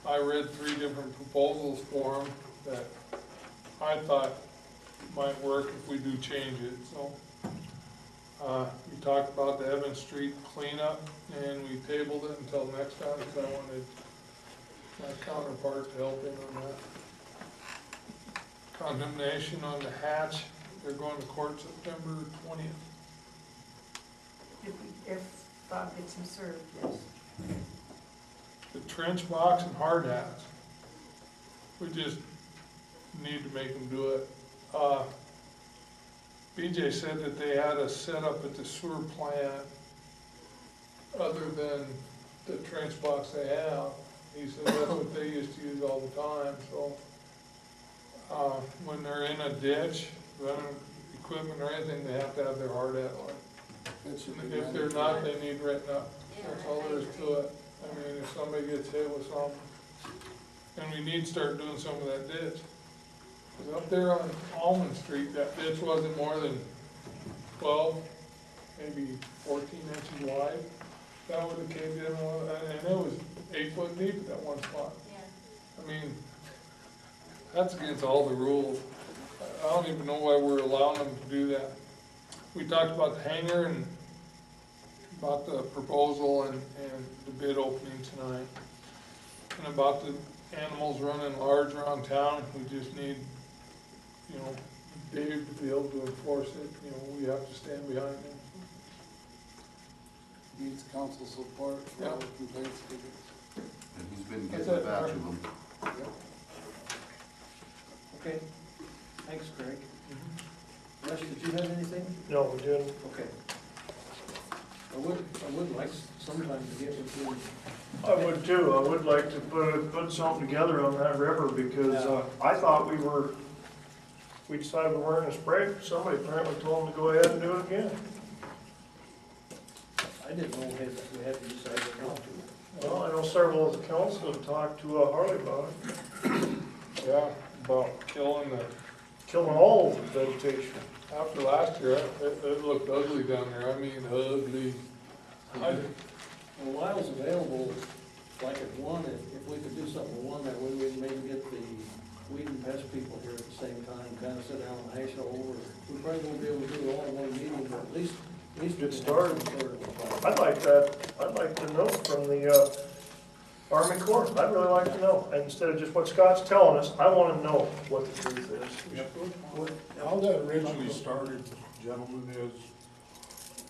I read 3 different proposals for them that I thought might work if we do change it, so. We talked about the Evans Street cleanup, and we tabled it until next time, because I wanted my counterpart to help in on that. Condemnation on the hatch, they're going to court September 20th. If Bob gets him served, yes. The trench box and hard hats, we just need to make them do it. BJ said that they had a setup at the sewer plant other than the trench box they have. He said that's what they used to use all the time, so when they're in a ditch, running equipment or anything, they have to have their hard hat on. If they're not, they need written up. That's all there is to it. I mean, if somebody gets hit with something, and we need to start doing some of that ditch. Cause up there on Almond Street, that ditch wasn't more than 12, maybe 14 inches wide. That would have caved in, and it was 8 foot deep at that one spot. I mean, that's against all the rules. I don't even know why we're allowing them to do that. We talked about the hangar and about the proposal and the bid opening tonight. And about the animals running large around town, we just need, you know, Dave to be able to enforce it. You know, we have to stand behind him. Needs council support for all the complaints. and he's been getting a batch of them. Okay, thanks, Craig. Russ, did you have anything? No, we didn't. Okay. I would like sometime to get with you. I would too. I would like to put something together on that river because, I thought we decided we weren't gonna spray. Somebody apparently told them to go ahead and do it again. I didn't know we had to decide not to. Well, I know several of the council have talked to Harley about it. Yeah, about killing all of the vegetation. After last year, it looked ugly down there, I mean ugly. Well, while it's available, like at one, if we could do something at one, that way we'd maybe get the weed and pest people here at the same time, kind of sit down and hash it over. We probably won't be able to do it all in one meeting, but at least Get started. I'd like that. I'd like to know from the Army Corps. I'd really like to know. And instead of just what Scott's telling us, I want to know what the truth is. How that originally started, gentlemen, is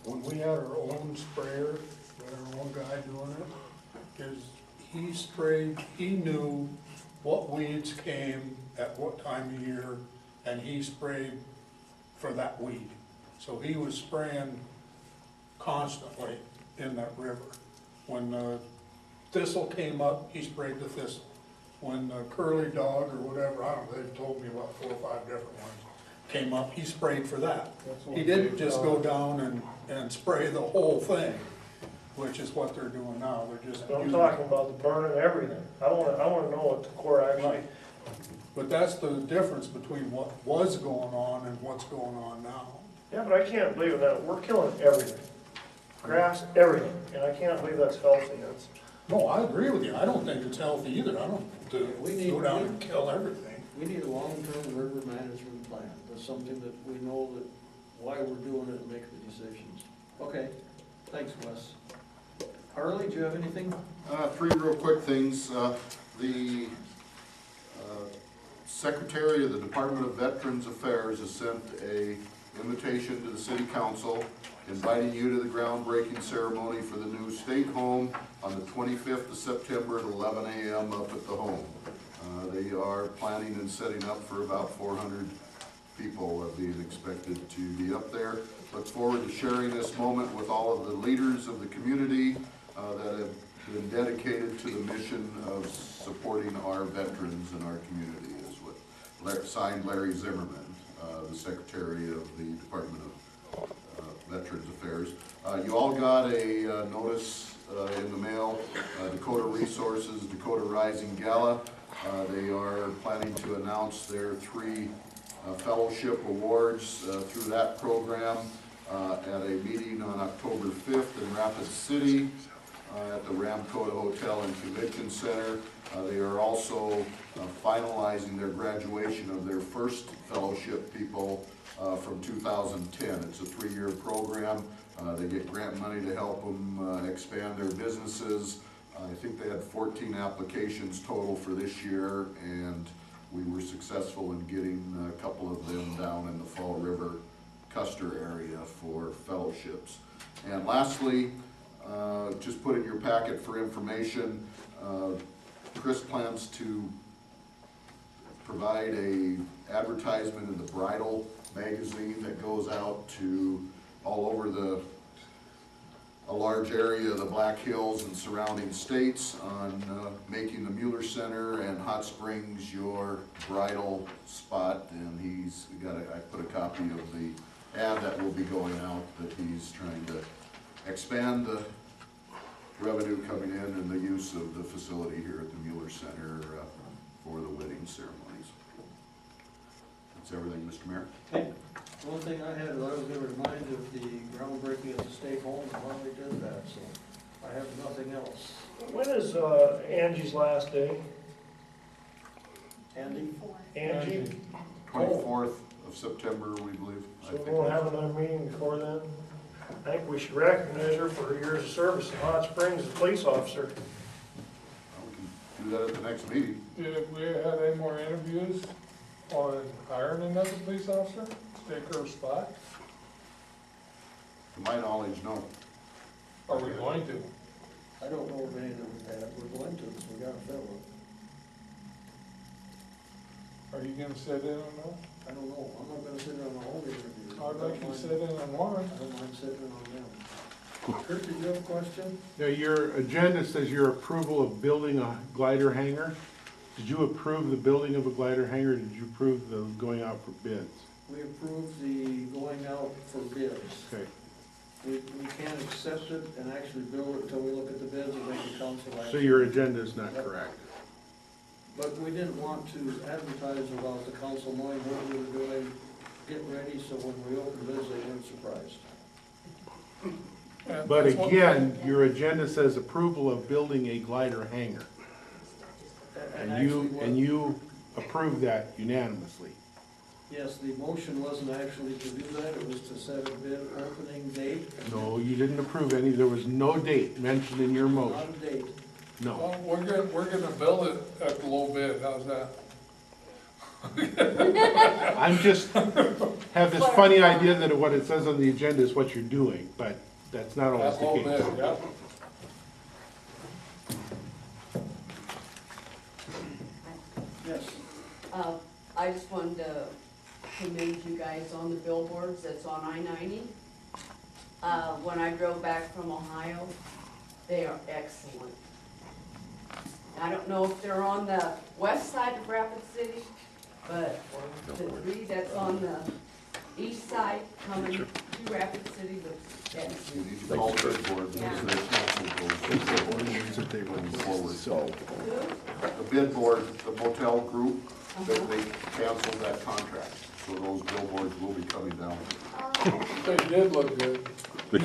when we had our own sprayer, we had our own guy doing it, is he sprayed, he knew what weeds came at what time of year, and he sprayed for that weed. So he was spraying constantly in that river. When thistle came up, he sprayed the thistle. When the curly dog or whatever, I don't know, they've told me about 4 or 5 different ones, came up, he sprayed for that. He didn't just go down and spray the whole thing, which is what they're doing now. They're just. I'm talking about the burning everything. I want to know what the Corps actually. Right. But that's the difference between what was going on and what's going on now. Yeah, but I can't believe that. We're killing everything. Grass, everything. And I can't believe that's healthy. No, I agree with you. I don't think it's healthy either. I don't go down and kill everything. We need a long-term river management plan. That's something that we know that why we're doing it and make the decisions. Okay, thanks, Wes. Harley, do you have anything? 3 real quick things. The Secretary of the Department of Veterans Affairs has sent a invitation to the City Council inviting you to the groundbreaking ceremony for the new state home on the 25th of September at 11 a.m. up at the home. They are planning and setting up for about 400 people being expected to be up there. Look forward to sharing this moment with all of the leaders of the community that have been dedicated to the mission of supporting our veterans in our community. Is what signed Larry Zimmerman, the Secretary of the Department of Veterans Affairs. You all got a notice in the mail, Dakota Resources Dakota Rising Gala. They are planning to announce their 3 fellowship awards through that program at a meeting on October 5th in Rapid City at the Ramcota Hotel and Convention Center. They are also finalizing their graduation of their first fellowship people from 2010. It's a 3-year program. They get grant money to help them expand their businesses. I think they had 14 applications total for this year, and we were successful in getting a couple of them down in the Fall River Custer area for fellowships. And lastly, just put in your packet for information, Chris plans to provide a advertisement in the Bridal magazine that goes out to all over a large area of the Black Hills and surrounding states on making the Mueller Center and Hot Springs your bridal spot. And he's got I put a copy of the ad that will be going out, that he's trying to expand the revenue coming in and the use of the facility here at the Mueller Center for the wedding ceremonies. That's everything, Mr. Mayor. Okay. One thing I had, I was going to remind of the groundbreaking at the state home, and Harley did that, so I have nothing else. When is Angie's last day? Andy? Angie? 24th of September, we believe. So we won't have another meeting before then? I think we should recognize her for her years of service in Hot Springs as a police officer. We can do that at the next meeting. Did we have any more interviews on hiring another police officer to take her spot? To my knowledge, no. Are we going to? I don't know of any that we've had, we're going to, so we gotta fill it. Are you gonna sit in on that? I don't know, I'm not gonna sit in on the whole interview. I'd like you to sit in on one. I don't mind sitting in on them. Kurt, did you have a question? Now, your agenda says your approval of building a glider hangar. Did you approve the building of a glider hangar, or did you approve the going out for bids? We approved the going out for bids. Okay. We can't accept it and actually build it until we look at the bids and make a council action. So your agenda is not correct. But we didn't want to advertise without the council knowing what we were doing, get ready, so when we open bids, they weren't surprised. But again, your agenda says approval of building a glider hangar. And you approved that unanimously. Yes, the motion wasn't actually to do that, it was to set a bid opening date. No, you didn't approve any, there was no date mentioned in your Not motion. a date. No. Well, we're gonna build it at the low bid, how's that? I'm just, have this funny idea that what it says on the agenda is what you're doing, but that's not always At low the bid, case. yeah. Yes. I just wanted to commend you guys on the billboards that's on I-90. When I drove back from Ohio, they are excellent. I don't know if they're on the west side of Rapid City, but the three that's on the east side coming to Rapid City looks excellent. You need to call the bid board, because they canceled those bid boards that went forward. So the bid board, the motel group, they canceled that contract, so those billboards will be coming down. They did look good. They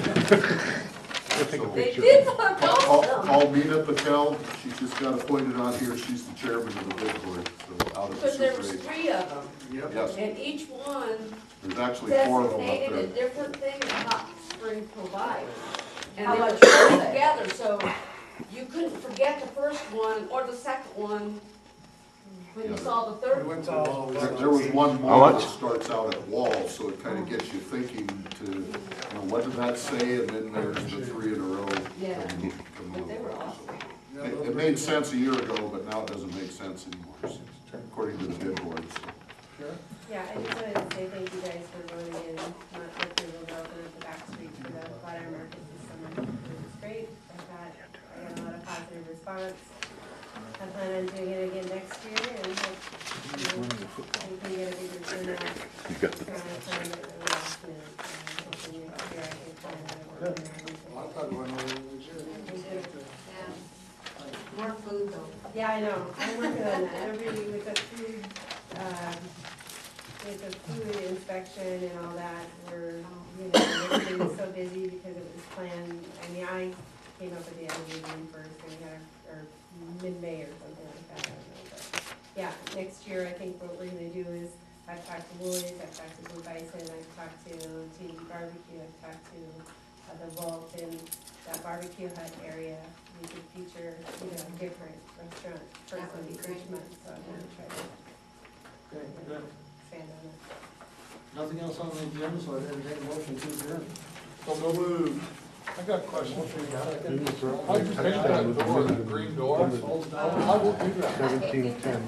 did look awesome. Call Meena Patel, she just got appointed on here, she's the chairman of the bid board, so out of the Because there was Super 8. 3 of them. Yes, And each one there's actually 4 of them up designated a there. different thing that Hot Spring provides. And How they were much put were they? together, so you couldn't forget the first one or the second one when you saw the third one. There was one How more much? that starts out at wall, so it kind of gets you thinking to, you know, what did that say? And then there's the 3 in a row. Yeah. coming But they over. were awesome. It made sense a year ago, but now it doesn't make sense anymore, according to the bid board. Yeah, I just wanted to say thank you guys for voting in, not approval to open up the back street for the Flatiron Market this summer. It was great, I got a lot of positive response. I plan on doing it again next year and hope, we can get a bigger turnout. You got So I plan to, last minute, hopefully next year I can plan on working on it. I thought it went over the year. Yeah. More food though. Yeah, I know, I'm working on that, with the food inspection and all that, we're, everything's so busy because it was planned, I mean, I came up with the idea June first, and we had or mid-May or something like that, I don't know, but, yeah, next year, I think what we're gonna do is, I've talked to Woolies, I've talked to Blue Bison, I've talked to TD Barbecue, I've talked to the Vault in that barbecue hut area, we could feature, different restaurant person each month, so I'm gonna try to Okay, good. expand on it. Nothing else on the agenda, so I entertain a motion to adjourn. So moved. I got a question for you. How'd you paint that door, the green door? How would you do that? 1710.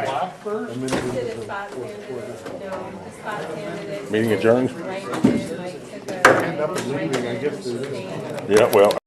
Blackbird? Did a spot candidate, no, the spot candidate. Meeting adjourned? Right, Mike took a. End up leaving, I guess there is. Yeah, well.